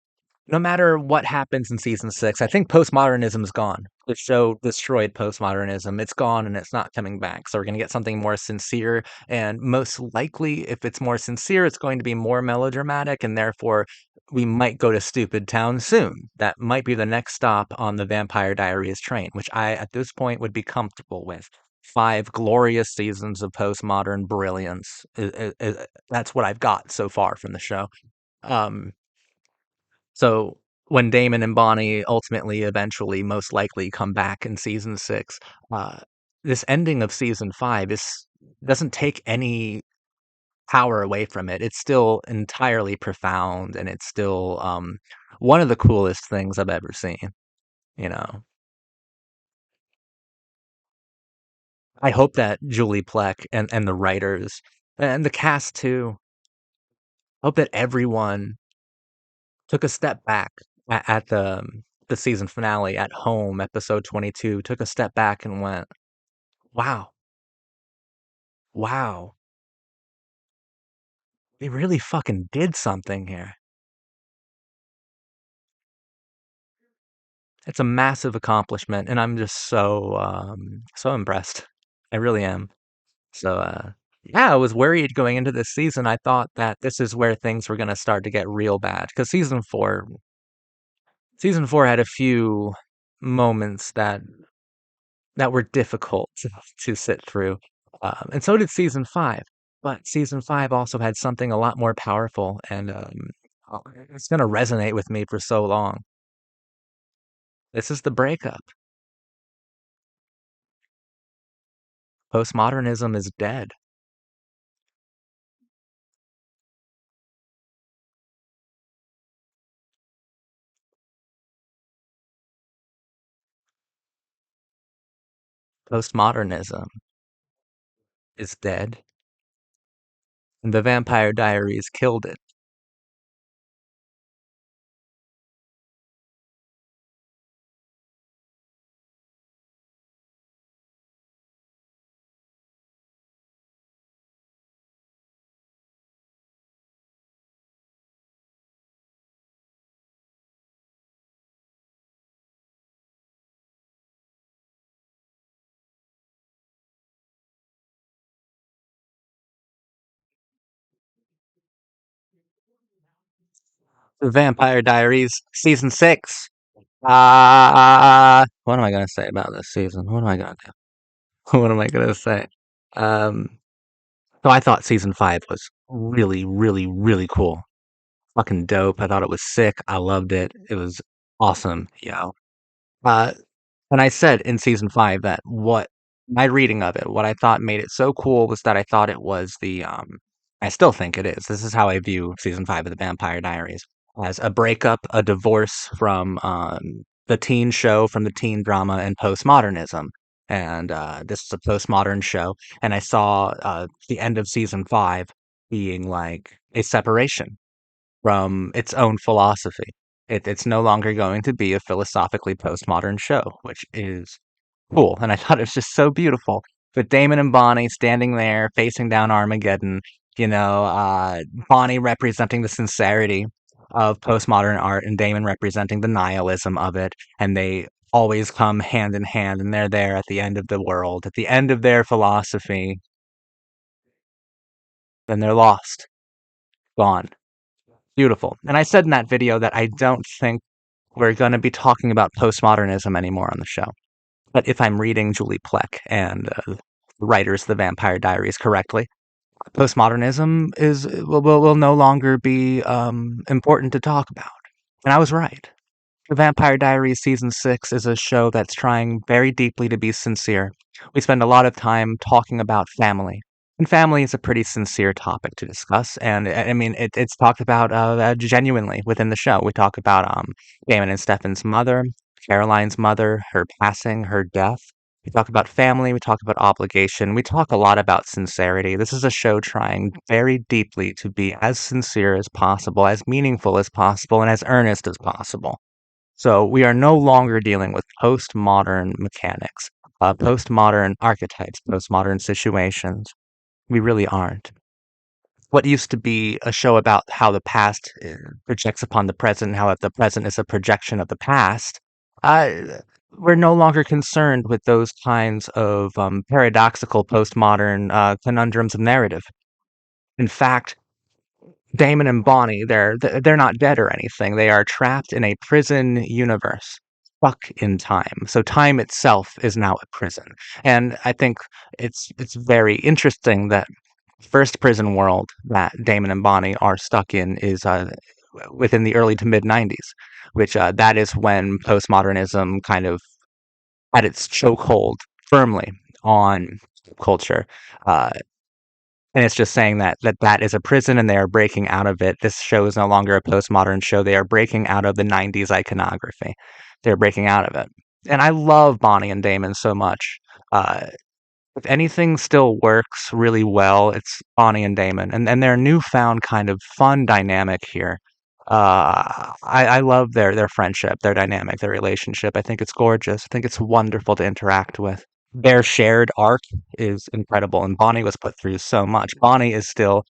no matter what happens in season 6, I think postmodernism is gone. The show destroyed postmodernism. It's gone and it's not coming back. So we're going to get something more sincere. And most likely, if it's more sincere, it's going to be more melodramatic. And therefore, we might go to Stupid Town soon. That might be the next stop on the Vampire Diaries train, which I, at this point, would be comfortable with. 5 glorious seasons of postmodern brilliance. That's what I've got so far from the show. Um, so when Damon and Bonnie ultimately, eventually, most likely come back in season 6, uh, this ending of season 5 is doesn't take any power away from it. It's still entirely profound, and it's still one of the coolest things I've ever seen. You know, I hope that Julie Plec and the writers and the cast too. Hope that everyone took a step back at the season finale at home, episode 22, took a step back and went, wow, wow, they really fucking did something here. It's a massive accomplishment, and I'm just so impressed. I really am. So yeah, I was worried going into this season. I thought that this is where things were gonna start to get real bad because season 4 had a few moments that were difficult to sit through. And so did season 5. But season 5 also had something a lot more powerful, and it's going to resonate with me for so long. This is the breakup. Postmodernism is dead. Postmodernism is dead. and the Vampire Diaries killed it. The Vampire Diaries season 6. What am I gonna say about this season? What am I gonna do? What am I gonna say? Um, so I thought season 5 was really, really, really cool. Fucking dope. I thought it was sick. I loved it. It was awesome. Uh, and I said in season 5 that what my reading of it, what I thought made it so cool was that I thought it was I still think it is. This is how I view season 5 of the Vampire Diaries, as a breakup, a divorce from the teen show, from the teen drama and postmodernism. And this is a postmodern show, and I saw the end of season 5 being like a separation from its own philosophy. It's no longer going to be a philosophically postmodern show, which is cool. And I thought it was just so beautiful. With Damon and Bonnie standing there facing down Armageddon, you know, Bonnie representing the sincerity of postmodern art and Damon representing the nihilism of it. And they always come hand in hand, and they're there at the end of the world, at the end of their philosophy. Then they're lost, gone. Beautiful. And I said in that video that I don't think we're going to be talking about postmodernism anymore on the show. But if I'm reading Julie Plec and the writers of the Vampire Diaries correctly, postmodernism will no longer be important to talk about. And I was right. The Vampire Diaries Season 6 is a show that's trying very deeply to be sincere. We spend a lot of time talking about family. And family is a pretty sincere topic to discuss. And I mean, it's talked about genuinely within the show. We talk about Damon and Stefan's mother, Caroline's mother, her passing, her death. We talk about family. We talk about obligation. We talk a lot about sincerity. This is a show trying very deeply to be as sincere as possible, as meaningful as possible, and as earnest as possible. So we are no longer dealing with postmodern mechanics, postmodern archetypes, postmodern situations. We really aren't. What used to be a show about how the past projects upon the present, how the present is a projection of the past, uh, we're no longer concerned with those kinds of paradoxical postmodern conundrums of narrative. In fact, Damon and Bonnie, they're not dead or anything. They are trapped in a prison universe, stuck in time. So time itself is now a prison. And I think it's very interesting that first prison world that Damon and Bonnie are stuck in is within the early to mid 90s, which that is when postmodernism kind of had its chokehold firmly on culture. Uh, and it's just saying that is a prison and they are breaking out of it. This show is no longer a postmodern show. They are breaking out of the 90s iconography. They're breaking out of it. And I love Bonnie and Damon so much. Uh, if anything still works really well, it's Bonnie and Damon and their newfound kind of fun dynamic here. I love their friendship, their dynamic, their relationship. I think it's gorgeous. I think it's wonderful to interact with. Their shared arc is incredible, and Bonnie was put through so much. Bonnie is still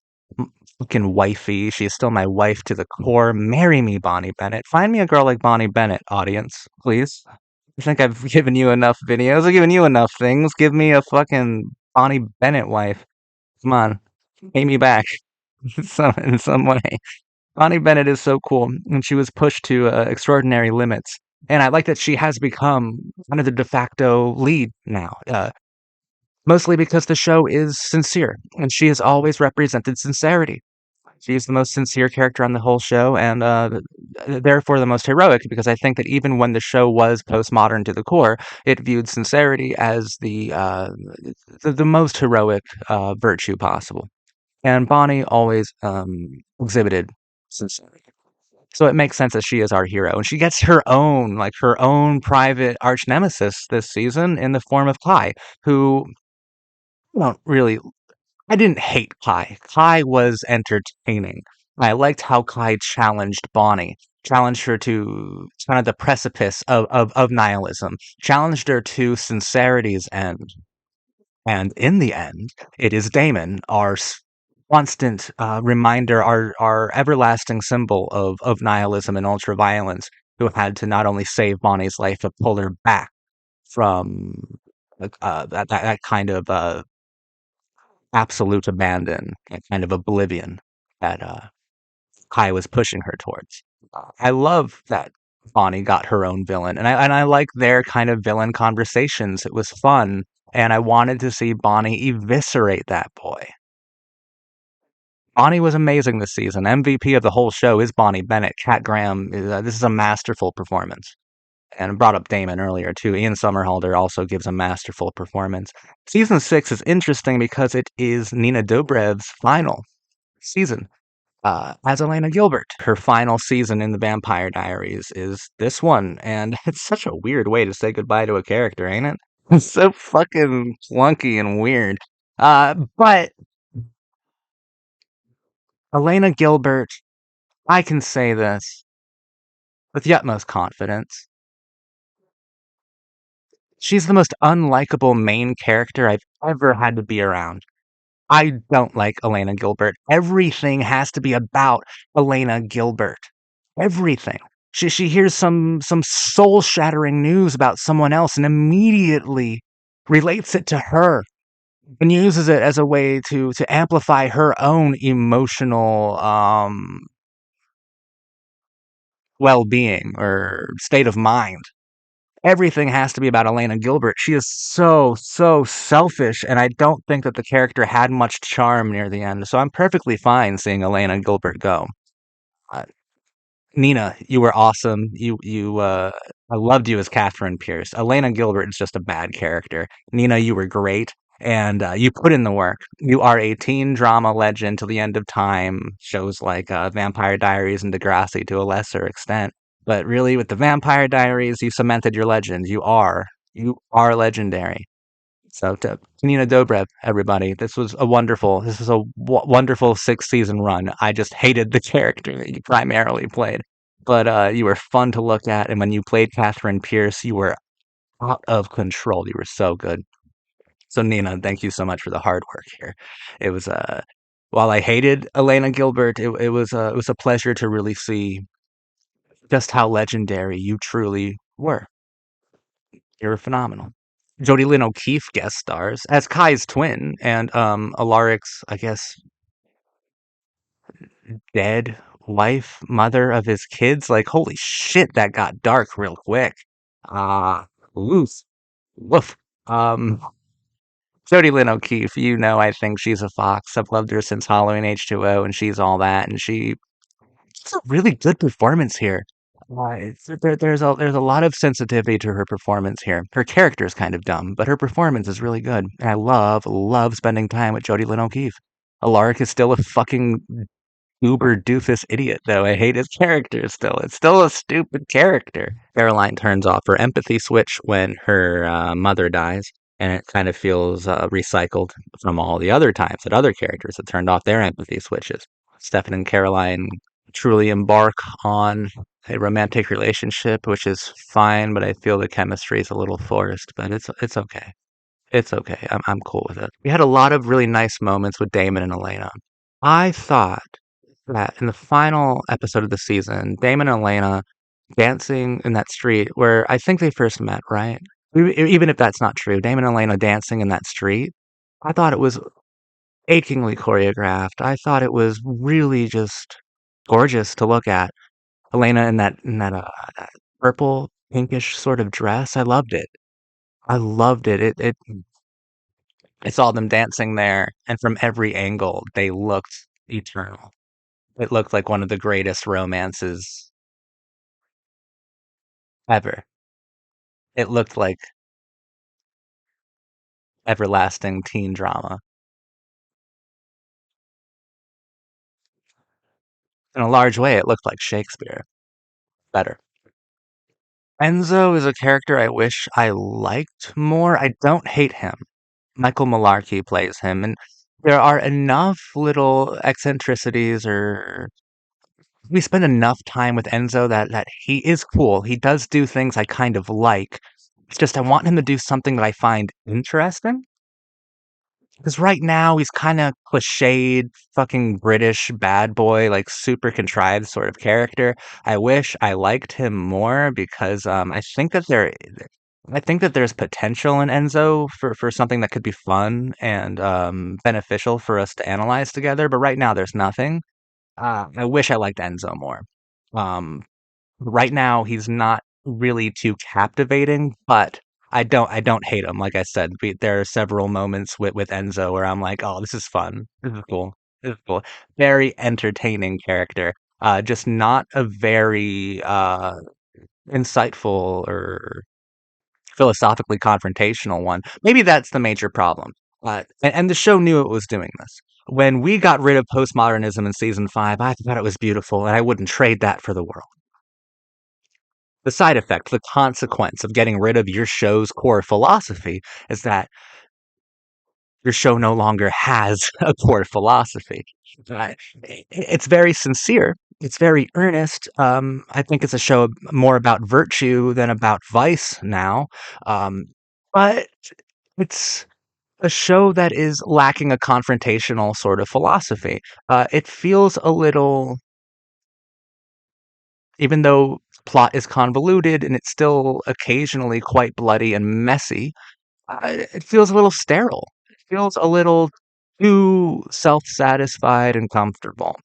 fucking wifey. She's still my wife to the core. Marry me, Bonnie Bennett. Find me a girl like Bonnie Bennett, audience, please. I think I've given you enough videos. I've given you enough things. Give me a fucking Bonnie Bennett wife. Come on, pay me back in some way. Bonnie Bennett is so cool, and she was pushed to extraordinary limits. And I like that she has become kind of the de facto lead now, mostly because the show is sincere, and she has always represented sincerity. She's the most sincere character on the whole show, and therefore the most heroic, because I think that even when the show was postmodern to the core, it viewed sincerity as the most heroic virtue possible. And Bonnie always exhibited sincerity. So it makes sense that she is our hero, and she gets her own private arch nemesis this season in the form of Kai, who I don't really I didn't hate Kai. Kai was entertaining. I liked how Kai challenged Bonnie, challenged her to kind of the precipice of nihilism, challenged her to sincerity's end. And in the end, it is Damon, our constant reminder, our everlasting symbol of nihilism and ultraviolence, who had to not only save Bonnie's life, but pull her back from that kind of absolute abandon, that kind of oblivion that Kai was pushing her towards. I love that Bonnie got her own villain, and I like their kind of villain conversations. It was fun, and I wanted to see Bonnie eviscerate that boy. Bonnie was amazing this season. MVP of the whole show is Bonnie Bennett. Cat Graham, this is a masterful performance. And I brought up Damon earlier too. Ian Somerhalder also gives a masterful performance. Season 6 is interesting because it is Nina Dobrev's final season as Elena Gilbert. Her final season in the Vampire Diaries is this one, and it's such a weird way to say goodbye to a character, ain't it? It's so fucking clunky and weird. But Elena Gilbert, I can say this with the utmost confidence. She's the most unlikable main character I've ever had to be around. I don't like Elena Gilbert. Everything has to be about Elena Gilbert. Everything. She hears some soul shattering news about someone else and immediately relates it to her and uses it as a way to amplify her own emotional well being or state of mind. Everything has to be about Elena Gilbert. She is so selfish, and I don't think that the character had much charm near the end. So I'm perfectly fine seeing Elena Gilbert go. Uh, Nina, you were awesome. I loved you as Catherine Pierce. Elena Gilbert is just a bad character. Nina, you were great, and you put in the work. You are a teen drama legend till the end of time. Shows like Vampire Diaries and Degrassi to a lesser extent, but really, with the Vampire Diaries, you cemented your legend. You are legendary. So to Nina Dobrev, everybody, this was a wonderful 6 season run. I just hated the character that you primarily played, but you were fun to look at, and when you played Catherine Pierce, you were out of control. You were so good. So Nina, thank you so much for the hard work here. It was while I hated Elena Gilbert, it was a pleasure to really see just how legendary you truly were. You were phenomenal. Jodie Lynn O'Keefe guest stars as Kai's twin and Alaric's, I guess, dead wife, mother of his kids. Like, holy shit, that got dark real quick. Ah, loose. Woof. Um, Jodie Lynn O'Keefe, I think she's a fox. I've loved her since Halloween H2O, and she's all that, and it's a really good performance here. There's a lot of sensitivity to her performance here. Her character is kind of dumb, but her performance is really good. And I love spending time with Jodie Lynn O'Keefe. Alaric is still a fucking uber doofus idiot, though. I hate his character still. It's still a stupid character. Caroline turns off her empathy switch when her mother dies, and it kind of feels recycled from all the other times that other characters have turned off their empathy switches. Stefan and Caroline truly embark on a romantic relationship, which is fine, but I feel the chemistry is a little forced, but it's okay. It's okay. I'm cool with it. We had a lot of really nice moments with Damon and Elena. I thought that in the final episode of the season, Damon and Elena dancing in that street where I think they first met, right? Even if that's not true, Damon and Elena dancing in that street, I thought it was achingly choreographed. I thought it was really just gorgeous to look at. Elena in that purple pinkish sort of dress. I loved it. I loved it. I saw them dancing there, and from every angle, they looked eternal. It looked like one of the greatest romances ever. It looked like everlasting teen drama. In a large way, it looked like Shakespeare. Better. Enzo is a character I wish I liked more. I don't hate him. Michael Malarkey plays him, and there are enough little eccentricities, or we spend enough time with Enzo that he is cool. He does do things I kind of like. It's just I want him to do something that I find interesting. Because right now he's kind of cliched, fucking British bad boy, like super contrived sort of character. I wish I liked him more because I think that there's potential in Enzo for something that could be fun and beneficial for us to analyze together. But right now there's nothing. I wish I liked Enzo more. Um, right now he's not really too captivating, but I don't hate him. Like I said, there are several moments with Enzo where I'm like, oh, this is fun. This is cool. This is cool. Very entertaining character. Just not a very insightful or philosophically confrontational one. Maybe that's the major problem. And the show knew it was doing this. When we got rid of postmodernism in season 5, I thought it was beautiful, and I wouldn't trade that for the world. The side effect, the consequence of getting rid of your show's core philosophy is that your show no longer has a core philosophy. It's very sincere. It's very earnest. I think it's a show more about virtue than about vice now. Um, but it's a show that is lacking a confrontational sort of philosophy. It feels a little, even though plot is convoluted and it's still occasionally quite bloody and messy, it feels a little sterile. It feels a little too self-satisfied and comfortable.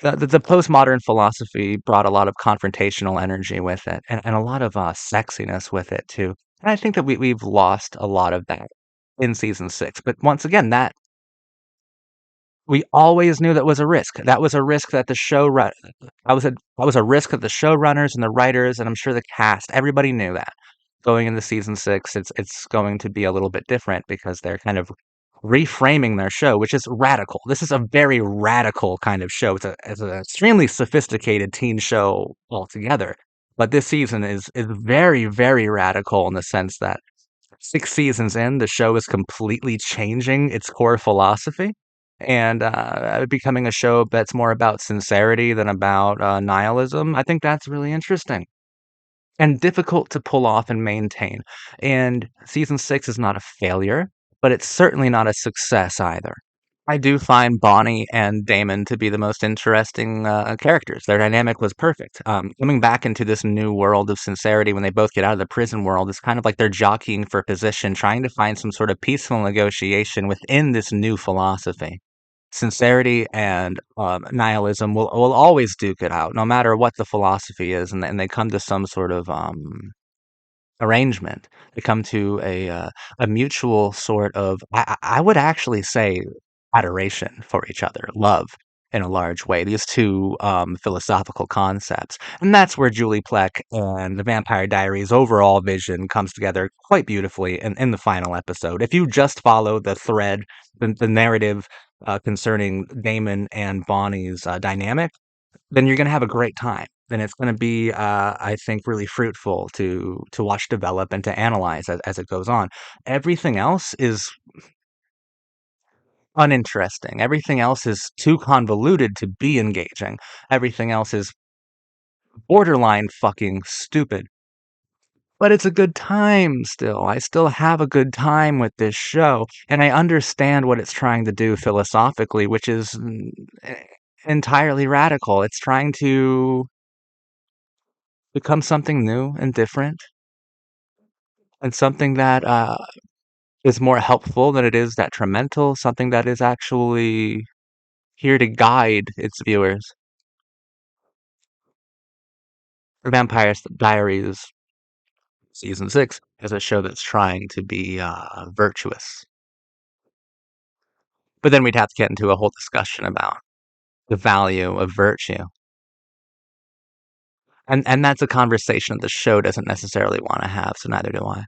The postmodern philosophy brought a lot of confrontational energy with it, and a lot of sexiness with it too. And I think that we've lost a lot of that in season 6. But once again, that we always knew that was a risk. That was a risk that the show run. That was a risk that the showrunners and the writers, and I'm sure the cast, everybody knew that going into season 6, it's going to be a little bit different because they're kind of reframing their show, which is radical. This is a very radical kind of show. It's an extremely sophisticated teen show altogether. But this season is very, very radical in the sense that 6 seasons in, the show is completely changing its core philosophy and becoming a show that's more about sincerity than about nihilism. I think that's really interesting and difficult to pull off and maintain. And season 6 is not a failure, but it's certainly not a success either. I do find Bonnie and Damon to be the most interesting characters. Their dynamic was perfect. Coming back into this new world of sincerity when they both get out of the prison world, it's kind of like they're jockeying for position, trying to find some sort of peaceful negotiation within this new philosophy. Sincerity and nihilism will always duke it out, no matter what the philosophy is, and they come to some sort of arrangement. They come to a mutual sort of I would actually say adoration for each other, love in a large way. These two philosophical concepts, and that's where Julie Plec and the Vampire Diaries overall vision comes together quite beautifully in the final episode. If you just follow the thread, the narrative concerning Damon and Bonnie's dynamic, then you're gonna have a great time. Then it's gonna be, I think, really fruitful to watch develop and to analyze as it goes on. Everything else is uninteresting. Everything else is too convoluted to be engaging. Everything else is borderline fucking stupid. But it's a good time still. I still have a good time with this show, and I understand what it's trying to do philosophically, which is entirely radical. It's trying to become something new and different and something that is more helpful than it is detrimental, something that is actually here to guide its viewers. Vampire Diaries season 6 is a show that's trying to be virtuous. But then we'd have to get into a whole discussion about the value of virtue. And that's a conversation the show doesn't necessarily want to have, so neither do I.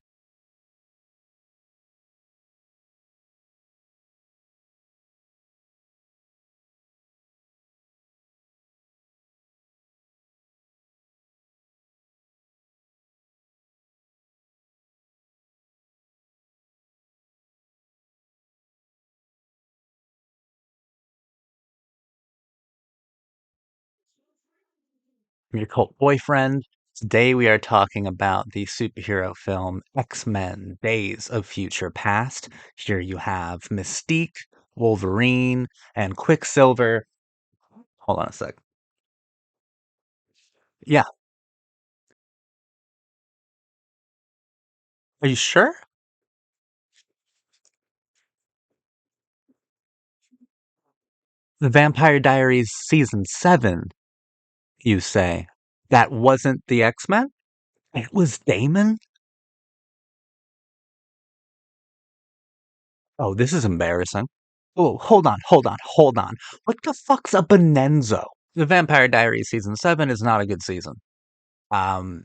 I'm your cult boyfriend. Today we are talking about the superhero film X-Men Days of Future Past. Here you have Mystique, Wolverine, and Quicksilver. Hold on a sec. Yeah, are you sure? The Vampire Diaries season 7, you say? That wasn't the X-Men? It was Damon? Oh, this is embarrassing. Oh, hold on. What the fuck's a Benenzo? The Vampire Diaries season 7 is not a good season. Um,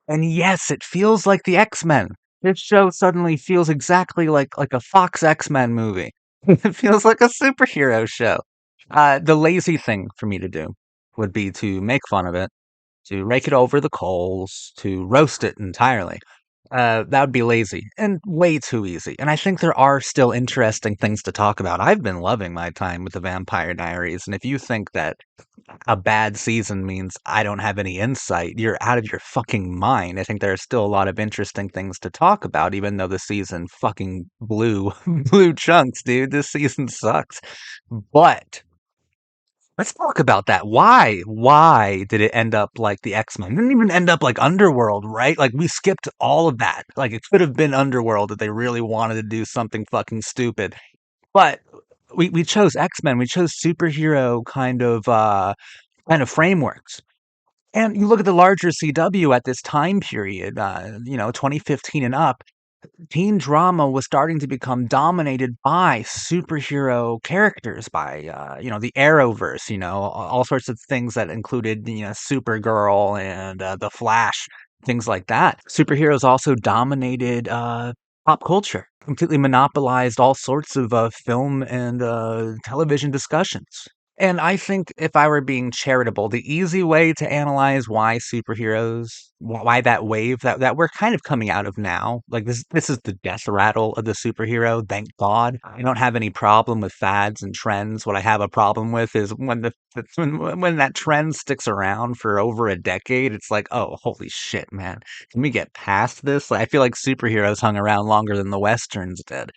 and yes, it feels like the X-Men. This show suddenly feels exactly like a Fox X-Men movie. It feels like a superhero show. The lazy thing for me to do would be to make fun of it, to rake it over the coals, to roast it entirely. That would be lazy and way too easy. And I think there are still interesting things to talk about. I've been loving my time with the Vampire Diaries, and if you think that a bad season means I don't have any insight, you're out of your fucking mind. I think there are still a lot of interesting things to talk about, even though the season fucking blew blew chunks, dude. This season sucks. But let's talk about that. Why? Why did it end up like the X-Men? It didn't even end up like Underworld, right? Like we skipped all of that. Like it could have been Underworld if they really wanted to do something fucking stupid. But we chose X-Men. We chose superhero kind of frameworks. And you look at the larger CW at this time period, 2015 and up, teen drama was starting to become dominated by superhero characters, by the Arrowverse, all sorts of things that included Supergirl and the Flash, things like that. Superheroes also dominated pop culture, completely monopolized all sorts of film and television discussions. And I think if I were being charitable, the easy way to analyze why superheroes, why that wave that we're kind of coming out of now, like this is the death rattle of the superhero. Thank God, I don't have any problem with fads and trends. What I have a problem with is when that trend sticks around for over a decade. It's like, oh, holy shit, man, can we get past this? Like, I feel like superheroes hung around longer than the westerns did,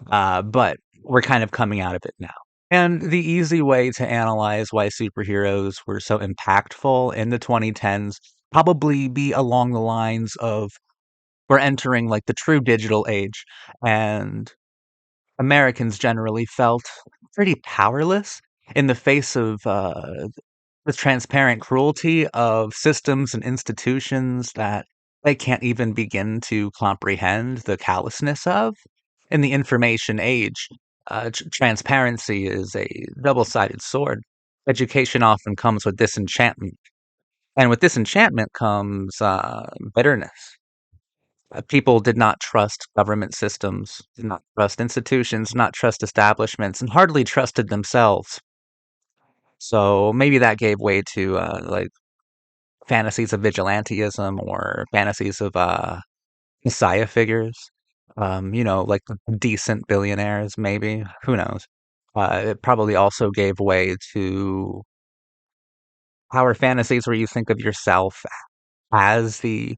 but we're kind of coming out of it now. And the easy way to analyze why superheroes were so impactful in the 2010s probably be along the lines of we're entering like the true digital age, and Americans generally felt pretty powerless in the face of the transparent cruelty of systems and institutions that they can't even begin to comprehend the callousness of. In the information age, transparency is a double sided sword. Education often comes with disenchantment, and with disenchantment comes bitterness. People did not trust government systems, did not trust institutions, did not trust establishments, and hardly trusted themselves. So maybe that gave way to like fantasies of vigilantism or fantasies of messiah figures. Like decent billionaires, maybe. Who knows? It probably also gave way to power fantasies where you think of yourself as the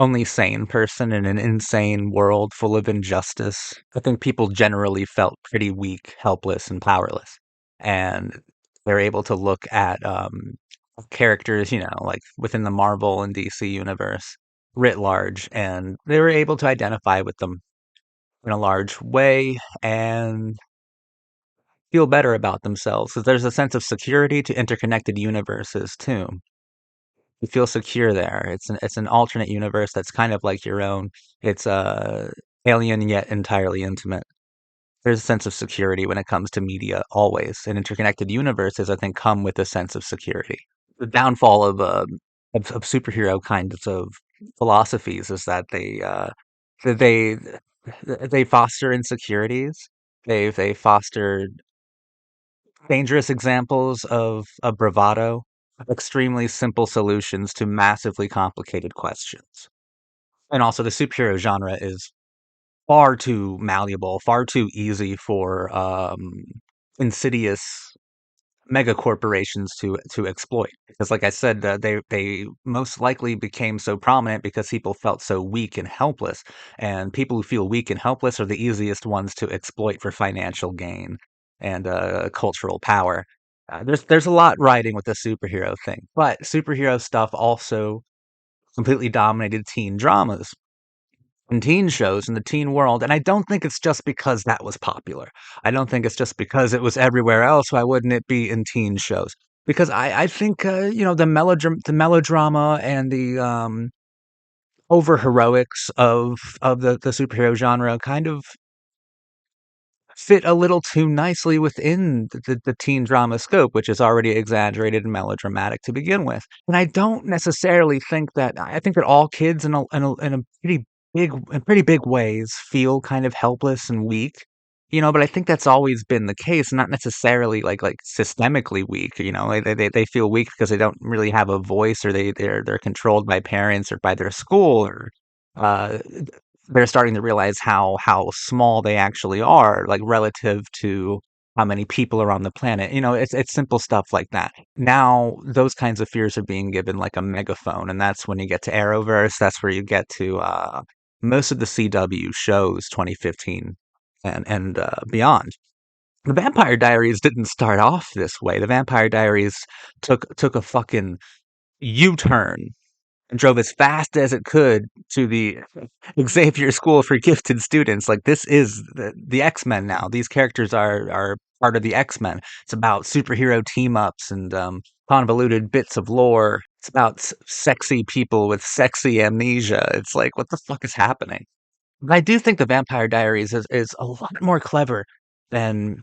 only sane person in an insane world full of injustice. I think people generally felt pretty weak, helpless, and powerless. And they're able to look at characters, like within the Marvel and DC universe writ large, and they were able to identify with them in a large way and feel better about themselves. Because there's a sense of security to interconnected universes too. You feel secure there. It's an alternate universe that's kind of like your own. It's alien yet entirely intimate. There's a sense of security when it comes to media always. And interconnected universes, I think, come with a sense of security. The downfall of superhero kinds of philosophies is that that they foster insecurities. They foster dangerous examples of bravado, extremely simple solutions to massively complicated questions. And also, the superhero genre is far too malleable, far too easy for insidious mega corporations to exploit. Because, like I said, they most likely became so prominent because people felt so weak and helpless, and people who feel weak and helpless are the easiest ones to exploit for financial gain and cultural power. There's a lot riding with the superhero thing, but superhero stuff also completely dominated teen dramas and teen shows in the teen world. And I don't think it's just because that was popular. I don't think it's just because it was everywhere else. Why wouldn't it be in teen shows? Because I think the melodrama and the over heroics of the superhero genre kind of fit a little too nicely within the teen drama scope, which is already exaggerated and melodramatic to begin with. And I don't necessarily think that I think that all kids in a pretty big ways feel kind of helpless and weak. But I think that's always been the case, not necessarily like systemically weak. They feel weak because they don't really have a voice, or they're controlled by parents or by their school, or uh, they're starting to realize how small they actually are, like relative to how many people are on the planet. It's simple stuff like that. Now those kinds of fears are being given like a megaphone, and that's when you get to Arrowverse. That's where you get to most of the CW shows, 2015 and beyond. The Vampire Diaries didn't start off this way. The Vampire Diaries took a fucking U-turn and drove as fast as it could to the Xavier School for Gifted Students. Like, this is the X-Men now. These characters are part of the X-Men. It's about superhero team ups and convoluted bits of lore. It's about sexy people with sexy amnesia. It's like, what the fuck is happening? But I do think the Vampire Diaries is a lot more clever than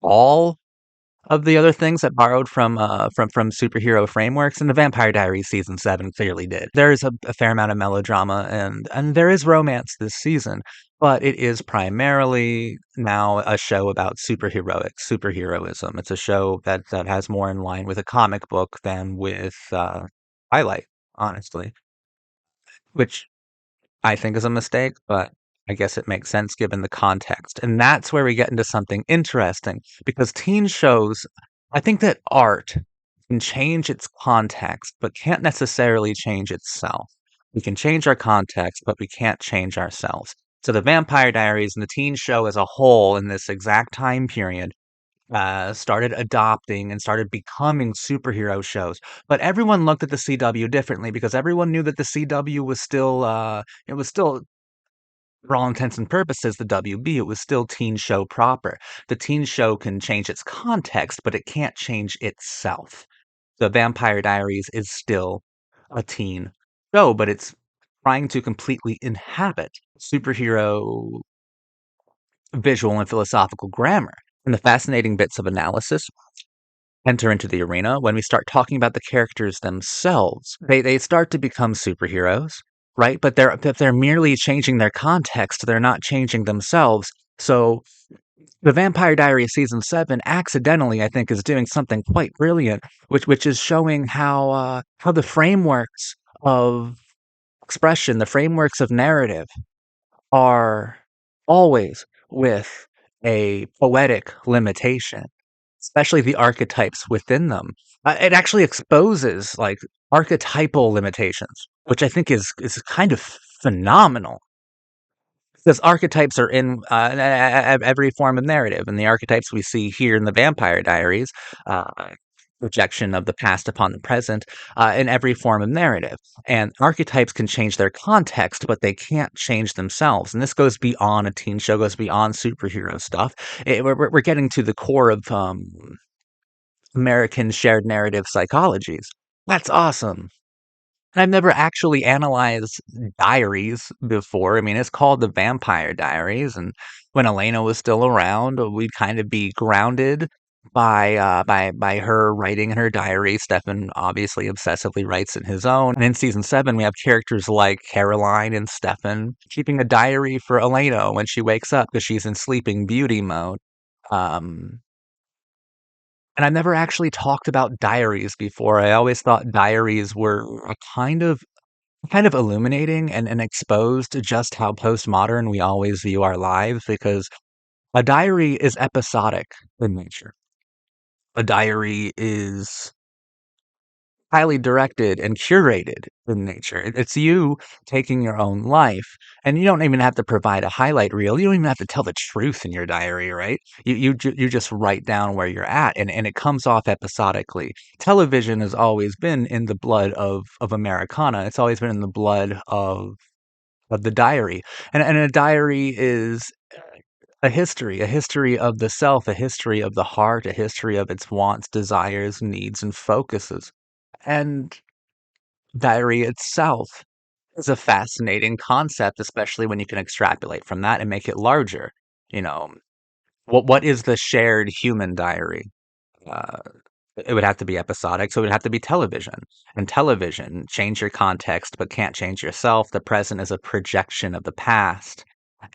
all of the other things that borrowed from superhero frameworks, and the Vampire Diaries season 7 clearly did. There is a fair amount of melodrama, and there is romance this season, but it is primarily now a show about superheroism. It's a show that has more in line with a comic book than with Twilight, honestly, which I think is a mistake, but I guess it makes sense given the context. And that's where we get into something interesting, because teen shows, I think that art can change its context, but can't necessarily change itself. We can change our context, but we can't change ourselves. So the Vampire Diaries and the teen show as a whole in this exact time period started adopting and started becoming superhero shows. But everyone looked at the CW differently because everyone knew that the CW was still, it was still, for all intents and purposes, the WB. It was still teen show proper. The teen show can change its context, but it can't change itself. The Vampire Diaries is still a teen show, but it's trying to completely inhabit superhero visual and philosophical grammar. And the fascinating bits of analysis enter into the arena when we start talking about the characters themselves. They start to become superheroes, right? But they're merely changing their context. They're not changing themselves. So the Vampire Diaries season 7 accidentally, I think, is doing something quite brilliant, which is showing how the frameworks of expression, the frameworks of narrative, are always with a poetic limitation, especially the archetypes within them. It actually exposes like archetypal limitations, which I think is kind of phenomenal, because archetypes are in every form of narrative, and the archetypes we see here in the Vampire Diaries, uh, projection of the past upon the present, in every form of narrative. And archetypes can change their context, but they can't change themselves. And this goes beyond a teen show, goes beyond superhero stuff. We're getting to the core of American shared narrative psychologies. That's awesome. And I've never actually analyzed diaries before. I mean, it's called the Vampire Diaries, and when Elena was still around, we'd kind of be grounded by her writing in her diary. Stefan obviously obsessively writes in his own. And in season 7, we have characters like Caroline and Stefan keeping a diary for Elena when she wakes up because she's in sleeping beauty mode. Um, and I've never actually talked about diaries before. I always thought diaries were a kind of illuminating and exposed just how postmodern we always view our lives, because a diary is episodic in nature. A diary is highly directed and curated in nature. It's you taking your own life, and you don't even have to provide a highlight reel. You don't even have to tell the truth in your diary, right? You just write down where you're at, and it comes off episodically. Television has always been in the blood of Americana. It's always been in the blood of the diary, and a diary is a history of the self, a history of the heart, a history of its wants, desires, needs, and focuses. And diary itself is a fascinating concept, especially when you can extrapolate from that and make it larger. You know, what is the shared human diary? Uh, it would have to be episodic, so it would have to be television. And television, change your context but can't change yourself. The present is a projection of the past.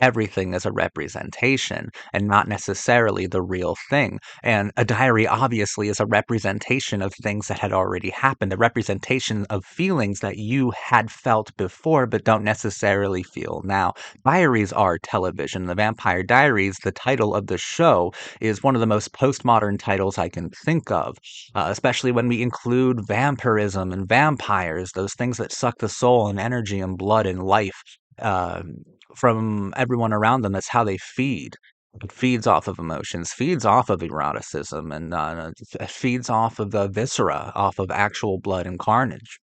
Everything is a representation and not necessarily the real thing. And a diary obviously is a representation of things that had already happened, a representation of feelings that you had felt before but don't necessarily feel now. Diaries are television. The Vampire Diaries, the title of the show, is one of the most postmodern titles I can think of, especially when we include vampirism and vampires, those things that suck the soul and energy and blood and life. From everyone around them. That's how they feed. It feeds off of emotions, feeds off of eroticism, and feeds off of the viscera, off of actual blood and carnage.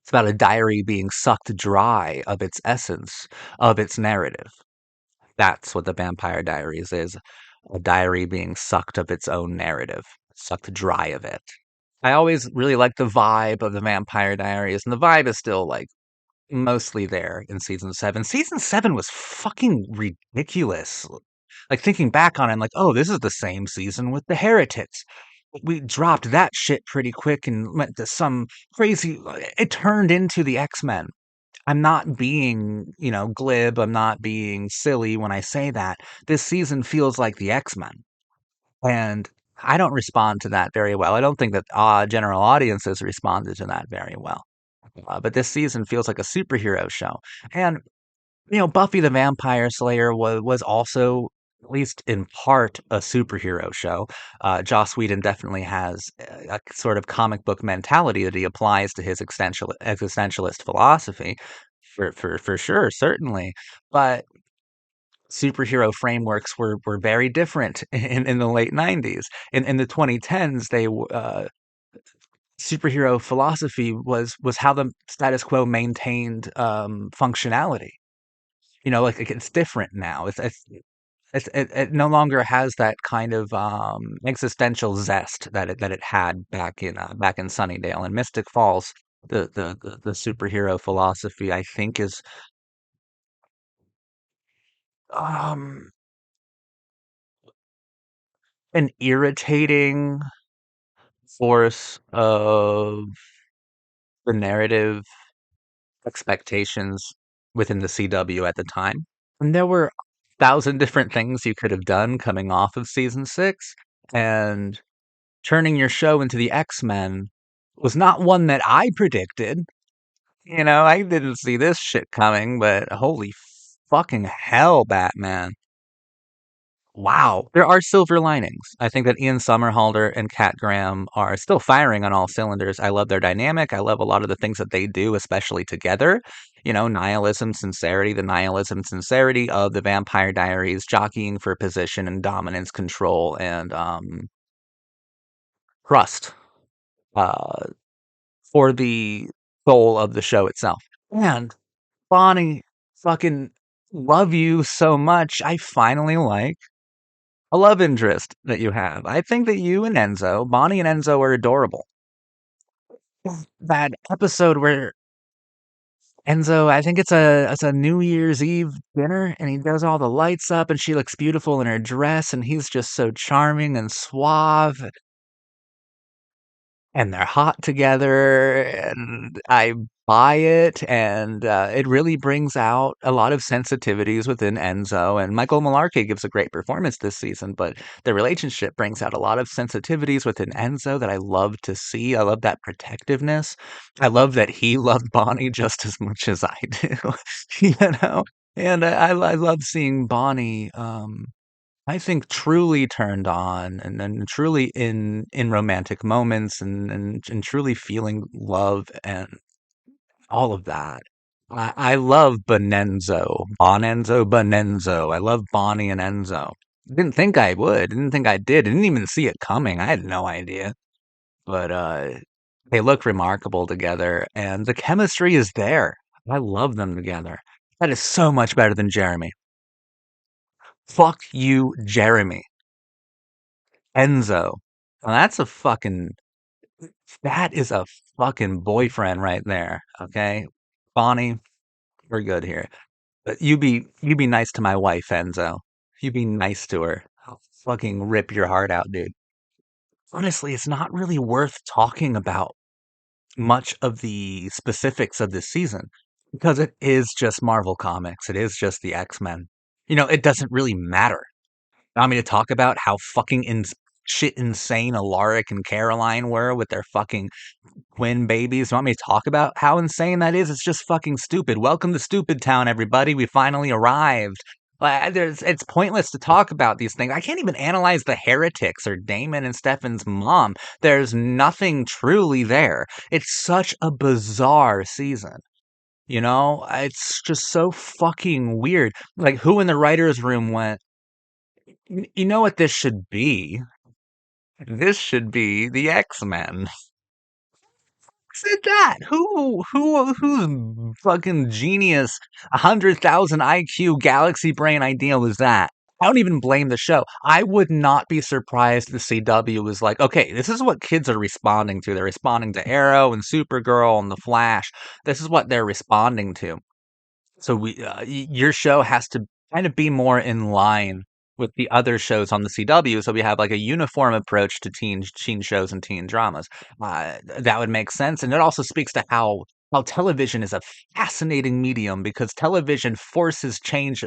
It's about a diary being sucked dry of its essence, of its narrative. That's what the Vampire Diaries is, a diary being sucked of its own narrative, sucked dry of it. I always really like the vibe of the Vampire Diaries, and the vibe is still like mostly there in season 7. Season 7 was fucking ridiculous. Like thinking back on it, I'm like, oh, this is the same season with the Heretics. We dropped that shit pretty quick and went to some crazy. It turned into the X-Men. I'm not being, glib. I'm not being silly when I say that. This season feels like the X-Men. And I don't respond to that very well. I don't think that general audiences responded to that very well. But this season feels like a superhero show. And, Buffy the Vampire Slayer was also, at least in part, a superhero show. Joss Whedon definitely has a sort of comic book mentality that he applies to his existentialist philosophy, for sure, certainly. But superhero frameworks were very different in the late 90s. In the 2010s, superhero philosophy was how the status quo maintained functionality. Like it's different now. It no longer has that kind of existential zest that it had back in Sunnydale and Mystic Falls. The superhero philosophy, I think, is um an irritating force of the narrative expectations within the CW at the time. And there were 1,000 different things you could have done coming off of season 6, and turning your show into the X-Men was not one that I predicted. I didn't see this shit coming, but holy fucking hell, Batman. Wow. There are silver linings. I think that Ian Somerhalder and Kat Graham are still firing on all cylinders. I love their dynamic. I love a lot of the things that they do, especially together. Nihilism, sincerity, the nihilism and sincerity of the Vampire Diaries, jockeying for position and dominance, control, and trust uh, for the soul of the show itself. And Bonnie, fucking love you so much. I finally like a love interest that you have. I think that you and Bonnie and Enzo are adorable. That episode where Enzo, I think it's a New Year's Eve dinner, and he does all the lights up, and she looks beautiful in her dress, and he's just so charming and suave, and they're hot together, and I buy it, and it really brings out a lot of sensitivities within Enzo. And Michael Malarkey gives a great performance this season, but the relationship brings out a lot of sensitivities within Enzo that I love to see. I love that protectiveness. I love that he loved Bonnie just as much as I do. you know And I love seeing Bonnie, I think truly turned on and truly in romantic moments and truly feeling love and all of that. I love Bonenzo. I love Bonnie and Enzo. Didn't think I would. Didn't think I did. Didn't even see it coming. I had no idea. But they look remarkable together, and the chemistry is there. I love them together. That is so much better than Jeremy. Fuck you, Jeremy. Enzo. Now that is a fucking boyfriend right there. Okay, Bonnie, we're good here. But you be nice to my wife, Enzo. You be nice to her. I'll fucking rip your heart out, dude. Honestly, it's not really worth talking about much of the specifics of this season because it is just Marvel Comics. It is just the X-Men. It doesn't really matter. Want me to talk about how fucking shit insane Alaric and Caroline were with their fucking twin babies? Want me to talk about how insane that is? It's just fucking stupid. Welcome to Stupid Town, everybody. We finally arrived. It's pointless to talk about these things. I can't even analyze the heretics or Damon and Stefan's mom. There's nothing truly there. It's such a bizarre season. It's just so fucking weird. Like, who in the writer's room went, You know what this should be? This should be the X-Men." Said that? Whose fucking genius, 100,000 IQ galaxy brain idea was that? I don't even blame the show. I would not be surprised if the CW was like, okay, this is what kids are responding to. They're responding to Arrow and Supergirl and The Flash. This is what they're responding to. So your show has to kind of be more in line with the other shows on the CW, so we have like a uniform approach to teen shows and teen dramas. That would make sense, and it also speaks to how television is a fascinating medium because television forces change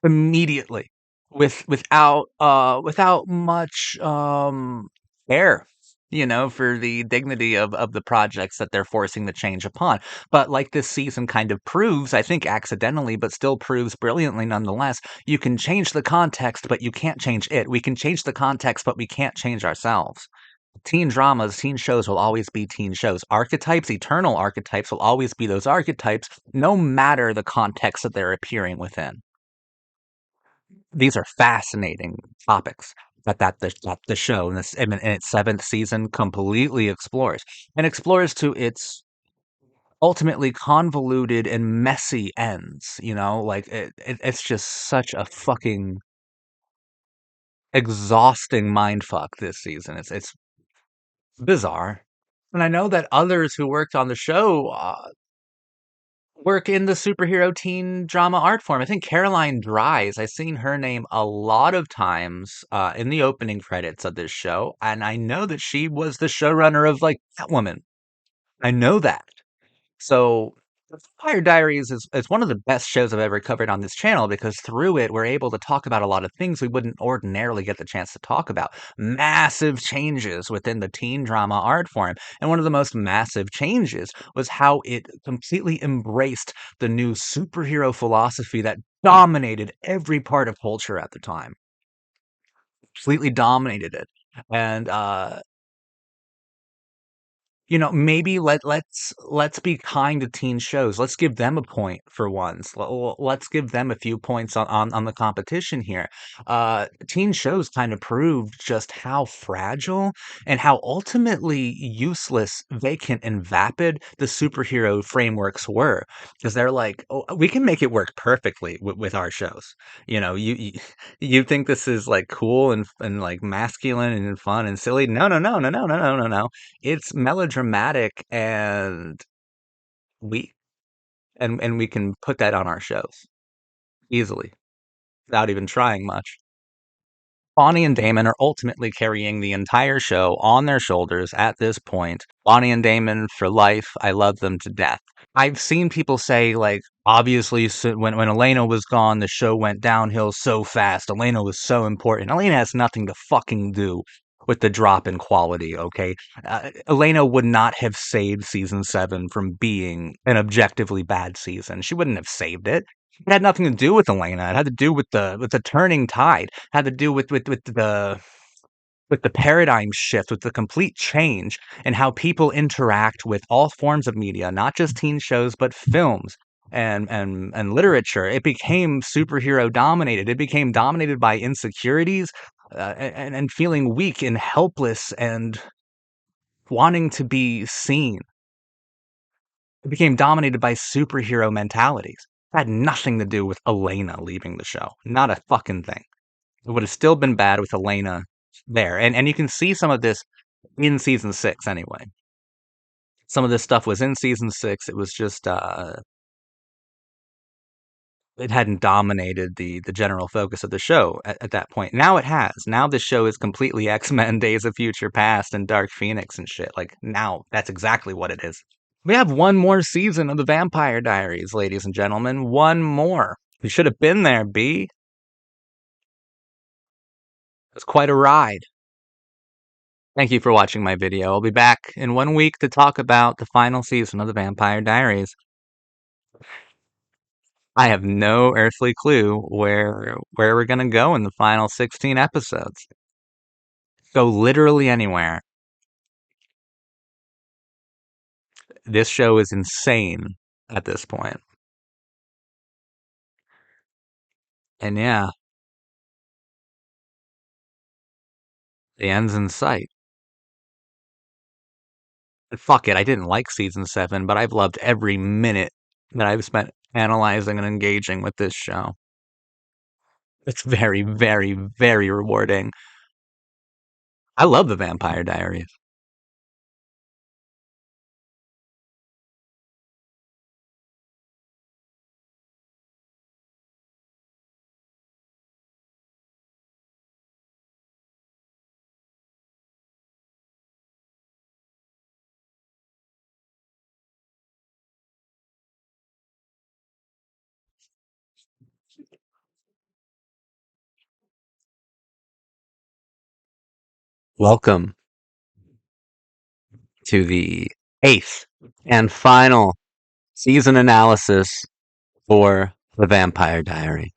immediately without much care, for the dignity of the projects that they're forcing the change upon. But like this season kind of proves, I think accidentally, but still proves brilliantly nonetheless, you can change the context, but you can't change it. We can change the context, but we can't change ourselves. Teen dramas, teen shows will always be teen shows. Archetypes, eternal archetypes will always be those archetypes, no matter the context that they're appearing within. These are fascinating topics that the show in its seventh season completely explores and explores to its ultimately convoluted and messy ends. Like it's just such a fucking exhausting mind fuck this season. It's bizarre, and I know that others who worked on the show work in the superhero teen drama art form. I think Caroline Dries, I've seen her name a lot of times in the opening credits of this show, and I know that she was the showrunner of like Catwoman. I know that. So, Vampire Diaries is one of the best shows I've ever covered on this channel because through it, we're able to talk about a lot of things we wouldn't ordinarily get the chance to talk about. Massive changes within the teen drama art form. And one of the most massive changes was how it completely embraced the new superhero philosophy that dominated every part of culture at the time. Completely dominated it. And maybe let's be kind to teen shows. Let's give them a point for once. Let's give them a few points on the competition here. Teen shows kind of proved just how fragile and how ultimately useless, vacant, and vapid the superhero frameworks were. Because they're like, oh, we can make it work perfectly with our shows. You think this is like cool and like masculine and fun and silly? No, no, no, no, no, no, no, no, no. It's melodramatic and we and we can put that on our shows easily without even trying much. Bonnie and Damon are ultimately carrying the entire show on their shoulders at this point. Bonnie and Damon for life. I love them to death. I've seen people say, like, obviously, when Elena was gone, the show went downhill so fast. Elena was so important. Elena has nothing to fucking do with the drop in quality. Okay, Elena would not have saved season 7 from being an objectively bad season. She wouldn't have saved it. It had nothing to do with Elena. It had to do with the turning tide. It had to do with the paradigm shift, with the complete change in how people interact with all forms of media, not just teen shows, but films and literature. It became superhero dominated. It became dominated by insecurities and feeling weak and helpless and wanting to be seen. It became dominated by superhero mentalities. It had nothing to do with Elena leaving the show. Not a fucking thing. It would have still been bad with Elena there. And you can see some of this in season 6 anyway. Some of this stuff was in season 6. It was just it hadn't dominated the general focus of the show at that point. Now it has. Now the show is completely X-Men Days of Future Past and Dark Phoenix and shit. Like now that's exactly what it is. We have one more season of the Vampire Diaries, ladies and gentlemen. One more. You should have been there, B. It was quite a ride. Thank you for watching my video. I'll be back in 1 week to talk about the final season of the Vampire Diaries. I have no earthly clue where we're gonna go in the final 16 episodes. Go literally anywhere. This show is insane at this point. And yeah, the end's in sight. And fuck it, I didn't like season 7, but I've loved every minute that I've spent analyzing and engaging with this show. It's very, very, very rewarding. I love the Vampire Diaries. Welcome to the 8th and final season analysis for the Vampire Diaries.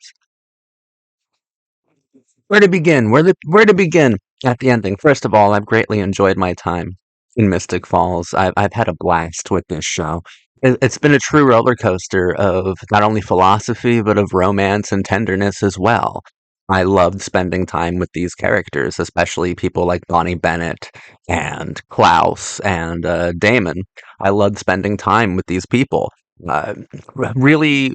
Where to begin? Where to begin at the ending? First of all, I've greatly enjoyed my time in Mystic Falls. I've had a blast with this show. It's been a true roller coaster of not only philosophy but of romance and tenderness as well. I loved spending time with these characters, especially people like Bonnie Bennett and Klaus and Damon. I loved spending time with these people. Really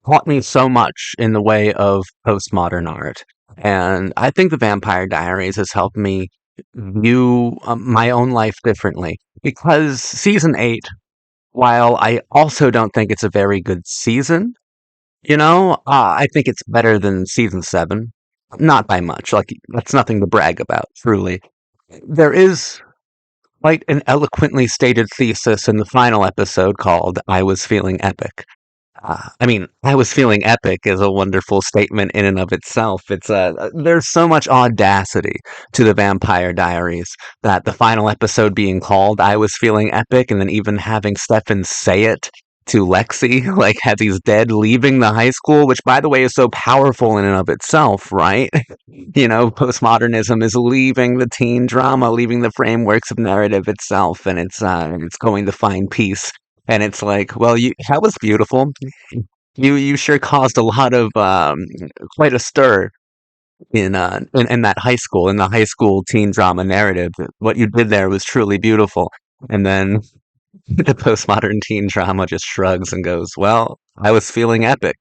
taught me so much in the way of postmodern art. And I think the Vampire Diaries has helped me view my own life differently. Because season 8, while I also don't think it's a very good season, I think it's better than season 7. Not by much. Like, that's nothing to brag about, truly. There is quite an eloquently stated thesis in the final episode called I Was Feeling Epic. I was feeling epic is a wonderful statement in and of itself. There's so much audacity to the Vampire Diaries that the final episode being called I Was Feeling Epic and then even having Stefan say it to Lexi, like as he's dead, leaving the high school, which by the way is so powerful in and of itself, right? Postmodernism is leaving the teen drama, leaving the frameworks of narrative itself, and it's going to find peace. And it's like, well, that was beautiful. You sure caused a lot of quite a stir in that high school, in the high school teen drama narrative. What you did there was truly beautiful. And then the postmodern teen drama just shrugs and goes, "Well, I was feeling epic,"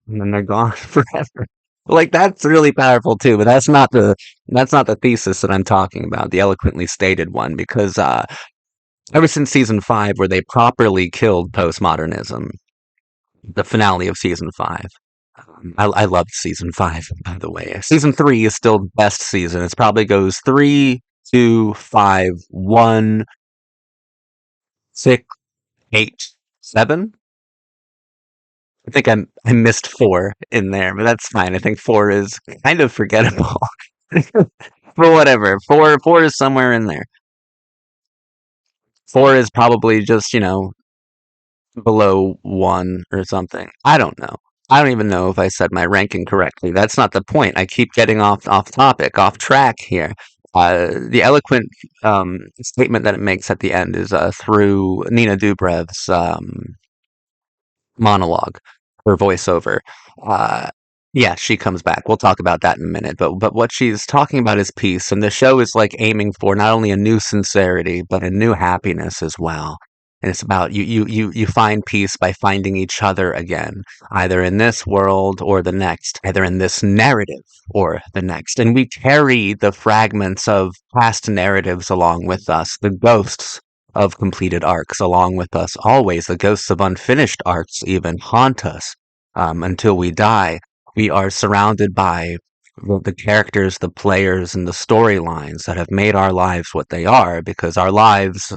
and then they're gone forever. Like that's really powerful too, but that's not the thesis that I'm talking about, the eloquently stated one, because ever since season 5, where they properly killed postmodernism, the finale of season 5. I loved season 5, by the way. Season 3 is still the best season. It probably goes 3, 2, 5, 1, 6, 8, 7. I think I missed 4 in there, but that's fine. I think 4 is kind of forgettable. But whatever. Four is somewhere in there. Four is probably just, below one or something. I don't know. I don't even know if I said my ranking correctly. That's not the point. I keep getting off topic, off track here. The eloquent statement that it makes at the end is through Nina Dubrev's monologue, her voiceover. Uh, yeah, she comes back. We'll talk about that in a minute. But what she's talking about is peace, and the show is like aiming for not only a new sincerity but a new happiness as well. And it's about you find peace by finding each other again, either in this world or the next, either in this narrative or the next. And we carry the fragments of past narratives along with us, the ghosts of completed arcs along with us always. The ghosts of unfinished arcs even haunt us until we die. We are surrounded by the characters, the players, and the storylines that have made our lives what they are because our lives.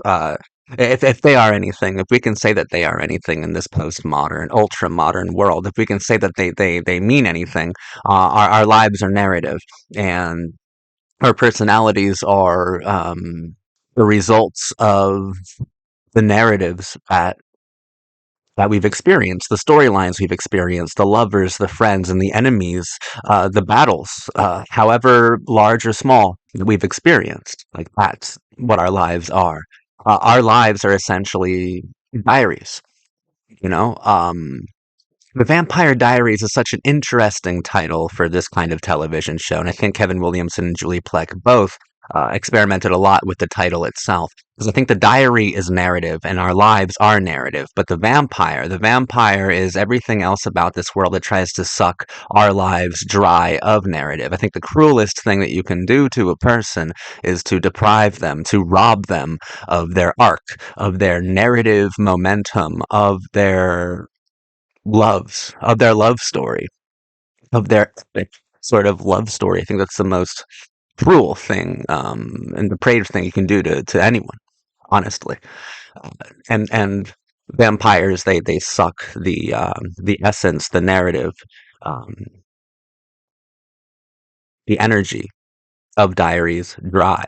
If they are anything, if we can say that they are anything in this postmodern, ultra modern world, if we can say that they mean anything, our lives are narrative. And our personalities are the results of the narratives that we've experienced, the storylines we've experienced, the lovers, the friends, and the enemies, the battles, however large or small that we've experienced. Like that's what our lives are. Our lives are essentially diaries. You know, the Vampire Diaries is such an interesting title for this kind of television show, and I think Kevin Williamson and Julie Plec both experimented a lot with the title itself. Because I think the diary is narrative, and our lives are narrative, but the vampire is everything else about this world that tries to suck our lives dry of narrative. I think the cruelest thing that you can do to a person is to deprive them, to rob them of their arc, of their narrative momentum, of their love story, of their epic sort of love story. I think that's the most cruel thing and depraved thing you can do to anyone, honestly. Uh, and vampires, they suck the essence, the narrative, um, the energy of diaries dry.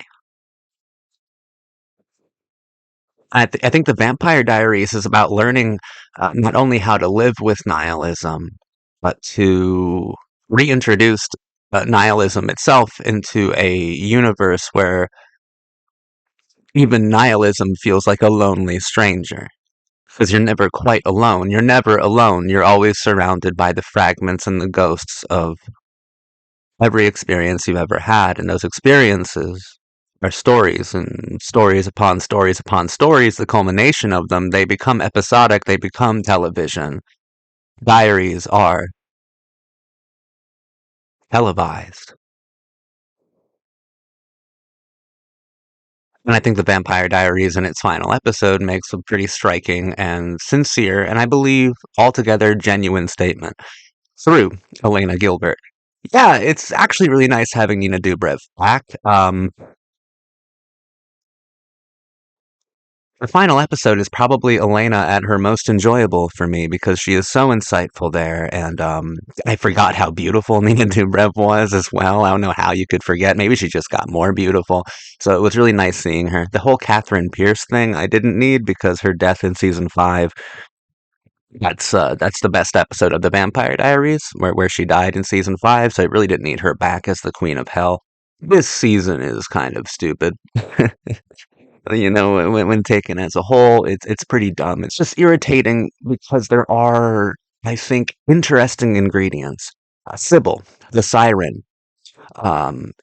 I think the Vampire Diaries is about learning not only how to live with nihilism, but to reintroduce nihilism itself into a universe where even nihilism feels like a lonely stranger. Because you're never quite alone. You're never alone. You're always surrounded by the fragments and the ghosts of every experience you've ever had. And those experiences are stories and stories upon stories upon stories. The culmination of them, they become episodic, they become television. Diaries are televised. And I think the Vampire Diaries in its final episode makes a pretty striking and sincere, and I believe altogether genuine statement through Elena Gilbert. Yeah, it's actually really nice having Nina Dobrev back. The final episode is probably Elena at her most enjoyable for me because she is so insightful there, and I forgot how beautiful Nina Dobrev was as well. I don't know how you could forget. Maybe she just got more beautiful. So it was really nice seeing her. The whole Catherine Pierce thing I didn't need because her death in season 5. That's the best episode of the Vampire Diaries, where she died in season 5. So I really didn't need her back as the Queen of Hell. This season is kind of stupid. When taken as a whole, it's pretty dumb. It's just irritating because there are, I think, interesting ingredients. Sybil, the siren,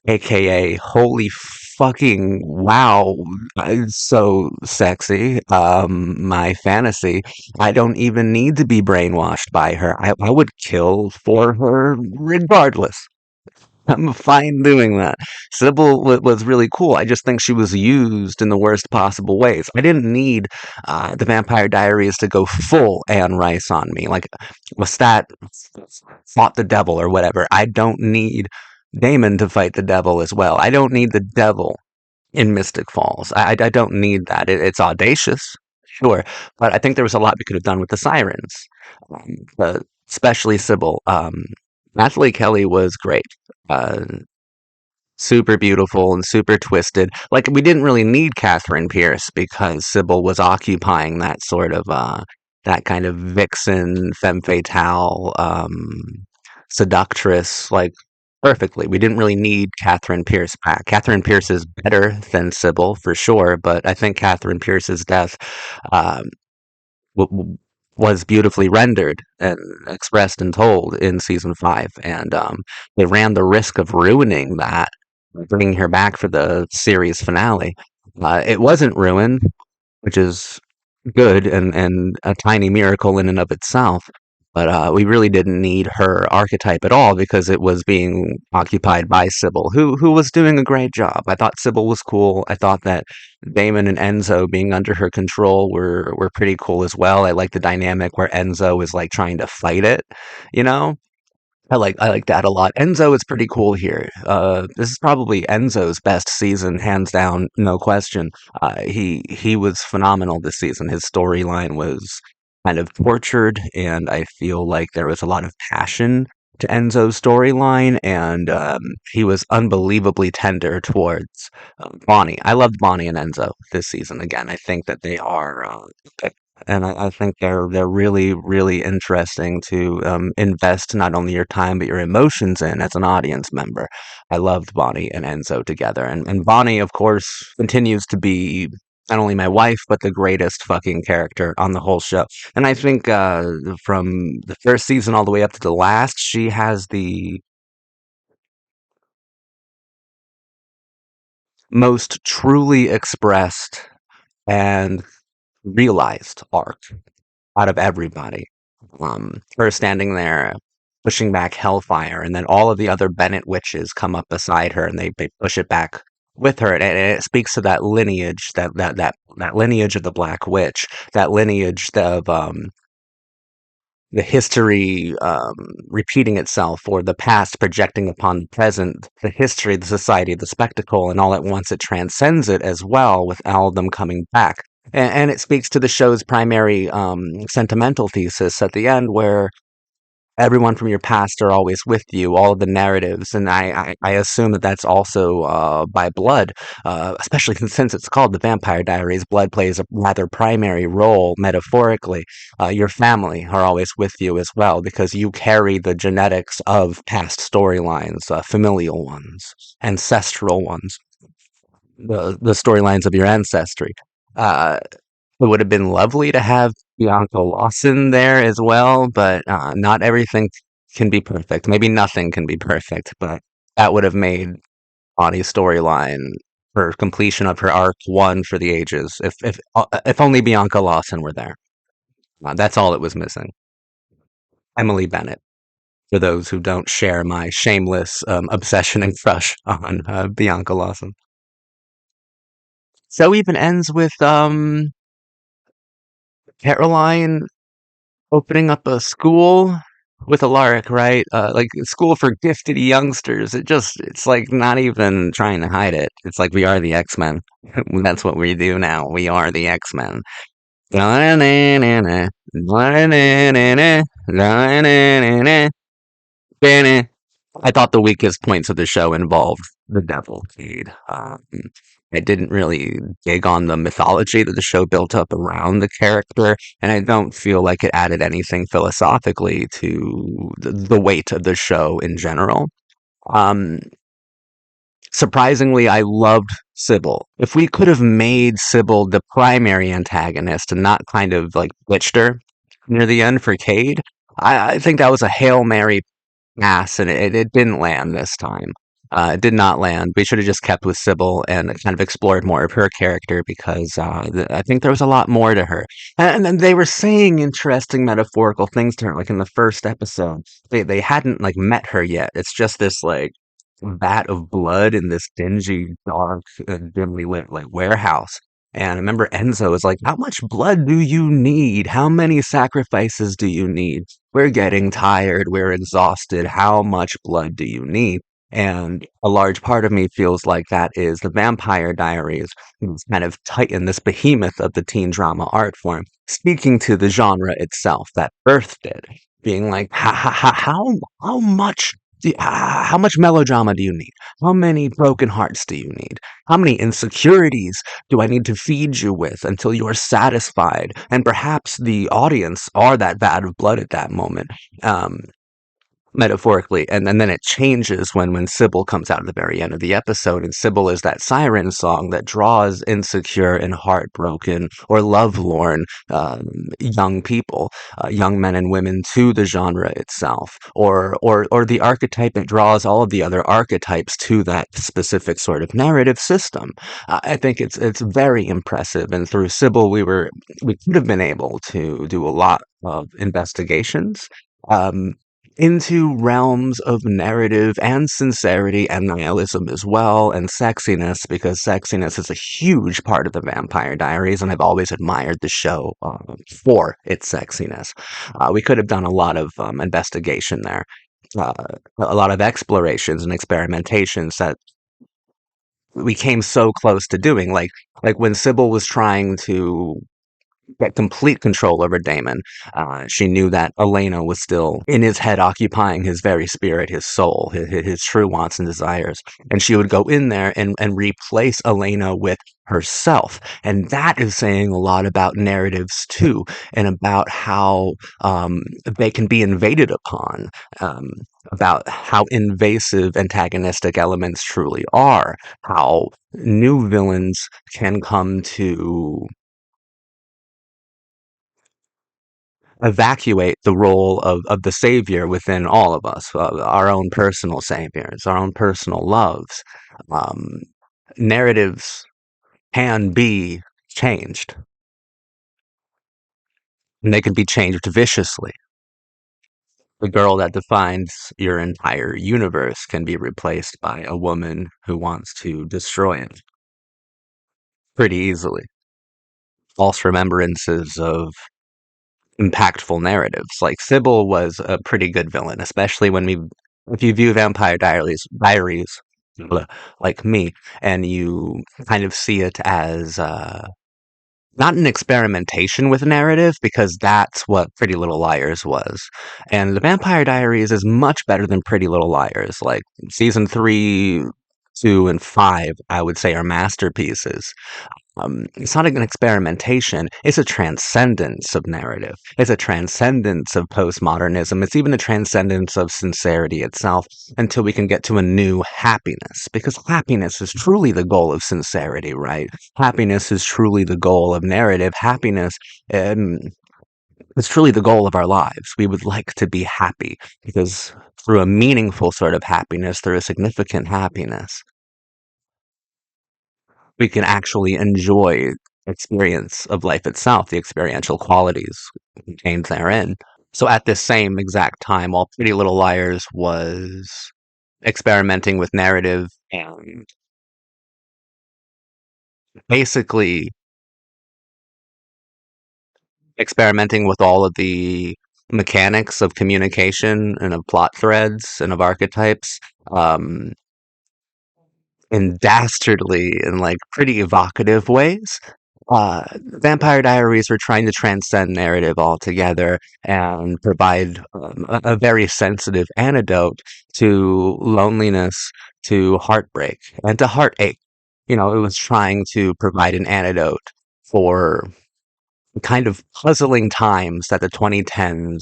aka holy fucking wow, so sexy. My fantasy. I don't even need to be brainwashed by her. I would kill for her regardless. I'm fine doing that. Sybil was really cool. I just think she was used in the worst possible ways. I didn't need the Vampire Diaries to go full Anne Rice on me. Like, Lestat fought the devil or whatever. I don't need Damon to fight the devil as well. I don't need the devil in Mystic Falls. I don't need that. It's audacious, sure, but I think there was a lot we could have done with the sirens, especially Sybil. Natalie Kelly was great. Uh, super beautiful and super twisted. Like we didn't really need Catherine Pierce because Sybil was occupying that sort of that kind of vixen femme fatale seductress like perfectly. We didn't really need Catherine Pierce back. Catherine Pierce is better than Sybil for sure, but I think Catherine Pierce's death um, was beautifully rendered and expressed and told in season 5, and they ran the risk of ruining that, bringing her back for the series finale. It wasn't ruined, which is good and a tiny miracle in and of itself. But we really didn't need her archetype at all because it was being occupied by Sybil, who was doing a great job. I thought Sybil was cool. I thought that Damon and Enzo being under her control were pretty cool as well. I like the dynamic where Enzo is like trying to fight it, you know? I like that a lot. Enzo is pretty cool here. This is probably Enzo's best season, hands down, no question. He was phenomenal this season. His storyline was kind of tortured, and I feel like there was a lot of passion to Enzo's storyline, and he was unbelievably tender towards Bonnie. I loved Bonnie and Enzo this season. Again, I think that they are epic, and I think they're really really interesting to invest not only your time but your emotions in as an audience member. I loved Bonnie and Enzo together, and Bonnie, of course, continues to be not only my wife but the greatest fucking character on the whole show. And I think from the first season all the way up to the last, she has the most truly expressed and realized arc out of everybody. Her standing there pushing back Hellfire, and then all of the other Bennett witches come up beside her and they push it back with her, and it speaks to that lineage, that lineage of the Black Witch, that lineage of the history repeating itself, or the past projecting upon the present, the history, the society, the spectacle, and all at once it transcends it as well, with all of them coming back. And it speaks to the show's primary sentimental thesis at the end, where everyone from your past are always with you, all of the narratives, and I assume that that's also by blood, especially since it's called the Vampire Diaries. Blood plays a rather primary role metaphorically. Your family are always with you as well because you carry the genetics of past storylines, familial ones, ancestral ones, the storylines of your ancestry. Uh, it would have been lovely to have Bianca Lawson there as well, but not everything can be perfect. Maybe nothing can be perfect, but that would have made Bonnie's storyline, her completion of her arc, one for the ages. If only Bianca Lawson were there. That's all it was missing. Emily Bennett, for those who don't share my shameless obsession and crush on Bianca Lawson. So even ends with Caroline opening up a school with Alaric, right? Like school for gifted youngsters. It's like not even trying to hide it. It's like we are the X-Men. That's what we do now. We are the X-Men. I thought the weakest points of the show involved the devil Cade. I didn't really dig on the mythology that the show built up around the character, and I don't feel like it added anything philosophically to the weight of the show in general. Um, Surprisingly, I loved Sybil. If we could have made Sybil the primary antagonist and not kind of like glitched her near the end for Cade, I think that was a Hail Mary pass, and it didn't land this time. It did not land. We should have just kept with Sybil and kind of explored more of her character because I think there was a lot more to her. And then they were saying interesting metaphorical things to her, like in the first episode. They hadn't like met her yet. It's just this like vat of blood in this dingy, dark, dimly lit like warehouse. And I remember Enzo was like, "How much blood do you need? How many sacrifices do you need? We're getting tired. We're exhausted. How much blood do you need?" And a large part of me feels like that is the Vampire Diaries, who's kind of titan, this behemoth of the teen drama art form, speaking to the genre itself that birthed it, being like, how much How much melodrama do you need? How many broken hearts do you need? How many insecurities do I need to feed you with until you're satisfied? And perhaps the audience are that vat of blood at that moment. Um, Metaphorically, and then it changes when Sybil comes out at the very end of the episode, and Sybil is that siren song that draws insecure and heartbroken or lovelorn young people, young men and women, to the genre itself, or the archetype that draws all of the other archetypes to that specific sort of narrative system. I think it's very impressive, and through Sybil, we could have been able to do a lot of investigations. Um, into realms of narrative and sincerity and nihilism as well, and sexiness, because sexiness is a huge part of the Vampire Diaries, and I've always admired the show for its sexiness. We could have done a lot of investigation there, uh, a lot of explorations and experimentations that we came so close to doing, like when Sybil was trying to get complete control over Damon. She knew that Elena was still in his head, occupying his very spirit, his soul, his true wants and desires. And she would go in there and replace Elena with herself. And that is saying a lot about narratives, too, and about how they can be invaded upon. About how invasive antagonistic elements truly are, how new villains can come to evacuate the role of the savior within all of us, our own personal saviors, our own personal loves. Um, Narratives can be changed, and they can be changed viciously. The girl that defines your entire universe can be replaced by a woman who wants to destroy it pretty easily. False remembrances of impactful narratives. Like Sybil was a pretty good villain, especially if you view Diaries, blah, like me, and you kind of see it as not an experimentation with narrative, because that's what Pretty Little Liars was. And the Vampire Diaries is much better than Pretty Little Liars. Like season 3, 2, and 5, I would say, are masterpieces. It's not an experimentation, it's a transcendence of narrative. It's a transcendence of postmodernism. It's even a transcendence of sincerity itself, until we can get to a new happiness. Because happiness is truly the goal of sincerity, right? Happiness is truly the goal of narrative. Happiness um, is truly the goal of our lives. We would like to be happy, because through a meaningful sort of happiness, through a significant happiness, we can actually enjoy experience of life itself, the experiential qualities contained therein. So at this same exact time, while Pretty Little Liars was experimenting with narrative and basically experimenting with all of the mechanics of communication and of plot threads and of archetypes, um, in dastardly and like pretty evocative ways. Vampire Diaries were trying to transcend narrative altogether and provide a very sensitive antidote to loneliness, to heartbreak, and to heartache. It was trying to provide an antidote for the kind of puzzling times that the 2010s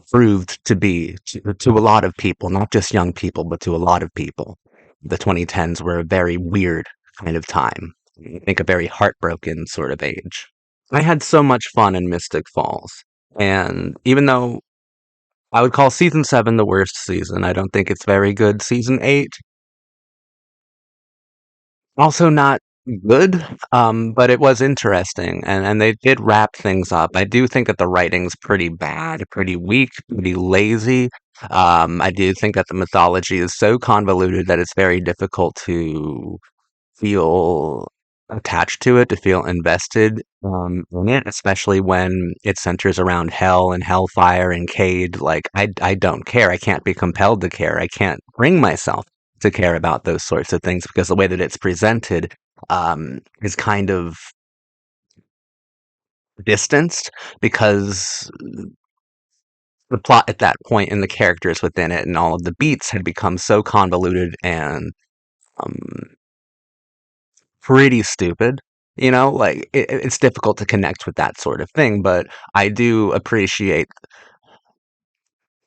proved to be to a lot of people, not just young people, but to a lot of people. The 2010s were a very weird kind of time. I think a very heartbroken sort of age. I had so much fun in Mystic Falls. And even though I would call season 7 the worst season, I don't think it's very good. Season 8, also not good, but it was interesting, and they did wrap things up. I do think that the writing's pretty bad, pretty weak, pretty lazy. I do think that the mythology is so convoluted that it's very difficult to feel attached to it, to feel invested in it, especially when it centers around hell and hellfire and Cade. Like, I don't care. I can't be compelled to care. I can't bring myself to care about those sorts of things, because the way that it's presented is kind of distanced, because the plot at that point and the characters within it and all of the beats had become so convoluted and um, pretty stupid. Like it's difficult to connect with that sort of thing, but I do appreciate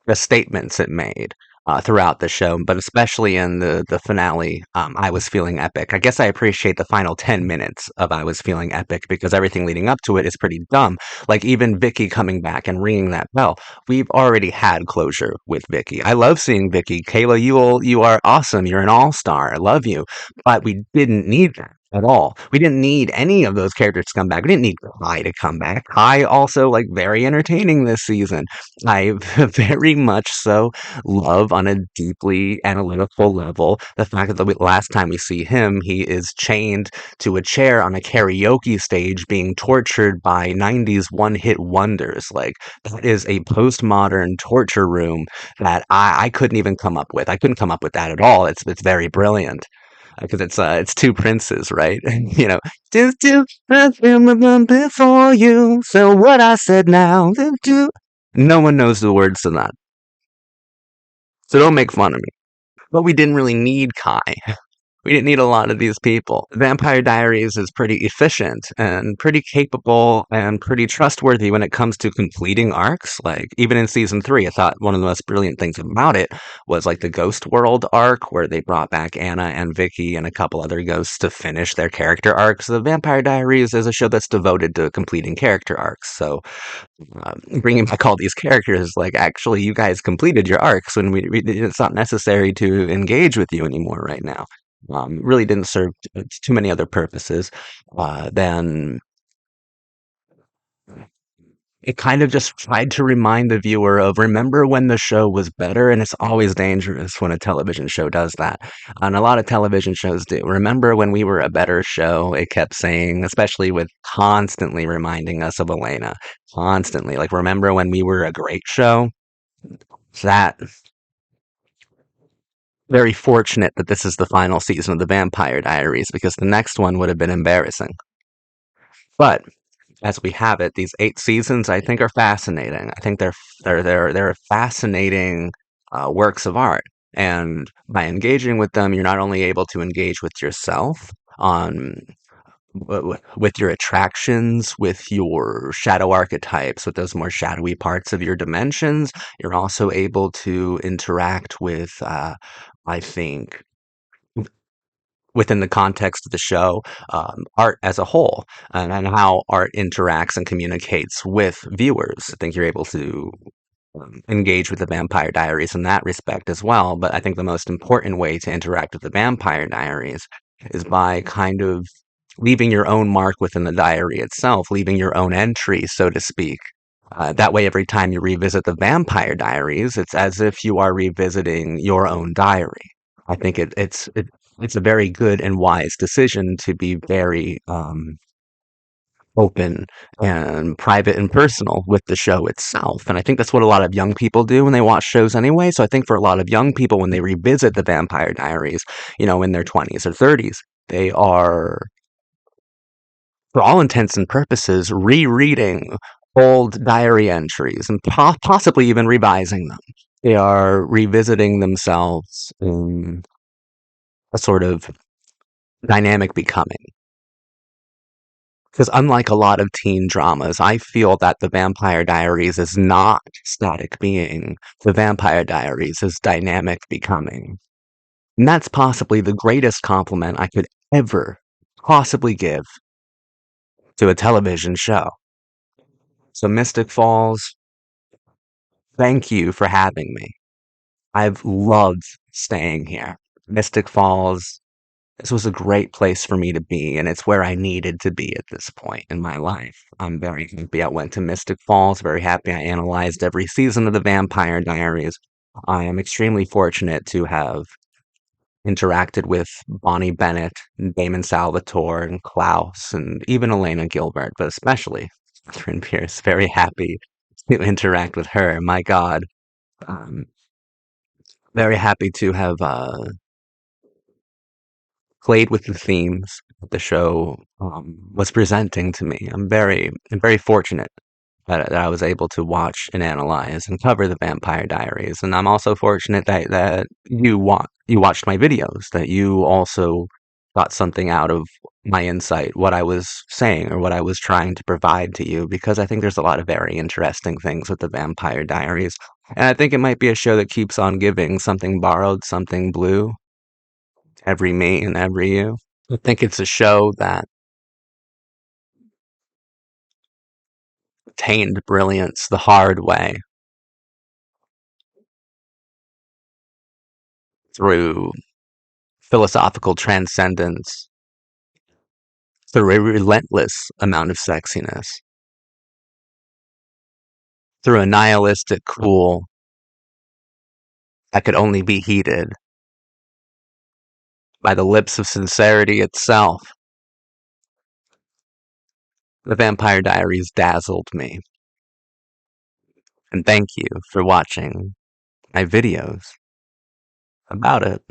the statements it made throughout the show, but especially in the finale, I was feeling epic. I guess I appreciate the final 10 minutes of I was feeling epic because everything leading up to it is pretty dumb. Like even Vicky coming back and ringing that bell. We've already had closure with Vicky. I love seeing Vicky. Kayla, you are awesome. You're an all star. I love you, but we didn't need that. At all. We didn't need any of those characters to come back. We didn't need Kai to come back. Kai also like very entertaining this season. I very much so love on a deeply analytical level the fact that the last time we see him, he is chained to a chair on a karaoke stage being tortured by 90s one hit wonders. Like, that is a postmodern torture room that I couldn't even come up with. I couldn't come up with that at all. It's very brilliant. Because it's two princes, right? Just two before you. So what I said now, no one knows the words to that. So don't make fun of me. But we didn't really need Kai. We didn't need a lot of these people. Vampire Diaries is pretty efficient and pretty capable and pretty trustworthy when it comes to completing arcs. Like, even in season 3, I thought one of the most brilliant things about it was like the Ghost World arc, where they brought back Anna and Vicky and a couple other ghosts to finish their character arcs. The Vampire Diaries is a show that's devoted to completing character arcs. So bringing back all these characters, like, actually, you guys completed your arcs, and it's not necessary to engage with you anymore right now. Really didn't serve too many other purposes than it kind of just tried to remind the viewer of remember when the show was better, and it's always dangerous when a television show does that. And a lot of television shows do. Remember when we were a better show, it kept saying, especially with constantly reminding us of Elena. Constantly. Like, remember when we were a great show? That very fortunate that this is the final season of the Vampire Diaries because the next one would have been embarrassing. But as we have it, these 8 seasons I think are fascinating. I think they're fascinating works of art, and by engaging with them, you're not only able to engage with yourself on with your attractions, with your shadow archetypes, with those more shadowy parts of your dimensions. You're also able to interact with, I think, within the context of the show, art as a whole, and how art interacts and communicates with viewers. I think you're able to engage with the Vampire Diaries in that respect as well. But I think the most important way to interact with the Vampire Diaries is by kind of leaving your own mark within the diary itself, leaving your own entry, so to speak. That way, every time you revisit the Vampire Diaries, it's as if you are revisiting your own diary. I think it's a very good and wise decision to be very open and private and personal with the show itself. And I think that's what a lot of young people do when they watch shows anyway. So I think for a lot of young people, when they revisit the Vampire Diaries, in their 20s or 30s, they are, for all intents and purposes, rereading old diary entries and possibly even revising them. They are revisiting themselves in a sort of dynamic becoming. Because unlike a lot of teen dramas, I feel that The Vampire Diaries is not static being. The Vampire Diaries is dynamic becoming. And that's possibly the greatest compliment I could ever possibly give to a television show. So, Mystic Falls, thank you for having me. I've loved staying here. Mystic Falls, this was a great place for me to be, and it's where I needed to be at this point in my life. I'm very happy I went to Mystic Falls, very happy I analyzed every season of The Vampire Diaries. I am extremely fortunate to have interacted with Bonnie Bennett, and Damon Salvatore, and Klaus, and even Elena Gilbert, but especially Katherine Pierce. Very happy to interact with her. My God. Um, very happy to have played with the themes that the show was presenting to me. I'm very fortunate that I was able to watch and analyze and cover the Vampire Diaries. And I'm also fortunate that you watched my videos, that you also got something out of my insight, what I was saying or what I was trying to provide to you, because I think there's a lot of very interesting things with the Vampire Diaries. And I think it might be a show that keeps on giving, something borrowed, something blue, every me and every you. I think it's a show that attained brilliance the hard way through philosophical transcendence, through a relentless amount of sexiness, through a nihilistic cool that could only be heated by the lips of sincerity itself. The Vampire Diaries dazzled me, and thank you for watching my videos about it.